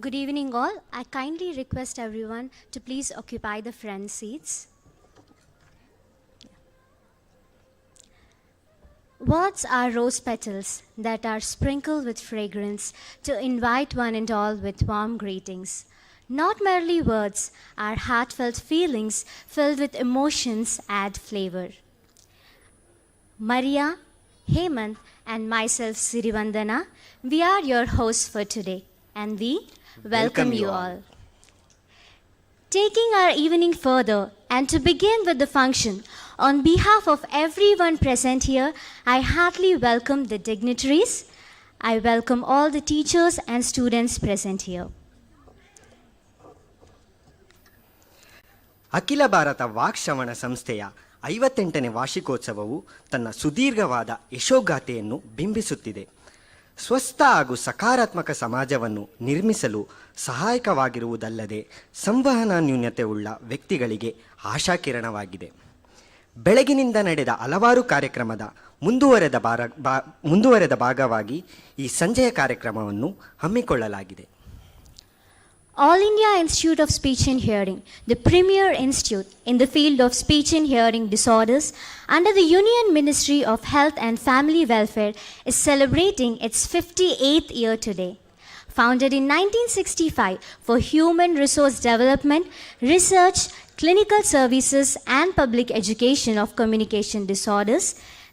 Good evening all. I kindly request everyone to please occupy the front seats. Words are rose petals that are sprinkled with fragrance to invite one and all with warm greetings. Not merely words, our heartfelt feelings filled with emotions add flavor. Maria, Hemant and myself Sirivandana, we are your hosts for today and we welcome you all. Taking our evening further and to begin with the function, on behalf of everyone present here, I heartily welcome the dignitaries. I welcome all the teachers and students present here. ಅಖಿಲ ಭಾರತ ವಾಕ್ಶ್ರವಣ ಸಂಸ್ಥೆಯ 58ನೇ ವಾರ್ಷಿಕೋತ್ಸವವು ತನ್ನ ಸುದೀರ್ಘವಾದ ಯಶೋಗಾಥೆಯನ್ನು ಬಿಂಬಿಸುತ್ತಿದೆ. ಸ್ವಸ್ಥ ಹಾಗೂ ಸಕಾರಾತ್ಮಕ ಸಮಾಜವನ್ನು ನಿರ್ಮಿಸಲು ಸಹಾಯಕವಾಗಿರುವುದಲ್ಲದೆ ಸಂವಹನ ನ್ಯೂನತೆ ಉಳ್ಳ ವ್ಯಕ್ತಿಗಳಿಗೆ ಆಶಾಕಿರಣವಾಗಿದೆ. ಬೆಳಗಿನಿಂದ ನಡೆದ ಹಲವಾರು ಕಾರ್ಯಕ್ರಮದ ಮುಂದುವರೆದ ಭಾಗವಾಗಿ ಈ ಸಂಜೆಯ ಕಾರ್ಯಕ್ರಮವನ್ನು ಹಮ್ಮಿಕೊಳ್ಳಲಾಗಿದೆ. All India Institute of Speech and Hearing, the premier institute in the field of speech and hearing disorders under the Union Ministry of Health and Family Welfare, is celebrating its 58th year today. Founded in 1965 for human resource development, research, clinical services and public education of communication disorders,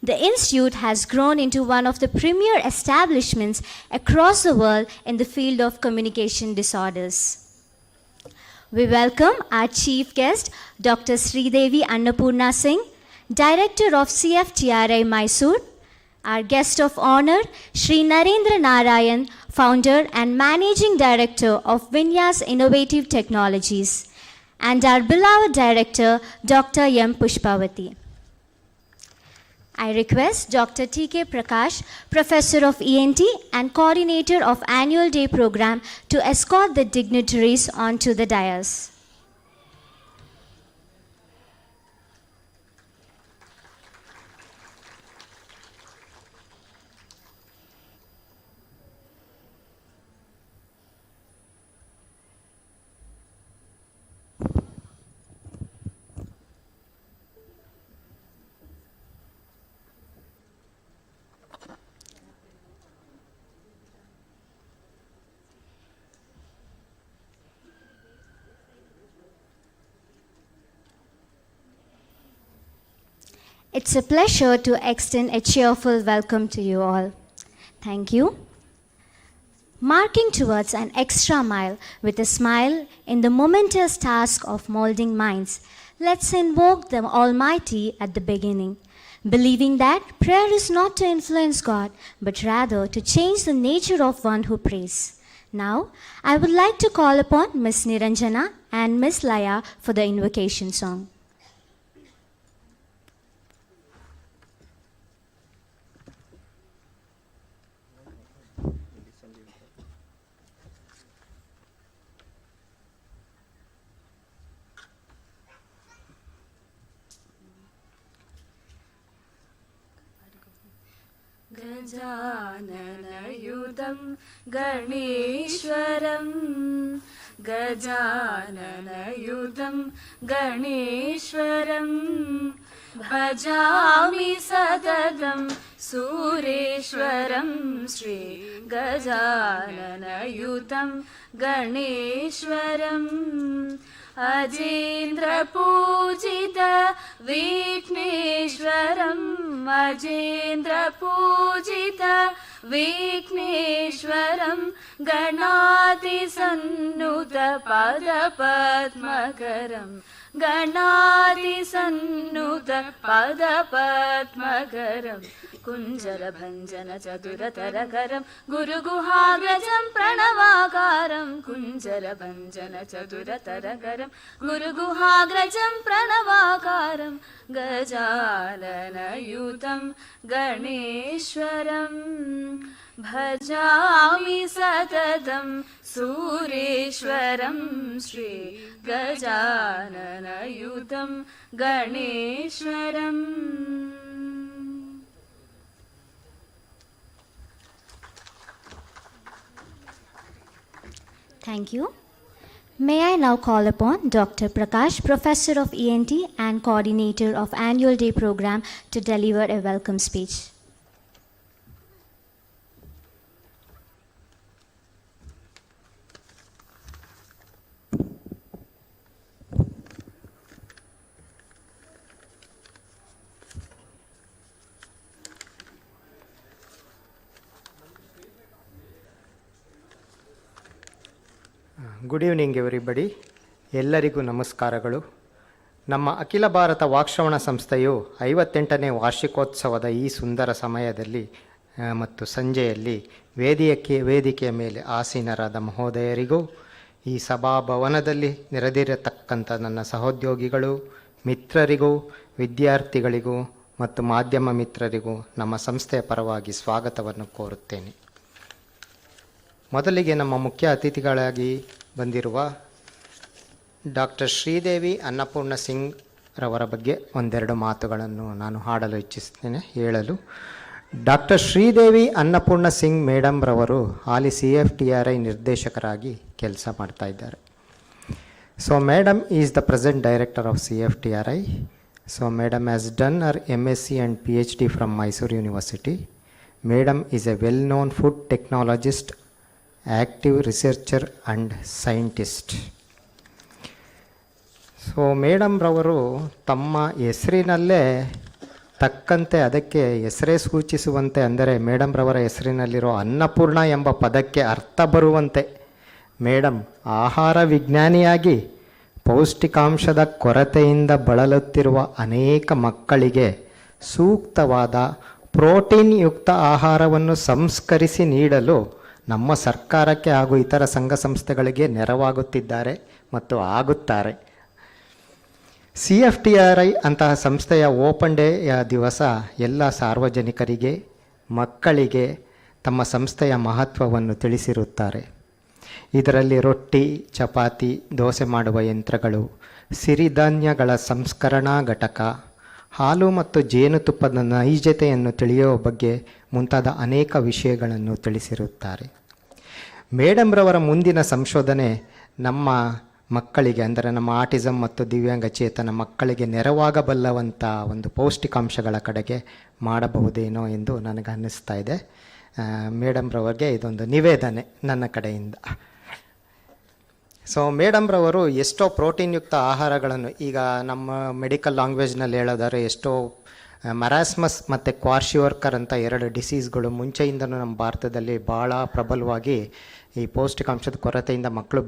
the institute has grown into one of the premier establishments across the world in the field of communication disorders. We welcome our chief guest, Dr. Sridevi Annapurna Singh, Director of CFTRI Mysore, our guest of honor, Sri Narendra Narayan, Founder and Managing Director of Vinyas Innovative Technologies, and our beloved Director, Dr. M. Pushpavati. I request Dr. T.K. Prakash, Professor of ENT and Coordinator of Annual Day Program, to escort the dignitaries onto the dais. It's a pleasure to extend a cheerful welcome to you all. Thank you. Marking towards an extra mile with a smile in the momentous task of molding minds, let's invoke the Almighty at the beginning, believing that prayer is not to influence God, but rather to change the nature of one who prays. Now, I would like to call upon Ms. Niranjana and Ms. Laya for the invocation song. गजाननयुतं गणेश्वरं गजाननयुतं गणेश्वरं भजामि सततं सूरेश्वरं श्री गजाननयुतं गणेश्वरम् अजेन्द्रपूजित विघ्नेश्वरम् अजेन्द्रपूजित विघ्नेश्वरं गणातिसन्नुत पदपद्मकरं गणातिसन्नुत पदपद्मकरं कुञ्जरभञ्जन चतुरतरकरं गुरुगुहाग्रजं प्रणवाकारं कुञ्जरभञ्जन चतुरतरकरं गुरुगुहाग्रजं प्रणवाकारं गजाननयुतं गणेश्वरं भजामि सततं सूरेश्वरं Shri गजाननयुतं गणेश्वरम्. Thank you. May I now call upon Dr. Prakash, Professor of ENT and Coordinator of Annual Day Program, to deliver a welcome speech. Good evening everybody. ಎಲ್ಲರಿಗೂ ನಮಸ್ಕಾರಗಳು. ನಮ್ಮ ಅಖಿಲ ಭಾರತ ವಾಕ್ಶ್ರವಣ ಸಂಸ್ಥೆಯು 58ನೇ ವಾರ್ಷಿಕೋತ್ಸವದ ಈ ಸುಂದರ ಸಮಯದಲ್ಲಿ ಮತ್ತು ಸಂಜೆಯಲ್ಲಿ ವೇದಿಕೆಯ ಮೇಲೆ ಆಸೀನರಾದ ಮಹೋದಯರಿಗೂ, ಈ ಸಭಾಭವನದಲ್ಲಿ ನೆರೆದಿರತಕ್ಕಂಥ ನನ್ನ ಸಹೋದ್ಯೋಗಿಗಳು, ಮಿತ್ರರಿಗೂ, ವಿದ್ಯಾರ್ಥಿಗಳಿಗೂ ಮತ್ತು ಮಾಧ್ಯಮ ಮಿತ್ರರಿಗೂ ನಮ್ಮ ಸಂಸ್ಥೆಯ ಪರವಾಗಿ ಸ್ವಾಗತವನ್ನು ಕೋರುತ್ತೇನೆ. ಮೊದಲಿಗೆ ನಮ್ಮ ಮುಖ್ಯ ಅತಿಥಿಗಳಾಗಿ ಬಂದಿರುವ ಡಾಕ್ಟರ್ ಶ್ರೀದೇವಿ ಅನ್ನಪೂರ್ಣ ಸಿಂಗ್ ರವರ ಬಗ್ಗೆ ಒಂದೆರಡು ಮಾತುಗಳನ್ನು ನಾನು ಹೇಳಲು. ಡಾಕ್ಟರ್ ಶ್ರೀದೇವಿ ಅನ್ನಪೂರ್ಣ ಸಿಂಗ್ ಮೇಡಮ್ ರವರು ಹಾಲಿ CFTRI ನಿರ್ದೇಶಕರಾಗಿ ಕೆಲಸ ಮಾಡ್ತಾ ಇದ್ದಾರೆ. So madam is the present director of CFTRI. So madam has done Har MSc and PhD from Mysore University. Madam is a well-known food technologist, active researcher and scientist. So madam ರವರು ತಮ್ಮ ಹೆಸರಿನಲ್ಲೇ ತಕ್ಕಂತೆ, ಅದಕ್ಕೆ ಹೆಸರೇ ಸೂಚಿಸುವಂತೆ, ಅಂದರೆ madam ರವರ ಹೆಸರಿನಲ್ಲಿರೋ ಅನ್ನಪೂರ್ಣ ಎಂಬ ಪದಕ್ಕೆ ಅರ್ಥ ಬರುವಂತೆ ಮೇಡಮ್ ಆಹಾರ ವಿಜ್ಞಾನಿಯಾಗಿ ಪೌಷ್ಟಿಕಾಂಶದ ಕೊರತೆಯಿಂದ ಬಳಲುತ್ತಿರುವ ಅನೇಕ ಮಕ್ಕಳಿಗೆ ಸೂಕ್ತವಾದ ಪ್ರೋಟೀನ್ ಯುಕ್ತ ಆಹಾರವನ್ನು ಸಂಸ್ಕರಿಸಿ ನೀಡಲು ನಮ್ಮ ಸರ್ಕಾರಕ್ಕೆ ಹಾಗೂ ಇತರ ಸಂಘ ಸಂಸ್ಥೆಗಳಿಗೆ ನೆರವಾಗುತ್ತಿದ್ದಾರೆ ಮತ್ತು ಆಗುತ್ತಾರೆ. CFTRI ಅಂತಹ ಸಂಸ್ಥೆಯ ಓಪನ್ ಡೇಯ ದಿವಸ ಎಲ್ಲ ಸಾರ್ವಜನಿಕರಿಗೆ, ಮಕ್ಕಳಿಗೆ ತಮ್ಮ ಸಂಸ್ಥೆಯ ಮಹತ್ವವನ್ನು ತಿಳಿಸಿರುತ್ತಾರೆ. ಇದರಲ್ಲಿ ರೊಟ್ಟಿ, ಚಪಾತಿ, ದೋಸೆ ಮಾಡುವ ಯಂತ್ರಗಳು, ಸಿರಿಧಾನ್ಯಗಳ ಸಂಸ್ಕರಣಾ ಘಟಕ, ಹಾಲು ಮತ್ತು ಜೇನುತುಪ್ಪದ ನೈಜತೆಯನ್ನು ತಿಳಿಯುವ ಬಗ್ಗೆ ಮುಂತಾದ ಅನೇಕ ವಿಷಯಗಳನ್ನು ತಿಳಿಸಿರುತ್ತಾರೆ. ಮೇಡಮ್ ರವರ ಮುಂದಿನ ಸಂಶೋಧನೆ ನಮ್ಮ ಮಕ್ಕಳಿಗೆ, ಅಂದರೆ ನಮ್ಮ ಆಟಿಸಮ್ ಮತ್ತು ದಿವ್ಯಾಂಗಚೇತನ ಮಕ್ಕಳಿಗೆ ನೆರವಾಗಬಲ್ಲವಂಥ ಒಂದು ಪೌಷ್ಟಿಕಾಂಶಗಳ ಕಡೆಗೆ ಮಾಡಬಹುದೇನೋ ಎಂದು ನನಗೆ ಅನ್ನಿಸ್ತಾ ಇದೆ. ಮೇಡಮ್ ರವರಿಗೆ ಇದೊಂದು ನಿವೇದನೆ ನನ್ನ ಕಡೆಯಿಂದ. ಸೊ ಮೇಡಮ್ ರವರು ಎಷ್ಟೋ ಪ್ರೋಟೀನ್ಯುಕ್ತ ಆಹಾರಗಳನ್ನು, ಈಗ ನಮ್ಮ ಮೆಡಿಕಲ್ ಲ್ಯಾಂಗ್ವೇಜ್ನಲ್ಲಿ ಹೇಳೋದಾದ್ರೆ ಎಷ್ಟೋ ಮರಾಸ್ಮಸ್ ಮತ್ತು ಕ್ವಾರ್ಶಿವರ್ಕರ್ ಅಂತ 2 ಡಿಸೀಸ್ಗಳು ಮುಂಚೆಯಿಂದನೂ ನಮ್ಮ ಭಾರತದಲ್ಲಿ ಭಾಳ ಪ್ರಬಲವಾಗಿ ಈ ಪೌಷ್ಟಿಕಾಂಶದ ಕೊರತೆಯಿಂದ ಮಕ್ಕಳು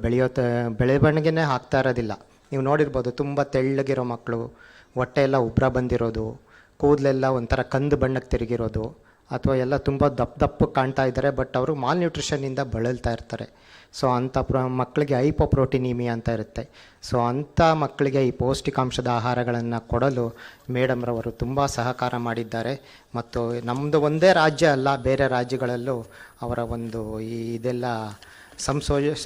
ಬೆಳವಣಿಗೆನೇ ಆಗ್ತಾ ಇರೋದಿಲ್ಲ. ನೀವು ನೋಡಿರ್ಬೋದು, ತುಂಬ ತೆಳ್ಳಗಿರೋ ಮಕ್ಕಳು, ಹೊಟ್ಟೆ ಎಲ್ಲ ಉಬ್ರ ಬಂದಿರೋದು, ಕೂದಲೆಲ್ಲ ಒಂಥರ ಕಂದು ಬಣ್ಣಕ್ಕೆ ತಿರುಗಿರೋದು, ಅಥವಾ ಎಲ್ಲ ತುಂಬ ದಪ್ಪು ಕಾಣ್ತಾ ಇದ್ದಾರೆ, ಬಟ್ ಅವರು ಮಾಲ್ ನ್ಯೂಟ್ರಿಷನ್ನಿಂದ ಬಳಲ್ತಾ ಇರ್ತಾರೆ. ಸೊ ಅಂಥ ಮಕ್ಕಳಿಗೆ ಹೈಪೋಪ್ರೋಟೀನಿಮಿಯಾ ಅಂತ ಇರುತ್ತೆ. ಸೊ ಅಂಥ ಮಕ್ಕಳಿಗೆ ಈ ಪೌಷ್ಟಿಕಾಂಶದ ಆಹಾರಗಳನ್ನು ಕೊಡಲು ಮೇಡಮ್ ರವರು ತುಂಬ ಸಹಕಾರ ಮಾಡಿದ್ದಾರೆ. ಮತ್ತು ನಮ್ಮದು ಒಂದೇ ರಾಜ್ಯ ಅಲ್ಲ, ಬೇರೆ ರಾಜ್ಯಗಳಲ್ಲೂ ಅವರ ಒಂದು ಇದೆಲ್ಲ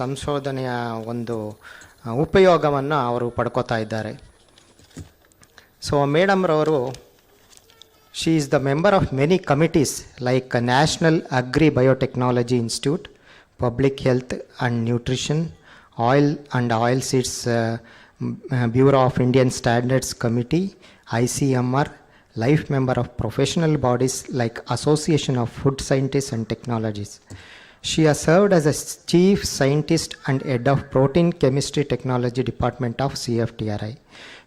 ಸಂಶೋಧನೆಯ ಒಂದು ಉಪಯೋಗವನ್ನು ಅವರು ಪಡ್ಕೋತಾ ಇದ್ದಾರೆ. ಸೊ ಮೇಡಮ್ ರವರು she is the member of many committees like National Agri Biotechnology Institute, Public Health and Nutrition, Oil and Oilseeds Bureau of Indian Standards Committee, ICMR, life member of professional bodies like Association of Food Scientists and Technologies. She has served as a chief scientist and head of protein chemistry technology department of CFTRI.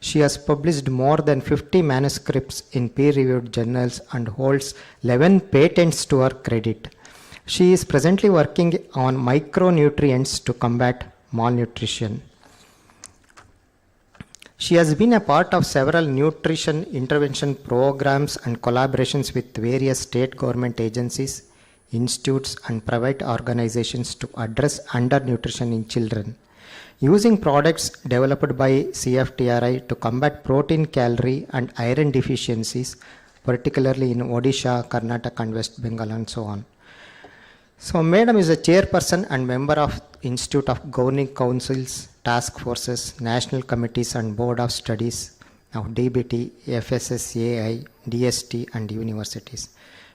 She has published more than 50 manuscripts in peer-reviewed journals and holds 11 patents to her credit. She is presently working on micronutrients to combat malnutrition. She has been a part of several nutrition intervention programs and collaborations with various state government agencies, institutes and private organizations to address undernutrition in children, using products developed by CFTRI to combat protein, calorie and iron deficiencies, particularly in Odisha, Karnataka and West Bengal and so on. So Madam is a chairperson and member of Institute of Governing Councils, Task Forces, National Committees and Board of Studies of DBT, FSSAI, DST and universities.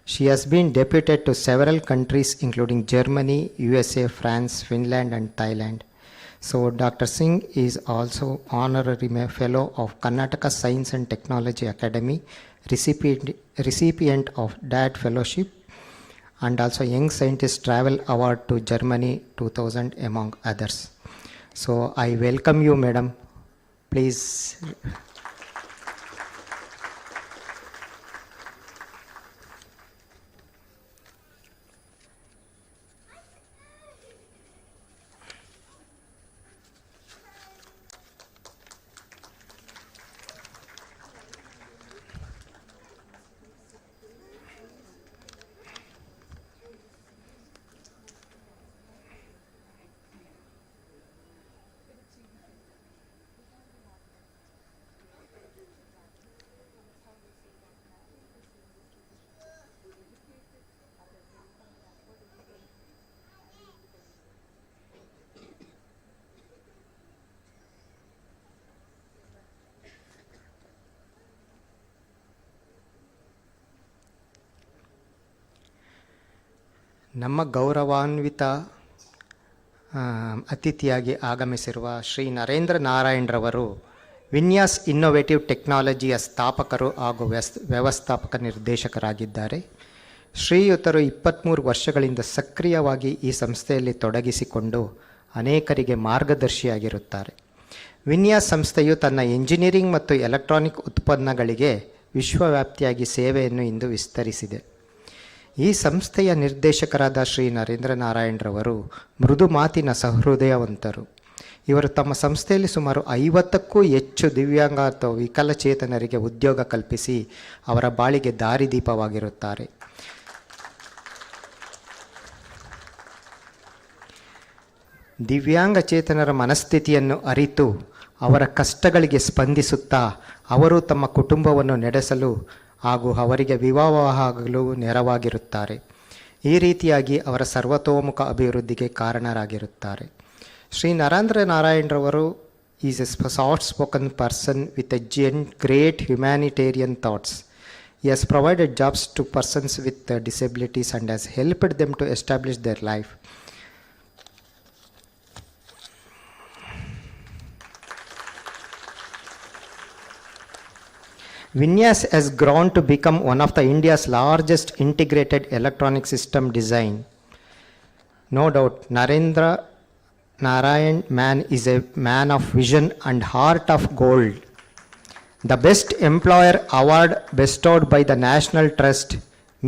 She has been deputed to several countries including Germany, USA, France, Finland and Thailand. So Dr. Singh is also honorary fellow of Karnataka Science and Technology Academy, recipient of DAD Fellowship, and also Young Scientist Travel Award to Germany 2000 among others. So I welcome you, madam. Please. ನಮ್ಮ ಗೌರವಾನ್ವಿತ ಅತಿಥಿಯಾಗಿ ಆಗಮಿಸಿರುವ ಶ್ರೀ ನರೇಂದ್ರ ನಾರಾಯಣ್ರವರು ವಿನ್ಯಾಸ್ innovative ಟೆಕ್ನಾಲಜಿಯ ಸ್ಥಾಪಕರು ಹಾಗೂ ವ್ಯವಸ್ಥಾಪಕ ನಿರ್ದೇಶಕರಾಗಿದ್ದಾರೆ. ಶ್ರೀಯುತರು 23 ವರ್ಷಗಳಿಂದ ಸಕ್ರಿಯವಾಗಿ ಈ ಸಂಸ್ಥೆಯಲ್ಲಿ ತೊಡಗಿಸಿಕೊಂಡು ಅನೇಕರಿಗೆ ಮಾರ್ಗದರ್ಶಿಯಾಗಿರುತ್ತಾರೆ. ವಿನ್ಯಾಸ್ ಸಂಸ್ಥೆಯು ತನ್ನ ಎಂಜಿನಿಯರಿಂಗ್ ಮತ್ತು ಎಲೆಕ್ಟ್ರಾನಿಕ್ ಉತ್ಪನ್ನಗಳಿಗೆ ವಿಶ್ವವ್ಯಾಪ್ತಿಯಾಗಿ ಸೇವೆಯನ್ನು ಇಂದು ವಿಸ್ತರಿಸಿದೆ. ಈ ಸಂಸ್ಥೆಯ ನಿರ್ದೇಶಕರಾದ ಶ್ರೀ ನರೇಂದ್ರ ನಾರಾಯಣ್ರವರು ಮೃದು ಮಾತಿನ ಸಹೃದಯವಂತರು. ಇವರು ತಮ್ಮ ಸಂಸ್ಥೆಯಲ್ಲಿ ಸುಮಾರು 50ಕ್ಕೂ ಹೆಚ್ಚು ದಿವ್ಯಾಂಗ ಅಥವಾ ವಿಕಲಚೇತನರಿಗೆ ಉದ್ಯೋಗ ಕಲ್ಪಿಸಿ ಅವರ ಬಾಳಿಗೆ ದಾರಿದೀಪವಾಗಿರುತ್ತಾರೆ. ದಿವ್ಯಾಂಗಚೇತನರ ಮನಸ್ಥಿತಿಯನ್ನು ಅರಿತು ಅವರ ಕಷ್ಟಗಳಿಗೆ ಸ್ಪಂದಿಸುತ್ತಾ ಅವರು ತಮ್ಮ ಕುಟುಂಬವನ್ನು ನಡೆಸಲು ಹಾಗೂ ಅವರಿಗೆ ವಿವಾಹವಾಗಲು ನೆರವಾಗಿರುತ್ತಾರೆ. ಈ ರೀತಿಯಾಗಿ ಅವರ ಸರ್ವತೋಮುಖ ಅಭಿವೃದ್ಧಿಗೆ ಕಾರಣರಾಗಿರುತ್ತಾರೆ. ಶ್ರೀ ನರೇಂದ್ರ ನಾರಾಯಣ್ರವರು is a soft spoken person with a great humanitarian thoughts. He has provided jobs to persons with disabilities and has helped them to establish their life. Vinyas has grown to become one of the India's largest integrated electronic system design. No doubt, Narendra Narayan man is a man of vision and heart of gold. The Best Employer Award bestowed by the National Trust,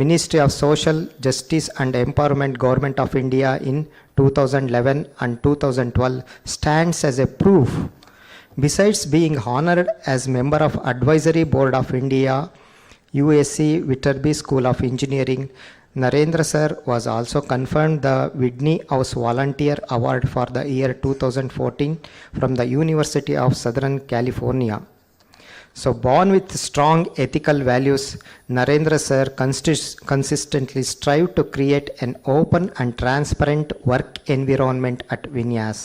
Ministry of Social Justice and Empowerment, Government of India in 2011 and 2012 stands as a proof. Besides being honored as member of Advisory Board of India, USC Viterbi School of Engineering, Narendra sir was also conferred the Whitney House Volunteer Award for the year 2014 from the University of Southern California. So born with strong ethical values, Narendra sir consistently strived to create an open and transparent work environment at Vinyas,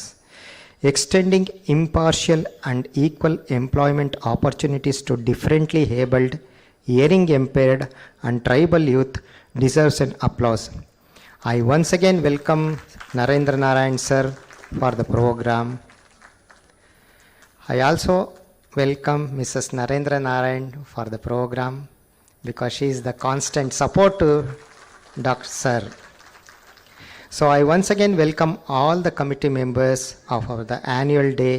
extending impartial and equal employment opportunities to differently abled, hearing impaired and tribal youth deserves an applause. I once again welcome Narendra Narayan sir for the program. I also welcome Mrs. Narendra Narayan for the program because she is the constant support to Dr. Sir. So I once again welcome all the committee members of the annual day,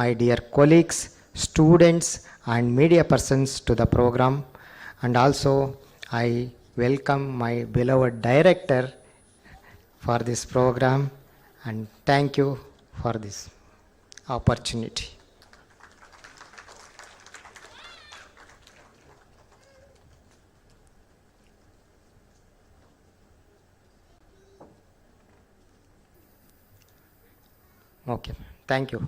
my dear colleagues, students and media persons to the program, and also I welcome my beloved director for this program and thank you for this opportunity. Okay, thank you.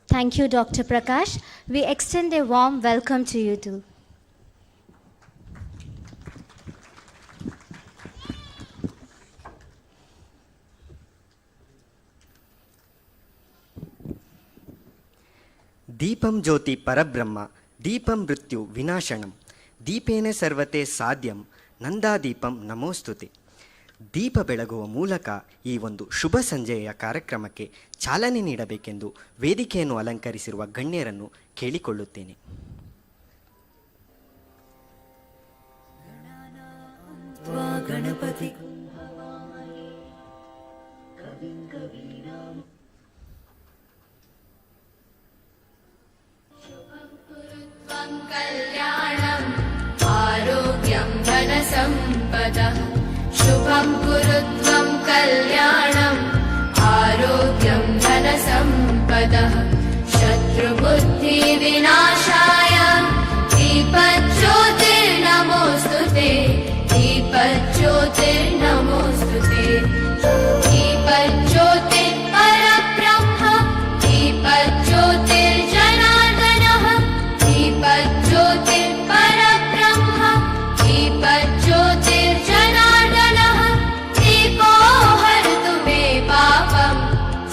Thank you, Dr. Prakash. We extend a warm welcome to you too. Deepam ಜ್ಯೋತಿ ಪರಬ್ರಹ್ಮ ದೀಪಂ ಮೃತ್ಯು ವಿನಾಶನಂ ದೀಪೇನ ಸರ್ವತೆ ಸಾಧ್ಯಂ ನಂದಾದೀಪಂ ನಮೋಸ್ತುತೆ. ದೀಪ ಬೆಳಗುವ ಮೂಲಕ ಈ ಒಂದು ಶುಭ ಸಂಜೆಯ ಕಾರ್ಯಕ್ರಮಕ್ಕೆ ಚಾಲನೆ ನೀಡಬೇಕೆಂದು ವೇದಿಕೆಯನ್ನು ಅಲಂಕರಿಸಿರುವ ಗಣ್ಯರನ್ನು ಕೇಳಿಕೊಳ್ಳುತ್ತೇನೆ. ಗಣಪತಿ कल्याणम् आरोग्यं धनसम्पदः शुभं कुरु त्वं कल्याणम् आरोग्यं धनसम्पदः शत्रुबुद्धिविनाशाय दीपज्योतिर्नमोऽस्तुते दीपज्योतिर्नमोऽस्तुते दीपज्योतिर्परब्रह्म दीपज्योतिर्जनार्दनः दीपज्योतिर्परब्रह्म दीपज्योतिर्जनार्दनः दीपो हरतु मे पापं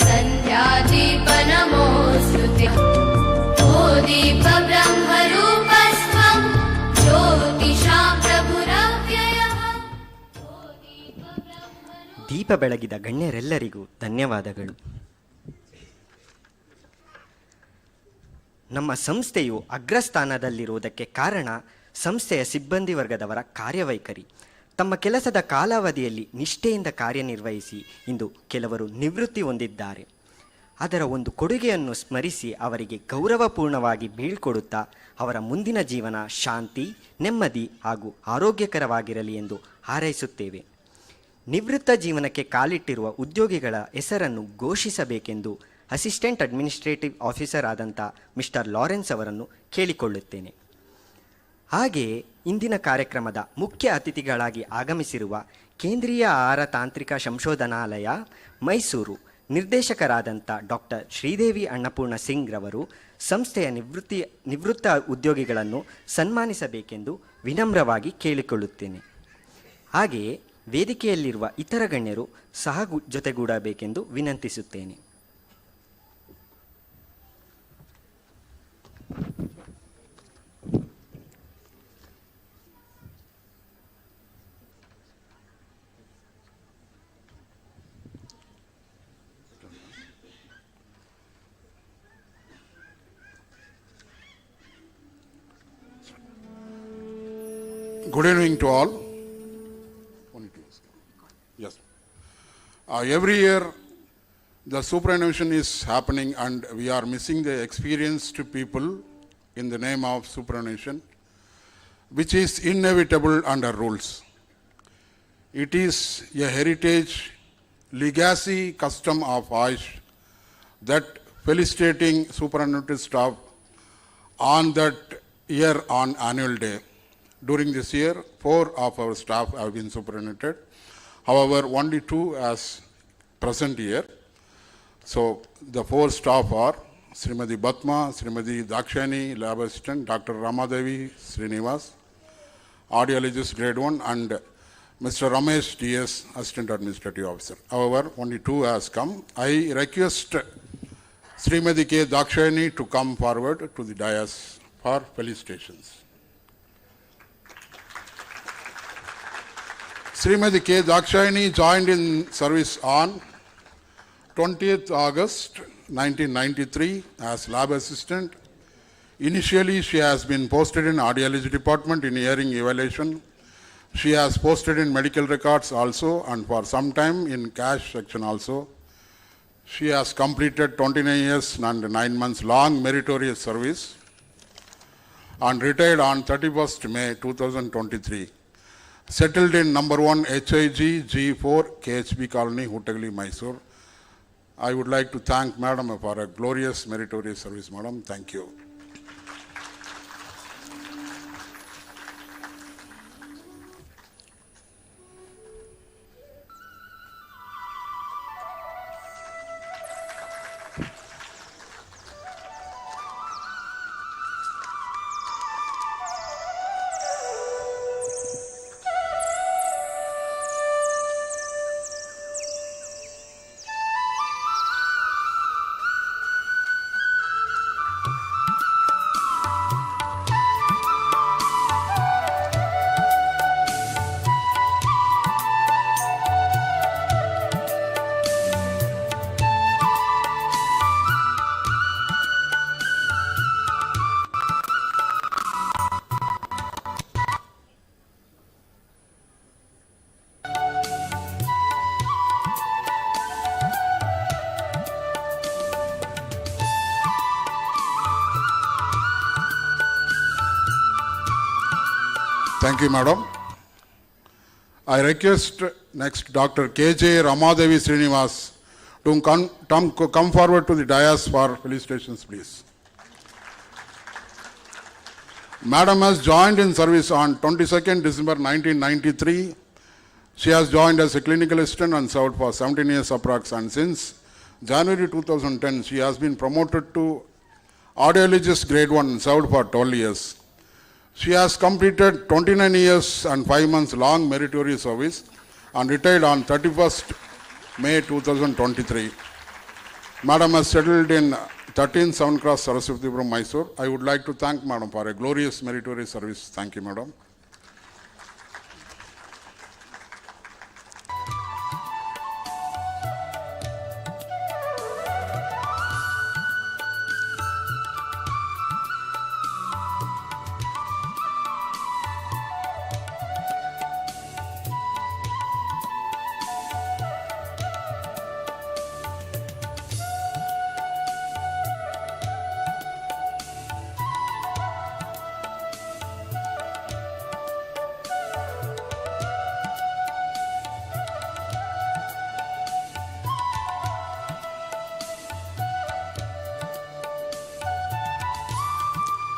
सन्ध्यादीपनमोऽस्तुते ओ दीपब्रह्मरूपस्त्वं ज्योतिषां प्रभुरव्ययः ದೀಪ ಬೆಳಗಿದ ಗಣ್ಯರೆಲ್ಲರಿಗೂ ಧನ್ಯವಾದಗಳು. ನಮ್ಮ ಸಂಸ್ಥೆಯು ಅಗ್ರಸ್ಥಾನದಲ್ಲಿರುವುದಕ್ಕೆ ಕಾರಣ ಸಂಸ್ಥೆಯ ಸಿಬ್ಬಂದಿ ವರ್ಗದವರ ಕಾರ್ಯವೈಖರಿ. ತಮ್ಮ ಕೆಲಸದ ಕಾಲಾವಧಿಯಲ್ಲಿ ನಿಷ್ಠೆಯಿಂದ ಕಾರ್ಯನಿರ್ವಹಿಸಿ ಇಂದು ಕೆಲವರು ನಿವೃತ್ತಿ ಹೊಂದಿದ್ದಾರೆ. ಅದರ ಒಂದು ಕೊಡುಗೆಯನ್ನು ಸ್ಮರಿಸಿ ಅವರಿಗೆ ಗೌರವಪೂರ್ಣವಾಗಿ ಬೀಳ್ಕೊಡುತ್ತಾ ಅವರ ಮುಂದಿನ ಜೀವನ ಶಾಂತಿ, ನೆಮ್ಮದಿ ಹಾಗೂ ಆರೋಗ್ಯಕರವಾಗಿರಲಿ ಎಂದು ಹಾರೈಸುತ್ತೇವೆ. ನಿವೃತ್ತ ಜೀವನಕ್ಕೆ ಕಾಲಿಟ್ಟಿರುವ ಉದ್ಯೋಗಿಗಳ ಹೆಸರನ್ನು ಘೋಷಿಸಬೇಕೆಂದು ಅಸಿಸ್ಟೆಂಟ್ ಅಡ್ಮಿನಿಸ್ಟ್ರೇಟಿವ್ ಆಫೀಸರ್ ಆದಂಥ ಮಿಸ್ಟರ್ ಲಾರೆನ್ಸ್ ಅವರನ್ನು ಕೇಳಿಕೊಳ್ಳುತ್ತೇನೆ. ಹಾಗೆಯೇ ಇಂದಿನ ಕಾರ್ಯಕ್ರಮದ ಮುಖ್ಯ ಅತಿಥಿಗಳಾಗಿ ಆಗಮಿಸಿರುವ ಕೇಂದ್ರೀಯ ಆಹಾರ ತಾಂತ್ರಿಕ ಸಂಶೋಧನಾಲಯ ಮೈಸೂರು ನಿರ್ದೇಶಕರಾದಂಥ ಡಾಕ್ಟರ್ ಶ್ರೀದೇವಿ ಅನ್ನಪೂರ್ಣ ಸಿಂಗ್ ರವರು ಸಂಸ್ಥೆಯ ನಿವೃತ್ತ ಉದ್ಯೋಗಿಗಳನ್ನು ಸನ್ಮಾನಿಸಬೇಕೆಂದು ವಿನಮ್ರವಾಗಿ ಕೇಳಿಕೊಳ್ಳುತ್ತೇನೆ. ಹಾಗೆಯೇ ವೇದಿಕೆಯಲ್ಲಿರುವ ಇತರ ಗಣ್ಯರು ಸಹ ಜೊತೆಗೂಡಬೇಕೆಂದು ವಿನಂತಿಸುತ್ತೇನೆ. Good evening to all. Yes. Every year the superannuation is happening and we are missing the experienced people in the name of superannuation, which is inevitable under rules. It is a heritage, legacy custom of AIISH that felicitating superannuated staff on that year on annual day. During this year, 4 of our staff have been superannuated. However, only 2 as present here. So the 4 staff are Srimati Batma, Srimati Dakshani, Lab Assistant, Dr. Ramadevi Srinivas, Audiologist Grade 1, and Mr. Ramesh DS, Assistant Administrative Officer. However, only 2 has come. I request Srimati K. Dakshani to come forward to the dais for felicitations. Srimati K. Dakshayani joined in service on 20th August 1993 as lab assistant. Initially, she has been posted in audiology department in hearing evaluation. She has posted in medical records also and for some time in cash section also. She has completed 29 years and 9 months long meritorious service and retired on 31st May 2023. Settled in number 1 HIG G4 KHB Colony, Hutagli, Mysore. I would like to thank Madam for a glorious meritorious service, Madam. Thank you. Thank you, madam. I request next Dr. K.J. Ramadevi Srinivas to come forward to the dais for felicitations, please. Madam has joined in service on 22nd December 1993. She has joined as a clinical assistant and served for 17 years approx. And since January 2010, she has been promoted to audiologist grade 1 and served for 12 years. She has completed 29 years and 5 months long meritorious service and retired on 31st May 2023. Madam has settled in 13 Seven Cross Saraswatipuram, Mysore. I would like to thank Madam for a glorious meritorious service. Thank you, Madam.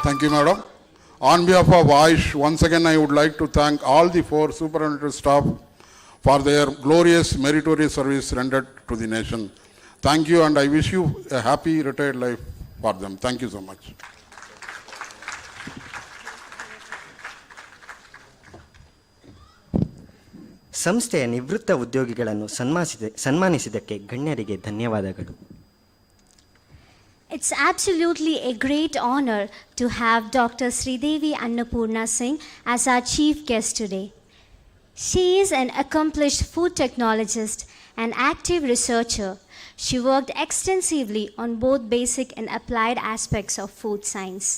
Thank you, madam. On behalf of AIISH, once again I would like to thank all the 4 superannuated staff for their glorious meritorious service rendered to the nation. Thank you, and I wish you a happy retired life for them. Thank you so much. ಸಂಸ್ಥೆಯ ನಿವೃತ್ತ ಉದ್ಯೋಗಿಗಳನ್ನು ಸನ್ಮಾನಿಸಿದ್ದಕ್ಕೆ ಗಣ್ಯರಿಗೆ ಧನ್ಯವಾದಗಳು. It's absolutely a great honor to have Dr. Sridevi Annapurna Singh as our chief guest today. She is an accomplished food technologist and active researcher. She worked extensively on both basic and applied aspects of food science.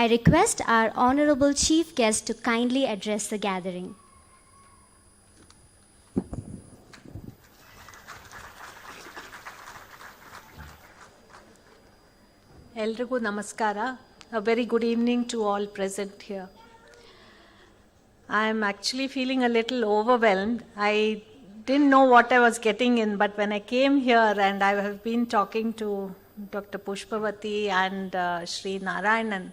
I request our honorable chief guest to kindly address the gathering. ಎಲ್ರಿಗೂ ನಮಸ್ಕಾರ. A very good evening to all present here. I am actually feeling a little overwhelmed. I didn't know what I was getting in, but when I came here and I have been talking to Dr. Pushpavati and Sri Narayanan,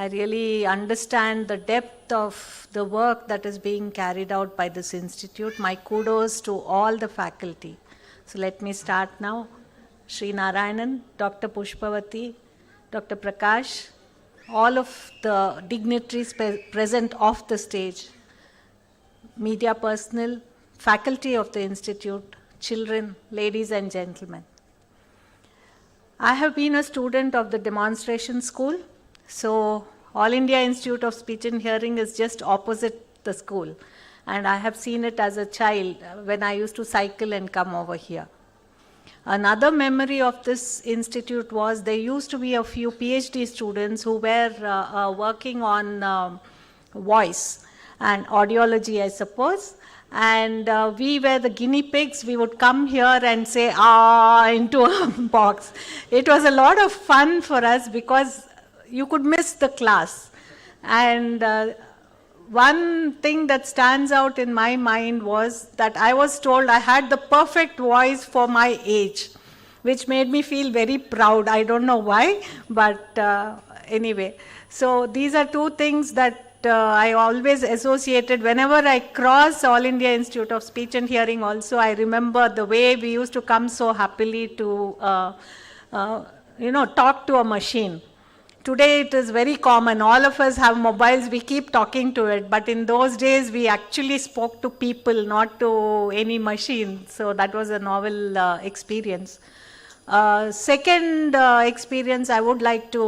I really understand the depth of the work that is being carried out by this institute. My kudos to all the faculty. So let me start now. Sri Narayanan, Dr. Pushpavati, Dr. Prakash, all of the dignitaries present off the stage, media personnel, faculty of the institute, children, ladies and gentlemen. I have been a student of the demonstration school, so All India Institute of Speech and Hearing is just opposite the school, and I have seen it as a child when I used to cycle and come over here. Another memory of this institute was there used to be a few PhD students who were working on voice and audiology, I suppose. And we were the guinea pigs. We would come here and say, into a box. It was a lot of fun for us because you could miss the class. And one thing that stands out in my mind was that I was told I had the perfect voice for my age, which made me feel very proud. I don't know why, but anyway. So these are two things that I always associated. Whenever I cross All India Institute of Speech and Hearing also, I remember the way we used to come so happily to, talk to a machine. Today it is very common. All of us have mobiles, we keep talking to it. But in those days, we actually spoke to people, not to any machine. So that was a novel experience. Second experience I would like to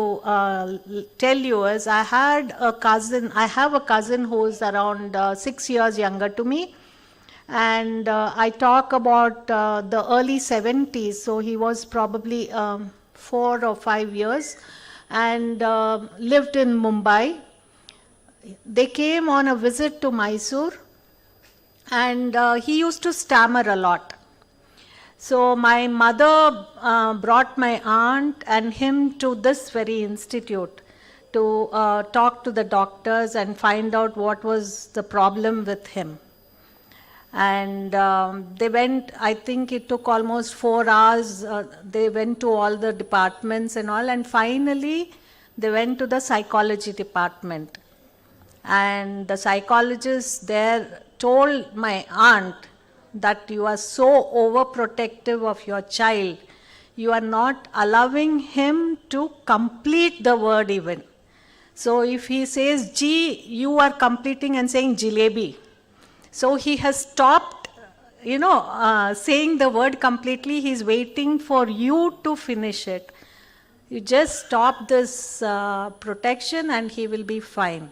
tell you is I have a cousin who is around 6 years younger to me. And I talk about the early 70s. So he was probably 4 or 5 years. And lived in Mumbai. They came on a visit to Mysore, and he used to stammer a lot. So my mother brought my aunt and him to this very institute to talk to the doctors and find out what was the problem with him. And they went, I think it took almost 4 hours. They went to all the departments and all, and finally they went to the psychology department. And the psychologist there told my aunt that you are so overprotective of your child. You are not allowing him to complete the word even. So if he says G, you are completing and saying jalebi. So he has stopped, saying the word completely. He's waiting for you to finish it. You just stop this protection and he will be fine.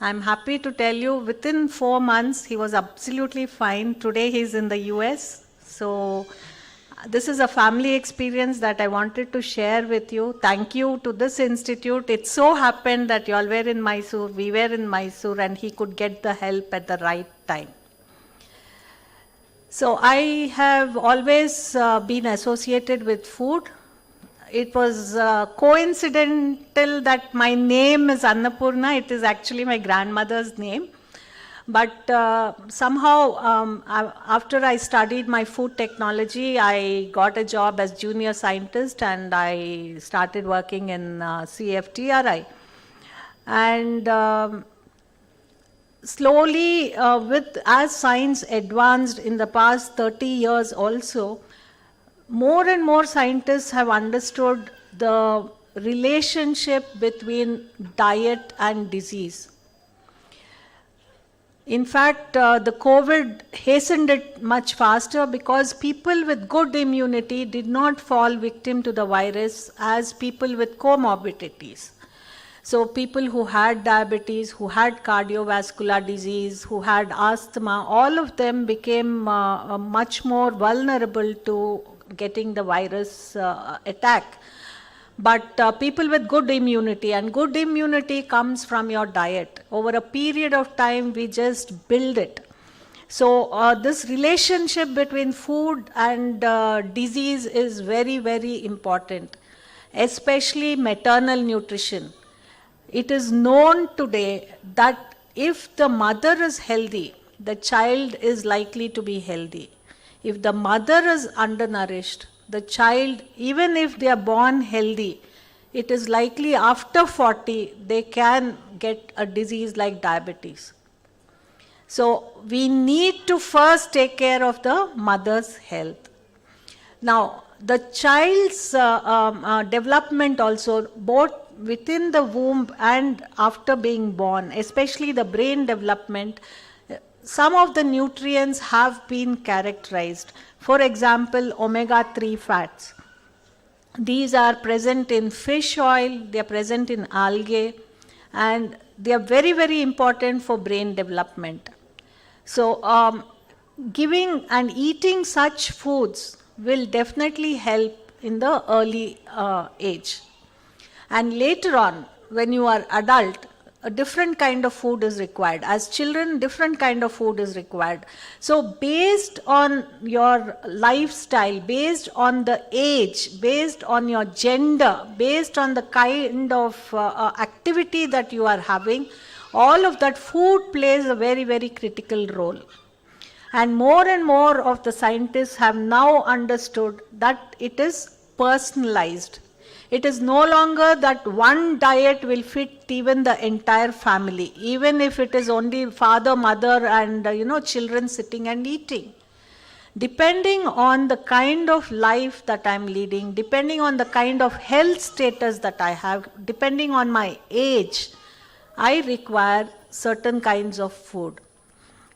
I'm happy to tell you within 4 months he was absolutely fine. Today he's in the US. So this is a family experience that I wanted to share with you. Thank you to this institute. It so happened that you all were in Mysore, we were in Mysore, and he could get the help at the right time. So I have always been associated with food. It was coincidental that my name is Annapurna. It is actually my grandmother's name. But somehow, after I studied my food technology, I got a job as junior scientist and I started working in CFTRI. And slowly, as science advanced in the past 30 years also, more and more scientists have understood the relationship between diet and disease. In fact, the COVID hastened it much faster because people with good immunity did not fall victim to the virus as people with comorbidities. So people who had diabetes, who had cardiovascular disease, who had asthma, all of them became much more vulnerable to getting the virus attack. But people with good immunity, and good immunity comes from your diet. Over a period of time, we just build it. So this relationship between food and disease is very, very important, especially maternal nutrition. It is known today that if the mother is healthy, the child is likely to be healthy. If the mother is undernourished, the child, even if they are born healthy, it is likely after 40 they can get a disease like diabetes. So we need to first take care of the mother's health. Now, the child's development also, both within the womb and after being born, especially the brain development, some of the nutrients have been characterized. For example, omega-3 fats. These are present in fish oil, they are present in algae, and they are very, very important for brain development. So giving and eating such foods will definitely help in the early age. And later on, when you are adult, a different kind of food is required. As children, different kind of food is required. So based on your lifestyle, based on the age, based on your gender, based on the kind of activity that you are having, all of that food plays a very, very critical role. And more of the scientists have now understood that it is personalized. It is no longer that one diet will fit even the entire family, even if it is only father, mother, and children sitting and eating. Depending on the kind of life that I am leading, depending on the kind of health status that I have, depending on my age, I require certain kinds of food.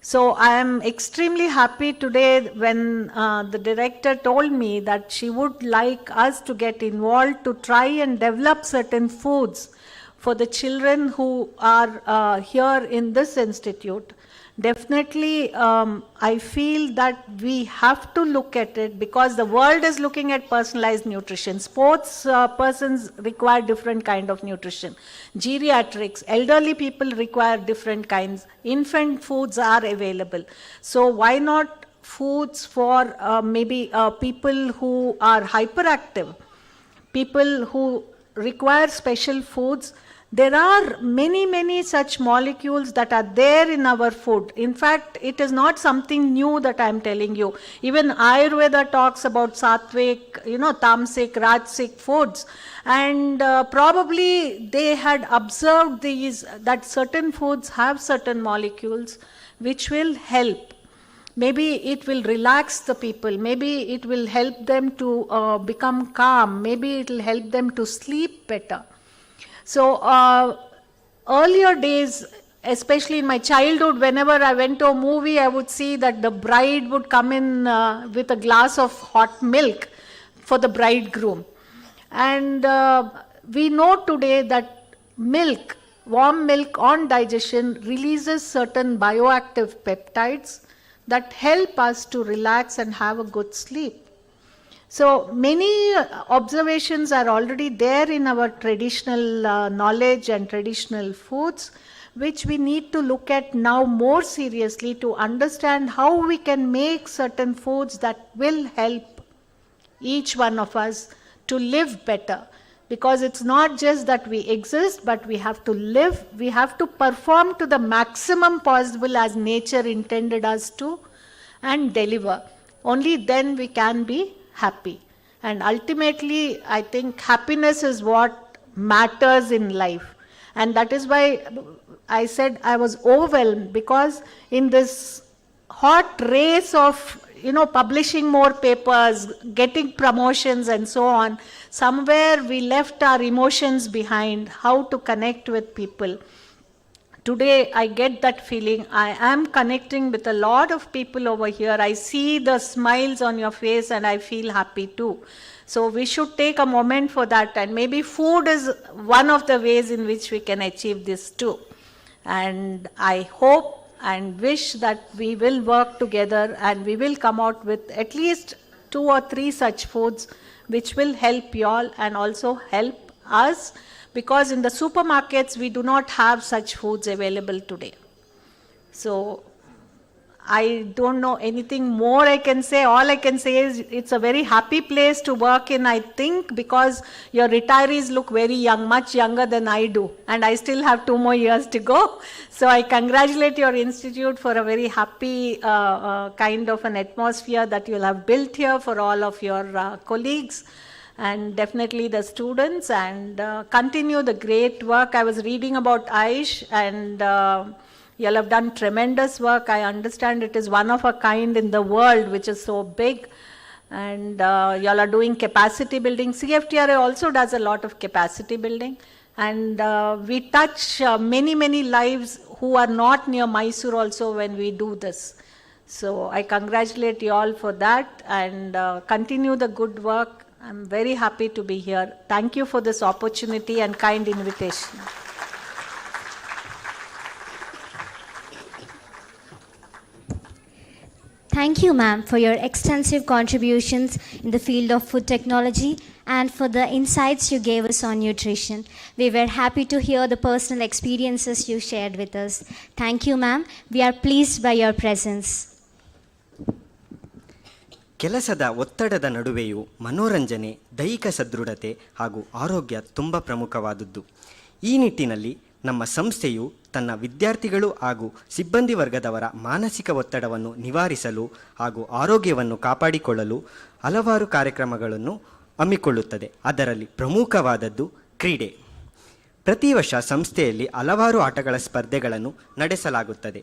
So I am extremely happy today when the director told me that she would like us to get involved to try and develop certain foods for the children who are here in this institute. Definitely, I feel that we have to look at it because the world is looking at personalized nutrition. Sports persons require different kind of nutrition. Geriatrics, elderly people require different kinds. Infant foods are available. So why not foods for maybe people who are hyperactive, people who require special foods. There are many such molecules that are there in our food. In fact, it is not something new that I am telling you. Even Ayurveda talks about sattvic, tamasic, rajasic foods. And probably they had observed that certain foods have certain molecules which will help. Maybe it will relax the people. Maybe it will help them to become calm. Maybe it will help them to sleep better. So earlier days, especially in my childhood, whenever I went to a movie, I would see that the bride would come in with a glass of hot milk for the bridegroom. And we know today that milk, warm milk on digestion, releases certain bioactive peptides that help us to relax and have a good sleep. So many observations are already there in our traditional knowledge and traditional foods, which we need to look at now more seriously to understand how we can make certain foods that will help each one of us to live better. Because it's not just that we exist, but we have to live, we have to perform to the maximum possible as nature intended us to, and deliver. Only then we can be happy. And ultimately, I think happiness is what matters in life. And that is why I said I was overwhelmed, because in this hot race of publishing more papers, getting promotions and so on, somewhere we left our emotions behind, how to connect with people. Today, I get that feeling. I am connecting with a lot of people over here. I see the smiles on your face and I feel happy too. So we should take a moment for that, and maybe food is one of the ways in which we can achieve this too. And I hope and wish that we will work together and we will come out with at least 2 or 3 such foods which will help you all and also help us. Because in the supermarkets, we do not have such foods available today. So I don't know anything more I can say. All I can say is it's a very happy place to work in, I think, because your retirees look very young, much younger than I do. And I still have 2 more years to go. So I congratulate your institute for a very happy kind of an atmosphere that you'll have built here for all of your colleagues. And definitely the students, and continue the great work. I was reading about AIISH, and you'll have done tremendous work. I understand it is one of a kind in the world, which is so big. And y'all are doing capacity building. CFTRA also does a lot of capacity building. And we touch many lives who are not near Mysore also when we do this. So I congratulate you all for that, and continue the good work. I'm very happy to be here. Thank you for this opportunity and kind invitation. Thank you, ma'am, for your extensive contributions in the field of food technology and for the insights you gave us on nutrition. We were happy to hear the personal experiences you shared with us. Thank you, ma'am. We are pleased by your presence. ಕೆಲಸದ ಒತ್ತಡದ ನಡುವೆಯೂ ಮನೋರಂಜನೆ, ದೈಹಿಕ ಸದೃಢತೆ ಹಾಗೂ ಆರೋಗ್ಯ ತುಂಬ ಪ್ರಮುಖವಾದದ್ದು. ಈ ನಿಟ್ಟಿನಲ್ಲಿ ನಮ್ಮ ಸಂಸ್ಥೆಯು ತನ್ನ ವಿದ್ಯಾರ್ಥಿಗಳು ಹಾಗೂ ಸಿಬ್ಬಂದಿ ವರ್ಗದವರ ಮಾನಸಿಕ ಒತ್ತಡವನ್ನು ನಿವಾರಿಸಲು ಹಾಗೂ ಆರೋಗ್ಯವನ್ನು ಕಾಪಾಡಿಕೊಳ್ಳಲು ಹಲವಾರು ಕಾರ್ಯಕ್ರಮಗಳನ್ನು ಹಮ್ಮಿಕೊಳ್ಳುತ್ತದೆ. ಅದರಲ್ಲಿ ಪ್ರಮುಖವಾದದ್ದು ಕ್ರೀಡೆ. ಪ್ರತಿ ವರ್ಷ ಸಂಸ್ಥೆಯಲ್ಲಿ ಹಲವಾರು ಆಟಗಳ ಸ್ಪರ್ಧೆಗಳನ್ನು ನಡೆಸಲಾಗುತ್ತದೆ.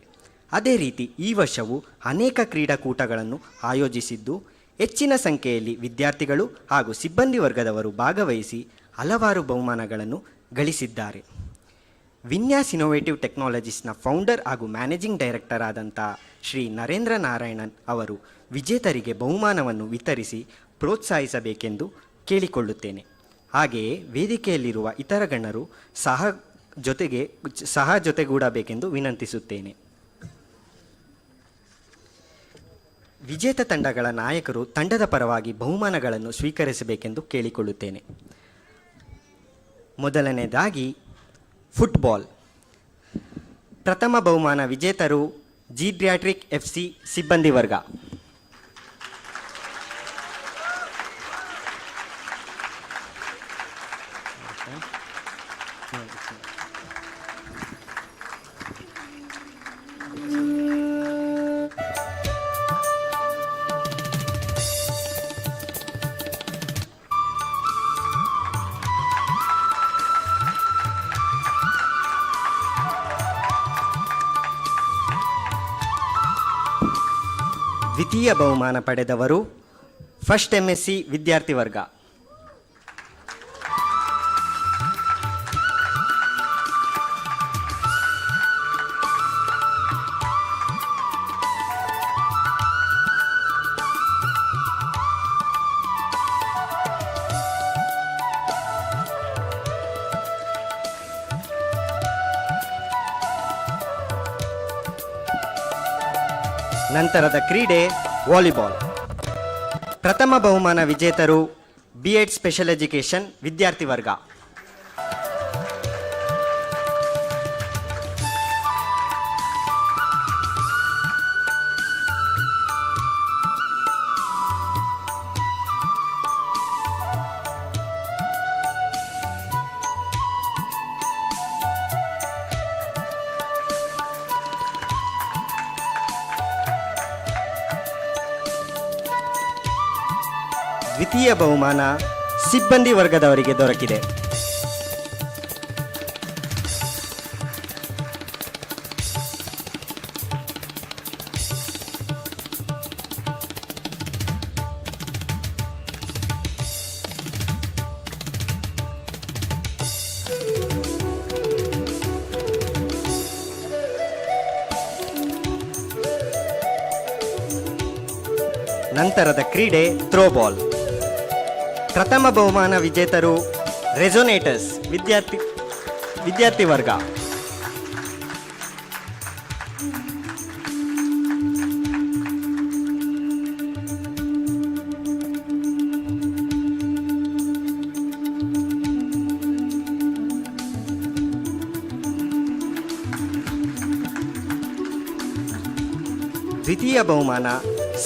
ಅದೇ ರೀತಿ ಈ ವರ್ಷವೂ ಅನೇಕ ಕ್ರೀಡಾಕೂಟಗಳನ್ನು ಆಯೋಜಿಸಿದ್ದು, ಹೆಚ್ಚಿನ ಸಂಖ್ಯೆಯಲ್ಲಿ ವಿದ್ಯಾರ್ಥಿಗಳು ಹಾಗೂ ಸಿಬ್ಬಂದಿ ವರ್ಗದವರು ಭಾಗವಹಿಸಿ ಹಲವಾರು ಬಹುಮಾನಗಳನ್ನು ಗಳಿಸಿದ್ದಾರೆ. ವಿನ್ಯಾಸ್ ಇನೋವೇಟಿವ್ ಟೆಕ್ನಾಲಜೀಸ್ನ ಫೌಂಡರ್ ಹಾಗೂ ಮ್ಯಾನೇಜಿಂಗ್ ಡೈರೆಕ್ಟರ್ ಆದಂಥ ಶ್ರೀ ನರೇಂದ್ರ ನಾರಾಯಣನ್ ಅವರು ವಿಜೇತರಿಗೆ ಬಹುಮಾನವನ್ನು ವಿತರಿಸಿ ಪ್ರೋತ್ಸಾಹಿಸಬೇಕೆಂದು ಕೇಳಿಕೊಳ್ಳುತ್ತೇನೆ. ಹಾಗೆಯೇ ವೇದಿಕೆಯಲ್ಲಿರುವ ಇತರ ಗಣ್ಯರು ಸಹ ಜೊತೆಗೂಡಬೇಕೆಂದು ವಿನಂತಿಸುತ್ತೇನೆ. ವಿಜೇತ ತಂಡಗಳ ನಾಯಕರು ತಂಡದ ಪರವಾಗಿ ಬಹುಮಾನಗಳನ್ನು ಸ್ವೀಕರಿಸಬೇಕೆಂದು ಕೇಳಿಕೊಳ್ಳುತ್ತೇನೆ. ಮೊದಲನೇದಾಗಿ ಫುಟ್ಬಾಲ್. ಪ್ರಥಮ ಬಹುಮಾನ ವಿಜೇತರು ಜೀಡ್ರಿಯಾಟ್ರಿಕ್ FC ಸಿಬ್ಬಂದಿ ವರ್ಗ. ದ್ವಿತೀಯ ಬಹುಮಾನ ಪಡೆದವರು ಫಸ್ಟ್ MSc ವಿದ್ಯಾರ್ಥಿ ವರ್ಗ. ನಂತರದ ಕ್ರೀಡೆ ವಾಲಿಬಾಲ್. ಪ್ರಥಮ ಬಹುಮಾನ ವಿಜೇತರು B.Ed ಸ್ಪೆಷಲ್ ಎಜುಕೇಷನ್ ವಿದ್ಯಾರ್ಥಿ ವರ್ಗ. ದ್ವಿತೀಯ ಬಹುಮಾನ ಸಿಬ್ಬಂದಿ ವರ್ಗದವರಿಗೆ ದೊರಕಿದೆ. ನಂತರದ ಕ್ರೀಡೆ ಥ್ರೋಬಾಲ್. ಪ್ರಥಮ ಬಹುಮಾನ ವಿಜೇತರು ರೆಸೊನೇಟರ್ಸ್ ವಿದ್ಯಾರ್ಥಿ ವರ್ಗ. ದ್ವಿತೀಯ ಬಹುಮಾನ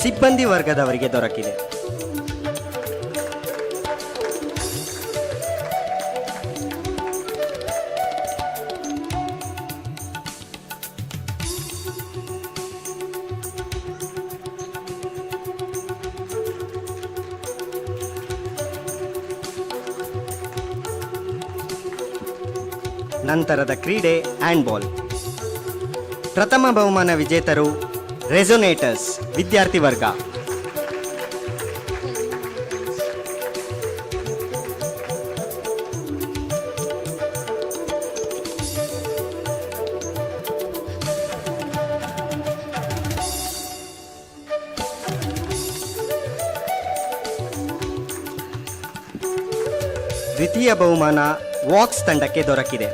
ಸಿಬ್ಬಂದಿ ವರ್ಗದವರಿಗೆ ದೊರಕಿದೆ. ನಂತರದ ಕ್ರೀಡೆ ಹ್ಯಾಂಡ್ಬಾಲ್. ಪ್ರಥಮ ಬಹುಮಾನ ವಿಜೇತರು ರೆಸೊನೇಟರ್ಸ್ ವಿದ್ಯಾರ್ಥಿ ವರ್ಗ. ದ್ವಿತೀಯ ಬಹುಮಾನ ವಾಕ್ಸ್ ತಂಡಕ್ಕೆ ದೊರಕಿದೆ.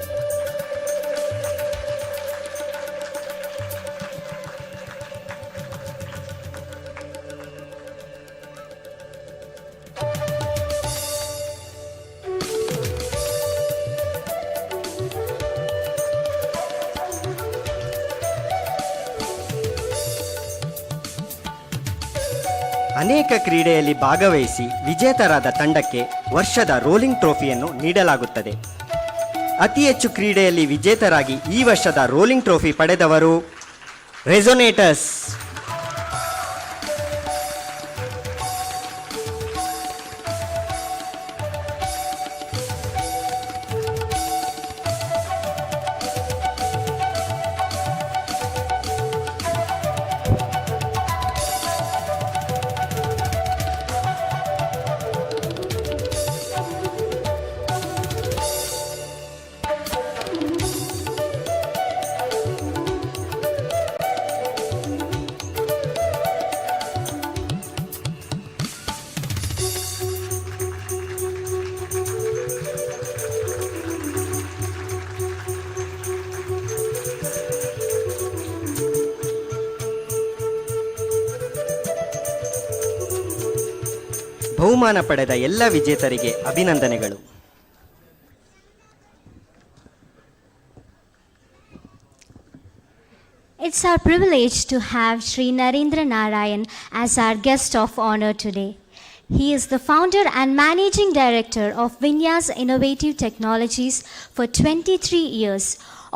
ಅನೇಕ ಕ್ರೀಡೆಯಲ್ಲಿ ಭಾಗವಹಿಸಿ ವಿಜೇತರಾದ ತಂಡಕ್ಕೆ ವರ್ಷದ ರೋಲಿಂಗ್ ಟ್ರೋಫಿಯನ್ನು ನೀಡಲಾಗುತ್ತದೆ. ಅತಿ ಹೆಚ್ಚು ಕ್ರೀಡೆಯಲ್ಲಿ ವಿಜೇತರಾಗಿ ಈ ವರ್ಷದ ರೋಲಿಂಗ್ ಟ್ರೋಫಿ ಪಡೆದವರು ರೆಸೊನೇಟರ್ಸ್. ಬಹುಮಾನ ಪಡೆದ ಎಲ್ಲ ವಿಜೇತರಿಗೆ ಅಭಿನಂದನೆಗಳು. It's our privilege to have Sri Narendra Narayan as our guest of honor today. He is the founder and managing director of Vinyas Innovative Technologies for 23 years,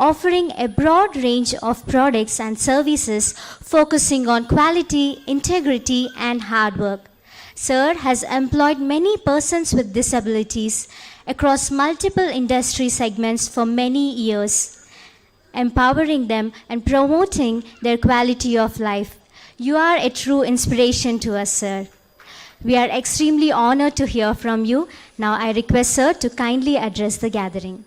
offering a broad range of products and services focusing on quality, integrity, and hard work. Sir has employed many persons with disabilities across multiple industry segments for many years, empowering them and promoting their quality of life. You are a true inspiration to us, sir. We are extremely honored to hear from you. Now I request sir to kindly address the gathering.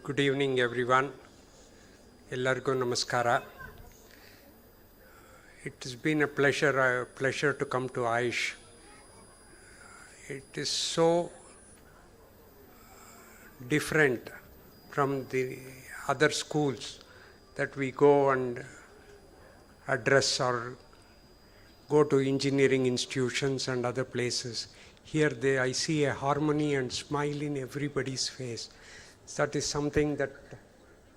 Good evening, everyone. Ellargu namaskara. It has been a pleasure to come to AIISH. It is so different from the other schools that we go and address or go to engineering institutions and other places. Here I see a harmony and smile in everybody's face. That is something that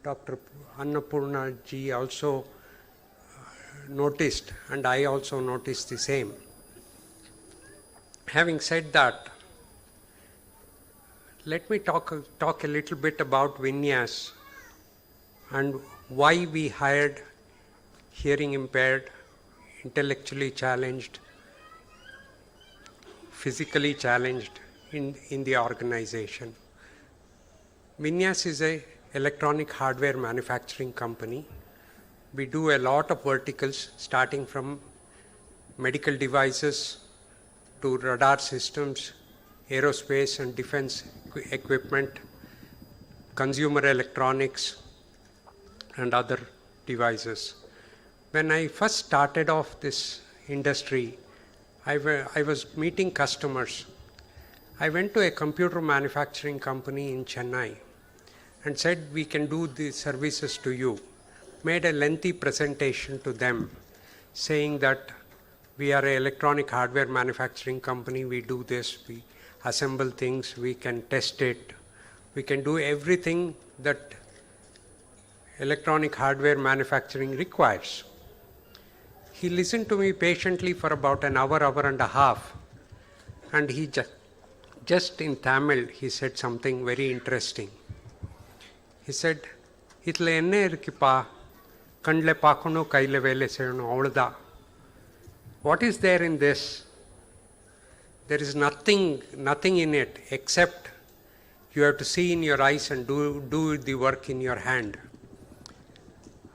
Dr. Annapurna ji also noticed, and I also noticed the same. Having said that, let me talk a little bit about Vinyas and why we hired hearing impaired, intellectually challenged, physically challenged in the organization. Vinyas is an electronic hardware manufacturing company. We do a lot of verticals, starting from medical devices to radar systems, aerospace and defense equipment, consumer electronics, and other devices. When I first started off this industry, I was meeting customers. I went to a computer manufacturing company in Chennai and said, we can do these services to you. Made a lengthy presentation to them saying that we are an electronic hardware manufacturing company, we do this, we assemble things, we can test it, we can do everything that electronic hardware manufacturing requires. He listened to me patiently for about an hour and a half, and he just in Tamil, he said something very interesting. He said, "Itla enne irukkipa, kandle paakonu kaile vele seyanu avladha." What is there in this? There is nothing in it except you have to see in your eyes and do the work in your hand.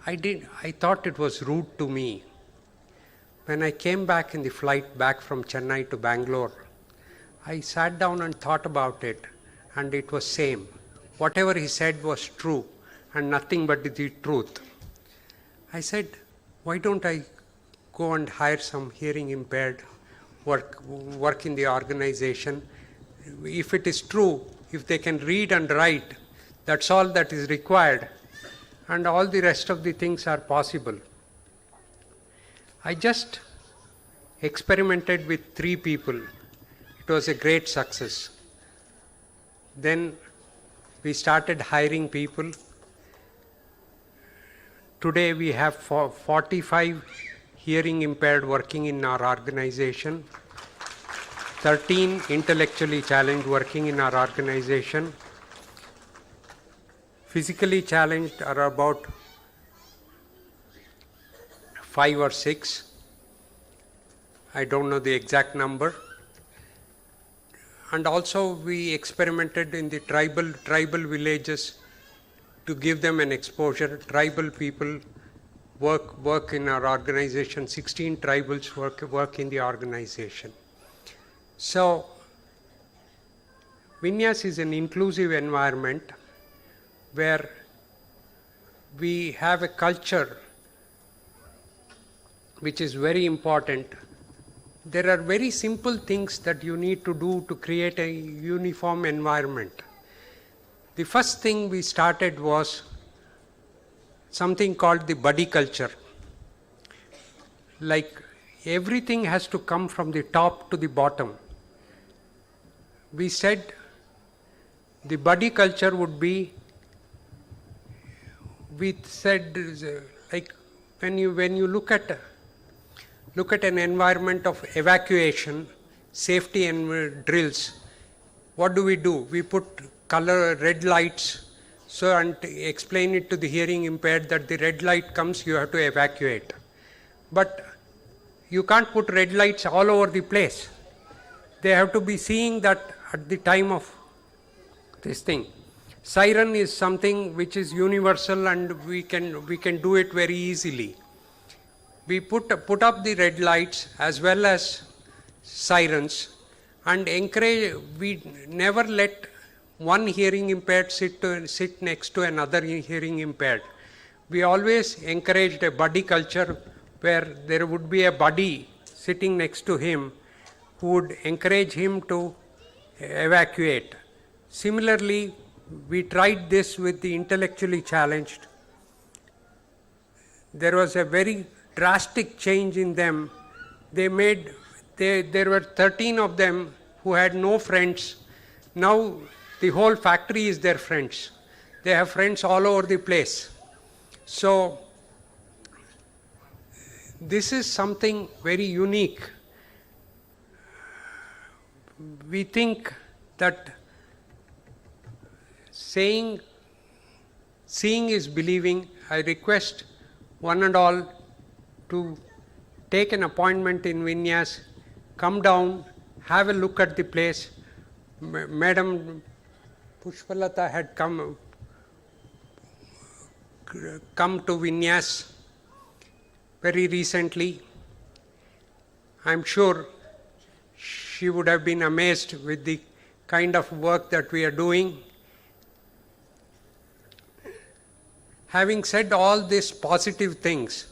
I thought it was rude to me. When I came back in the flight back from Chennai to Bangalore, I sat down and thought about it, and it was same. Whatever he said was true and nothing but the truth. I said, why don't I go and hire some hearing impaired, work in the organization? If it is true, if they can read and write, that's all that is required, and all the rest of the things are possible. I just experimented with 3 people. It was a great success. Then we started hiring people. Today we have 45 hearing impaired working in our organization, 13 intellectually challenged working in our organization. Physically challenged are about 5 or 6. I don't know the exact number. And also we experimented in the tribal villages to give them an exposure. Tribal people work in our organization. 16 tribals work in the organization. So Vinyas is an inclusive environment where we have a culture which is very important. There are very simple things that you need to do to create a uniform environment. The first thing we started was something called the buddy culture. Like everything has to come from the top to the bottom. We said the buddy culture would be, we said like when you look at an environment of evacuation, safety and drills, what do? We put color red lights and explain it to the hearing impaired that the red light comes, you have to evacuate. But you can't put red lights all over the place. They have to be seeing that at the time of this thing. Siren is something which is universal and we can do it very easily. We put up the red lights as well as sirens and encourage, we never let one hearing impaired sit next to another hearing impaired. We always encouraged a buddy culture where there would be a buddy sitting next to him who would encourage him to evacuate. Similarly, we tried this with the intellectually challenged. There was a very drastic change in them. There were 13 of them who had no friends. Now the whole factory is their friends. They have friends all over the place. So this is something very unique. We think that seeing is believing. I request one and all to take an appointment in Vinyas, come down, have a look at the place. Madam Pushpalata had come to Vinyas very recently. I'm sure she would have been amazed with the kind of work that we are doing. Having said all these positive things,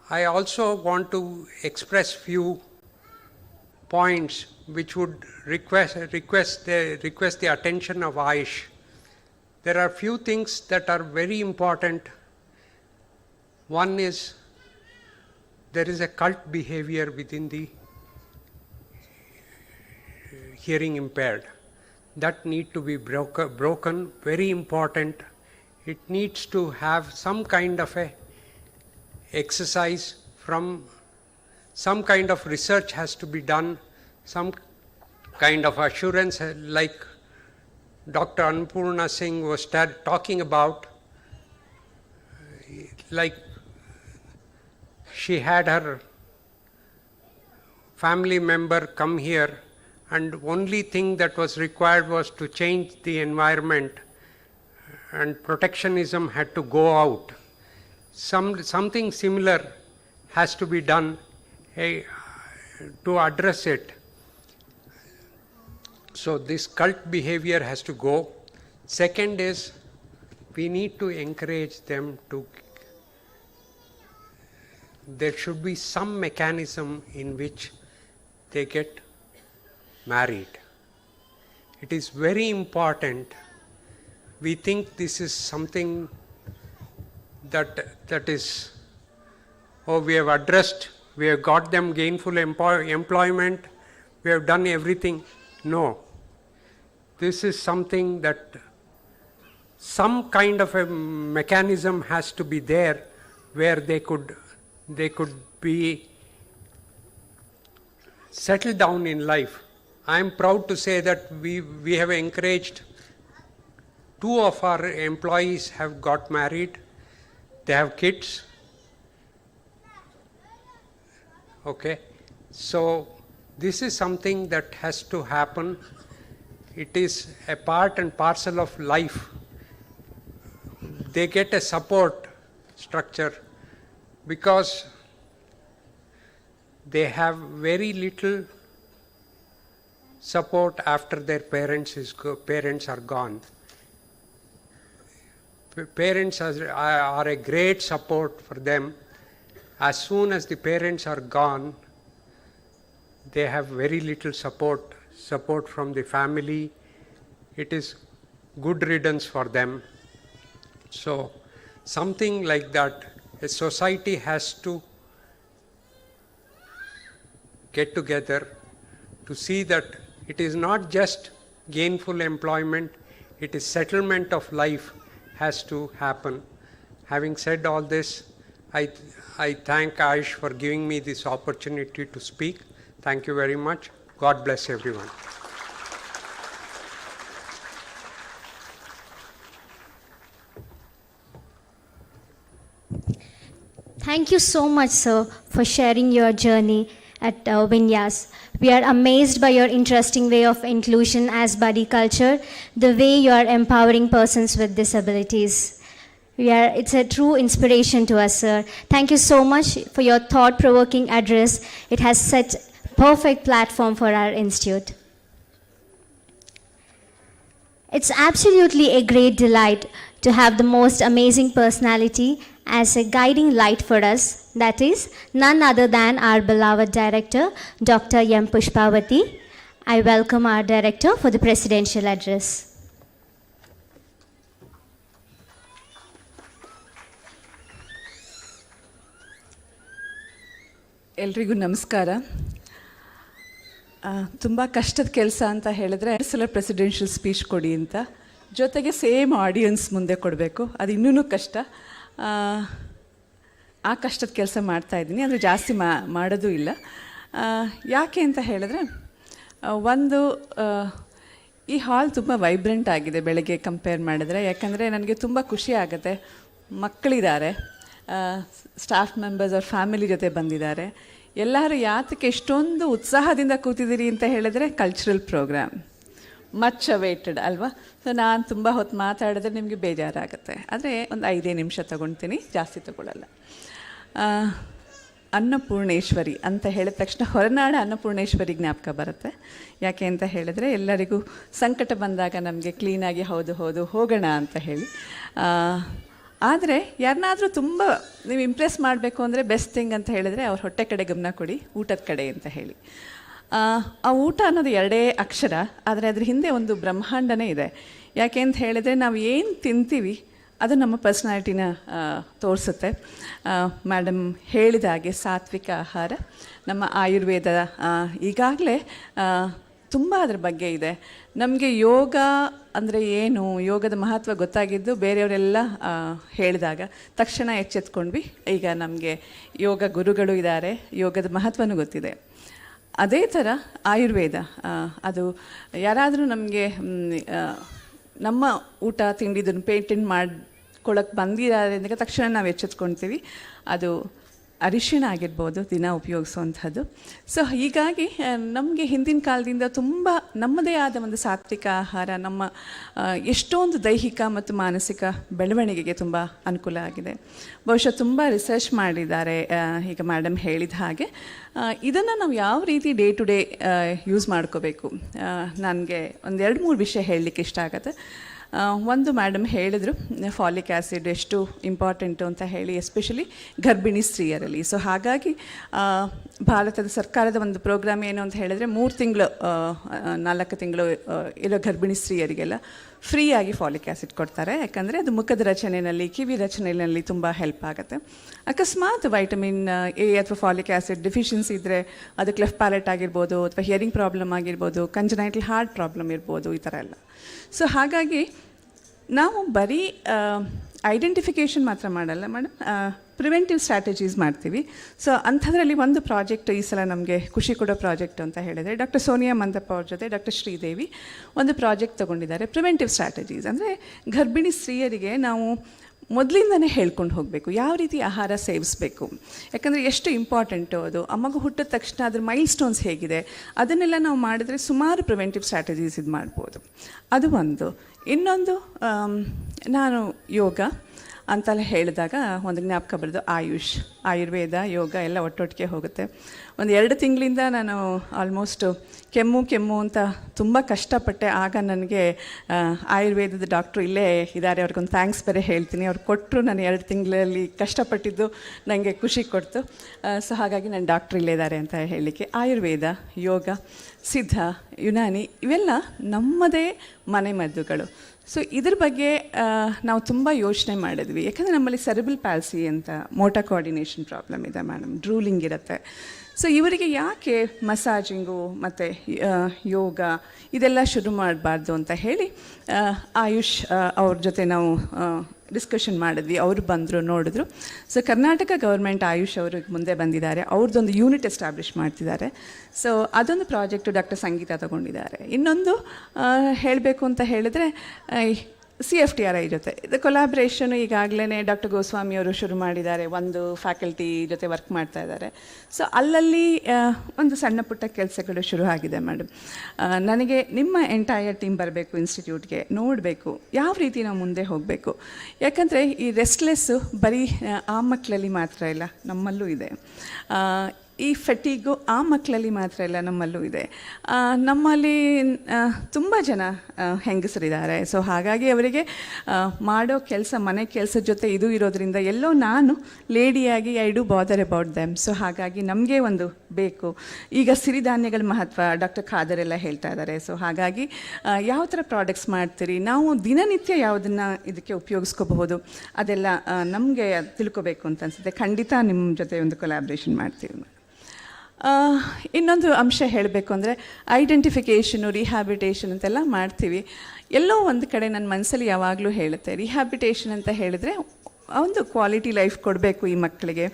I also want to express few points which would request the attention of AIISH. There are few things that are very important. One is there is a cult behavior within the hearing impaired. That need to be broken, very important. It needs to have some kind of a exercise from some kind of research has to be done, some kind of assurance like Dr. Annapurna Singh was talking about, like she had her family member come here and only thing that was required was to change the environment and protectionism had to go out. Something similar has to be done to address it. So this cult behavior has to go. Second is we need to encourage them to, there should be some mechanism in which they get married. It is very important. We think this is something that is, oh, we have addressed, we have got them gainful employment, we have done everything. No. This is something that some kind of a mechanism has to be there where they could be settled down in life. I am proud to say that we have encouraged 2 of our employees have got married. They have kids. Okay. So this is something that has to happen. It is a part and parcel of life. They get a support structure because they have very little support after their parents are gone. Parents are a great support for them. As soon as the parents are gone, they have very little support from the family. It is good riddance for them. So something like that, a society has to get together to see that it is not just gainful employment, it is settlement of life has to happen. Having said all this, I thank AIISH for giving me this opportunity to speak. Thank you very much. God bless everyone. Thank Thank you so much, sir, for sharing your journey at Vinyas. We are amazed by your interesting way of inclusion as buddy culture, the way you are empowering persons with disabilities. It's a true inspiration to us, sir. Thank you so much for your thought-provoking address. It has set perfect platform for our institute. It's absolutely a great delight to have the most amazing personality as a guiding light for us, that is, none other than our beloved director, Dr. M. Pushpavati. I welcome our director for the presidential address. ಎಲ್ರಿಗೂ ನಮಸ್ಕಾರ. ತುಂಬ ಕಷ್ಟದ ಕೆಲಸ ಅಂತ ಹೇಳಿದ್ರೆ ಸಲ presidential speech ಕೊಡಿ ಅಂತ, ಜೊತೆಗೆ ಸೇಮ್ ಆಡಿಯನ್ಸ್ ಮುಂದೆ ಕೊಡಬೇಕು, ಅದು ಇನ್ನೂ ಕಷ್ಟ. ಆ ಕಷ್ಟದ ಕೆಲಸ ಮಾಡ್ತಾಯಿದ್ದೀನಿ, ಅಂದರೆ ಜಾಸ್ತಿ ಮಾಡೋದು ಇಲ್ಲ. ಯಾಕೆ ಅಂತ ಹೇಳಿದ್ರೆ, ಒಂದು ಈ ಹಾಲ್ ತುಂಬ ವೈಬ್ರೆಂಟ್ ಆಗಿದೆ ಬೆಳಗ್ಗೆ ಕಂಪೇರ್ ಮಾಡಿದ್ರೆ. ಯಾಕಂದರೆ ನನಗೆ ತುಂಬ ಖುಷಿ ಆಗುತ್ತೆ, ಮಕ್ಕಳಿದ್ದಾರೆ, ಸ್ಟಾಫ್ ಮೆಂಬರ್ಸ್ ಅವ್ರ ಫ್ಯಾಮಿಲಿ ಜೊತೆ ಬಂದಿದ್ದಾರೆ. ಎಲ್ಲರೂ ಯಾತಕ್ಕೆ ಎಷ್ಟೊಂದು ಉತ್ಸಾಹದಿಂದ ಕೂತಿದ್ದೀರಿ ಅಂತ ಹೇಳಿದ್ರೆ, ಕಲ್ಚರಲ್ ಪ್ರೋಗ್ರಾಮ್ ಮಚ್ ಅವೇಟೆಡ್ ಅಲ್ವಾ. ಸೊ ನಾನು ತುಂಬ ಹೊತ್ತು ಮಾತಾಡಿದ್ರೆ ನಿಮಗೆ ಬೇಜಾರಾಗುತ್ತೆ, ಆದರೆ ಒಂದು 5 ನಿಮಿಷ ತೊಗೊಳ್ತೀನಿ, ಜಾಸ್ತಿ ತೊಗೊಳ್ಳಲ್ಲ. ಅನ್ನಪೂರ್ಣೇಶ್ವರಿ ಅಂತ ಹೇಳಿದ ತಕ್ಷಣ ಹೊರನಾಡ ಅನ್ನಪೂರ್ಣೇಶ್ವರಿ ಜ್ಞಾಪಕ ಬರುತ್ತೆ. ಯಾಕೆ ಅಂತ ಹೇಳಿದ್ರೆ, ಎಲ್ಲರಿಗೂ ಸಂಕಟ ಬಂದಾಗ ನಮಗೆ ಕ್ಲೀನಾಗಿ ಹೌದು ಹೋಗೋಣ ಅಂತ ಹೇಳಿ. ಆದರೆ ಯಾರನ್ನಾದರೂ ತುಂಬ ನೀವು ಇಂಪ್ರೆಸ್ ಮಾಡಬೇಕು ಅಂದರೆ ಬೆಸ್ಟ್ ಥಿಂಗ್ ಅಂತ ಹೇಳಿದರೆ, ಅವ್ರ ಹೊಟ್ಟೆ ಕಡೆ ಗಮನ ಕೊಡಿ, ಊಟದ ಕಡೆ ಅಂತ ಹೇಳಿ. ಆ ಊಟ ಅನ್ನೋದು 2 ಅಕ್ಷರ, ಆದರೆ ಅದ್ರ ಹಿಂದೆ ಒಂದು ಬ್ರಹ್ಮಾಂಡನೇ ಇದೆ. ಯಾಕೆ ಅಂತ ಹೇಳಿದರೆ, ನಾವು ಏನು ತಿಂತೀವಿ ಅದು ನಮ್ಮ ಪರ್ಸ್ನಾಲಿಟಿನ ತೋರಿಸುತ್ತೆ. ಮೇಡಮ್ ಹೇಳಿದ ಹಾಗೆ ಸಾತ್ವಿಕ ಆಹಾರ, ನಮ್ಮ ಆಯುರ್ವೇದ ಈಗಾಗಲೇ ತುಂಬ ಅದ್ರ ಬಗ್ಗೆ ಇದೆ. ನಮಗೆ ಯೋಗ ಅಂದರೆ ಏನು, ಯೋಗದ ಮಹತ್ವ ಗೊತ್ತಾಗಿದ್ದು ಬೇರೆಯವರೆಲ್ಲ ಹೇಳಿದಾಗ ತಕ್ಷಣ ಎಚ್ಚೆತ್ಕೊಂಡ್ವಿ. ಈಗ ನಮಗೆ ಯೋಗ ಗುರುಗಳು ಇದ್ದಾರೆ, ಯೋಗದ ಮಹತ್ವನೂ ಗೊತ್ತಿದೆ. ಅದೇ ಥರ ಆಯುರ್ವೇದ, ಅದು ಯಾರಾದರೂ ನಮಗೆ ನಮ್ಮ ಊಟ ತಿಂಡಿದನ್ನು ಪೇಟೆಂಟ್ ಮಾಡ್ಕೊಳಕ್ಕೆ ಬಂದಿದ್ದಾರೆ ಅಂದರೆ ತಕ್ಷಣ ನಾವು ಎಚ್ಚೆತ್ಕೊಳ್ತೀವಿ. ಅದು ಅರಿಶಿಣ ಆಗಿರ್ಬೋದು, ದಿನ ಉಪಯೋಗಿಸುವಂಥದ್ದು. ಸೊ ಹೀಗಾಗಿ ನಮಗೆ ಹಿಂದಿನ ಕಾಲದಿಂದ ತುಂಬ ನಮ್ಮದೇ ಆದ ಒಂದು ಸಾತ್ವಿಕ ಆಹಾರ ನಮ್ಮ ಎಷ್ಟೊಂದು ದೈಹಿಕ ಮತ್ತು ಮಾನಸಿಕ ಬೆಳವಣಿಗೆಗೆ ತುಂಬ ಅನುಕೂಲ ಆಗಿದೆ. ಬಹುಶಃ ತುಂಬ ರಿಸರ್ಚ್ ಮಾಡಿದ್ದಾರೆ, ಈಗ ಮೇಡಮ್ ಹೇಳಿದ ಹಾಗೆ. ಇದನ್ನು ನಾವು ಯಾವ ರೀತಿ ಡೇ ಟು ಡೇ ಯೂಸ್ ಮಾಡ್ಕೋಬೇಕು, ನನಗೆ ಒಂದು 2-3 ವಿಷಯ ಹೇಳಲಿಕ್ಕೆ ಇಷ್ಟ ಆಗುತ್ತೆ. ಒಂದು ಮೇಡಮ್ ಹೇಳಿದರು ಫಾಲಿಕ್ ಆ್ಯಸಿಡ್ ಎಷ್ಟು ಇಂಪಾರ್ಟೆಂಟು ಅಂತ ಹೇಳಿ, ಎಸ್ಪೆಷಲಿ ಗರ್ಭಿಣಿ ಸ್ತ್ರೀಯರಲ್ಲಿ. ಸೊ ಹಾಗಾಗಿ ಭಾರತದ ಸರ್ಕಾರದ ಒಂದು ಪ್ರೋಗ್ರಾಮ್ ಏನು ಅಂತ ಹೇಳಿದರೆ, 3 ತಿಂಗಳು 4 ತಿಂಗಳು ಇರೋ ಗರ್ಭಿಣಿ ಸ್ತ್ರೀಯರಿಗೆಲ್ಲ ಫ್ರೀಯಾಗಿ ಫಾಲಿಕ್ ಆ್ಯಸಿಡ್ ಕೊಡ್ತಾರೆ. ಯಾಕಂದರೆ ಅದು ಮುಖದ ರಚನೆಯಲ್ಲಿ, ಕಿವಿ ರಚನೆಯಲ್ಲಿ ತುಂಬ ಹೆಲ್ಪ್ ಆಗುತ್ತೆ. ಅಕಸ್ಮಾತ್ ವೈಟಮಿನ್ ಎ ಅಥವಾ ಫಾಲಿಕ್ ಆ್ಯಸಿಡ್ ಡಿಫಿಷಿಯನ್ಸಿ ಇದ್ದರೆ, ಅದು ಕ್ಲೆಫ್ಟ್ ಪ್ಯಾಲೆಟ್ ಆಗಿರ್ಬೋದು, ಅಥವಾ ಹಿಯರಿಂಗ್ ಪ್ರಾಬ್ಲಮ್ ಆಗಿರ್ಬೋದು, ಕಂಜನೈಟಲ್ ಹಾರ್ಟ್ ಪ್ರಾಬ್ಲಮ್ ಇರ್ಬೋದು, ಈ ಥರ ಎಲ್ಲ. ಸೊ ಹಾಗಾಗಿ ನಾವು ಬರೀ ಐಡೆಂಟಿಫಿಕೇಷನ್ ಮಾತ್ರ ಮಾಡಲ್ಲ ಮೇಡಮ್, ಪ್ರಿವೆಂಟಿವ್ ಸ್ಟ್ರಾಟಜೀಸ್ ಮಾಡ್ತೀವಿ. ಸೊ ಅಂಥದ್ರಲ್ಲಿ ಒಂದು ಪ್ರಾಜೆಕ್ಟ್ ಈ ಸಲ ನಮಗೆ ಖುಷಿ ಕೊಡೋ ಪ್ರಾಜೆಕ್ಟ್ ಅಂತ ಹೇಳಿದರೆ, ಡಾಕ್ಟರ್ ಸೋನಿಯಾ ಮಂದಪ್ಪ ಅವ್ರ ಜೊತೆ ಡಾಕ್ಟರ್ ಶ್ರೀದೇವಿ ಒಂದು ಪ್ರಾಜೆಕ್ಟ್ ತೊಗೊಂಡಿದ್ದಾರೆ, ಪ್ರಿವೆಂಟಿವ್ ಸ್ಟ್ರಾಟಜೀಸ್. ಅಂದರೆ ಗರ್ಭಿಣಿ ಸ್ತ್ರೀಯರಿಗೆ ನಾವು ಮೊದಲಿಂದನೇ ಹೇಳ್ಕೊಂಡು ಹೋಗಬೇಕು, ಯಾವ ರೀತಿ ಆಹಾರ ಸೇವಿಸಬೇಕು, ಯಾಕಂದರೆ ಎಷ್ಟು ಇಂಪಾರ್ಟೆಂಟು ಅದು. ಆ ಮಗು ಹುಟ್ಟಿದ ತಕ್ಷಣ ಅದ್ರ ಮೈಲ್ ಸ್ಟೋನ್ಸ್ ಹೇಗಿದೆ, ಅದನ್ನೆಲ್ಲ ನಾವು ಮಾಡಿದರೆ ಸುಮಾರು ಪ್ರಿವೆಂಟಿವ್ ಸ್ಟ್ರಾಟಜೀಸ್ ಇದು ಮಾಡ್ಬೋದು. ಅದು ಒಂದು. ಇನ್ನೊಂದು, ನಾನು ಯೋಗ ಅಂತೆಲ್ಲ ಹೇಳಿದಾಗ ಒಂದು ಜ್ಞಾಪಕ ಬರೋದು ಆಯುಷ್, ಆಯುರ್ವೇದ, ಯೋಗ ಎಲ್ಲ ಒಟ್ಟೊಟ್ಟಿಗೆ ಹೋಗುತ್ತೆ. ಒಂದು 2 ತಿಂಗಳಿಂದ ನಾನು ಆಲ್ಮೋಸ್ಟ್ ಕೆಮ್ಮು ಅಂತ ತುಂಬ ಕಷ್ಟಪಟ್ಟೆ. ಆಗ ನನಗೆ ಆಯುರ್ವೇದದ ಡಾಕ್ಟ್ರು ಇಲ್ಲೇ ಇದ್ದಾರೆ, ಅವ್ರಿಗೊಂದು ಥ್ಯಾಂಕ್ಸ್ ಬೇರೆ ಹೇಳ್ತೀನಿ. ಅವ್ರು ಕೊಟ್ಟರು, ನಾನು 2 ತಿಂಗಳಲ್ಲಿ ಕಷ್ಟಪಟ್ಟಿದ್ದು ನನಗೆ ಖುಷಿ ಕೊಡ್ತು. ಸೊ ಹಾಗಾಗಿ ನನ್ನ ಡಾಕ್ಟ್ರು ಇಲ್ಲೇ ಇದ್ದಾರೆ ಅಂತ ಹೇಳಲಿಕ್ಕೆ. ಆಯುರ್ವೇದ, ಯೋಗ, ಸಿದ್ಧ, ಯುನಾನಿ ಇವೆಲ್ಲ ನಮ್ಮದೇ ಮನೆಮದ್ದುಗಳು. ಸೊ ಇದ್ರ ಬಗ್ಗೆ ನಾವು ತುಂಬ ಯೋಚನೆ ಮಾಡಿದ್ವಿ. ಯಾಕಂದರೆ ನಮ್ಮಲ್ಲಿ ಸೆರೆಬ್ರಲ್ ಪ್ಯಾಲ್ಸಿ ಅಂತ ಮೋಟರ್ ಕೋಆರ್ಡಿನೇಷನ್ ಪ್ರಾಬ್ಲಮ್ ಇದೆ ಮೇಡಮ್, ಡ್ರೂಲಿಂಗ್ ಇರುತ್ತೆ. ಸೊ ಇವರಿಗೆ ಯಾಕೆ ಮಸಾಜಿಂಗು ಮತ್ತು ಯೋಗ ಇದೆಲ್ಲ ಶುರು ಮಾಡಬಾರ್ದು ಅಂತ ಹೇಳಿ ಆಯುಷ್ ಅವ್ರ ಜೊತೆ ನಾವು ಡಿಸ್ಕಷನ್ ಮಾಡಿದ್ವಿ. ಅವರು ಬಂದರು, ನೋಡಿದ್ರು. ಸೊ ಕರ್ನಾಟಕ ಗೌರ್ಮೆಂಟ್ ಆಯುಷ್ ಅವರು ಮುಂದೆ ಬಂದಿದ್ದಾರೆ, ಅವ್ರದ್ದೊಂದು ಯೂನಿಟ್ ಎಸ್ಟಾಬ್ಲಿಷ್ ಮಾಡ್ತಿದ್ದಾರೆ. ಸೊ ಅದೊಂದು ಪ್ರಾಜೆಕ್ಟು ಡಾಕ್ಟರ್ ಸಂಗೀತ ತಗೊಂಡಿದ್ದಾರೆ. ಇನ್ನೊಂದು ಹೇಳಬೇಕು ಅಂತ ಹೇಳಿದರೆ, CFTRI ಜೊತೆ ಇದು ಕೊಲಾಬ್ರೇಷನ್ ಈಗಾಗಲೇ ಡಾಕ್ಟರ್ ಗೋಸ್ವಾಮಿ ಅವರು ಶುರು ಮಾಡಿದ್ದಾರೆ, ಒಂದು ಫ್ಯಾಕಲ್ಟಿ ಜೊತೆ ವರ್ಕ್ ಮಾಡ್ತಾ ಇದ್ದಾರೆ. ಸೊ ಅಲ್ಲಲ್ಲಿ ಒಂದು ಸಣ್ಣ ಪುಟ್ಟ ಕೆಲಸಗಳು ಶುರು ಆಗಿದೆ ಮೇಡಮ್. ನನಗೆ ನಿಮ್ಮ ಎಂಟೈರ್ ಟೀಮ್ ಬರಬೇಕು ಇನ್ಸ್ಟಿಟ್ಯೂಟ್ಗೆ, ನೋಡಬೇಕು ಯಾವ ರೀತಿ ನಾವು ಮುಂದೆ ಹೋಗಬೇಕು. ಯಾಕಂದರೆ ಈ ರೆಸ್ಟ್ಲೆಸ್ಸು ಬರೀ ಆ ಮಕ್ಕಳಲ್ಲಿ ಮಾತ್ರ ಇಲ್ಲ, ನಮ್ಮಲ್ಲೂ ಇದೆ. ಈ ಫೆಟಿಗು ಆ ಮಕ್ಕಳಲ್ಲಿ ಮಾತ್ರ ಇಲ್ಲ, ನಮ್ಮಲ್ಲೂ ಇದೆ. ನಮ್ಮಲ್ಲಿ ತುಂಬ ಜನ ಹೆಂಗಸರಿದ್ದಾರೆ. ಸೊ ಹಾಗಾಗಿ ಅವರಿಗೆ ಮಾಡೋ ಕೆಲಸ, ಮನೆ ಕೆಲಸದ ಜೊತೆ ಇದು ಇರೋದ್ರಿಂದ ಎಲ್ಲೋ ನಾನು ಲೇಡಿಯಾಗಿ I do bother about them. So ಹಾಗಾಗಿ ನಮಗೆ ಒಂದು ಬೇಕು. ಈಗ ಸಿರಿಧಾನ್ಯಗಳ ಮಹತ್ವ ಡಾಕ್ಟರ್ ಖಾದರ್ ಎಲ್ಲ ಹೇಳ್ತಾ ಇದ್ದಾರೆ. ಸೊ ಹಾಗಾಗಿ ಯಾವ ಥರ ಪ್ರಾಡಕ್ಟ್ಸ್ ಮಾಡ್ತೀರಿ, ನಾವು ದಿನನಿತ್ಯ ಯಾವುದನ್ನು ಇದಕ್ಕೆ ಉಪಯೋಗಿಸ್ಕೋಬಹುದು, ಅದೆಲ್ಲ ನಮಗೆ ತಿಳ್ಕೊಬೇಕು ಅಂತ ಅನಿಸುತ್ತೆ. ಖಂಡಿತ ನಿಮ್ಮ ಜೊತೆ ಒಂದು ಕೊಲಾಬ್ರೇಷನ್ ಮಾಡ್ತೀವಿ. ಇನ್ನೊಂದು ಅಂಶ ಹೇಳಬೇಕು ಅಂದರೆ ಐಡೆಂಟಿಫಿಕೇಷನು, ರಿಹ್ಯಾಬಿಟೇಷನ್ ಅಂತೆಲ್ಲ ಮಾಡ್ತೀವಿ. ಎಲ್ಲೋ ಒಂದು ಕಡೆ ನನ್ನ ಮನಸ್ಸಲ್ಲಿ ಯಾವಾಗಲೂ ಹೇಳುತ್ತೆ, ರಿಹ್ಯಾಬಿಟೇಷನ್ ಅಂತ ಹೇಳಿದ್ರೆ ಒಂದು ಕ್ವಾಲಿಟಿ ಲೈಫ್ ಕೊಡಬೇಕು ಈ ಮಕ್ಕಳಿಗೆ,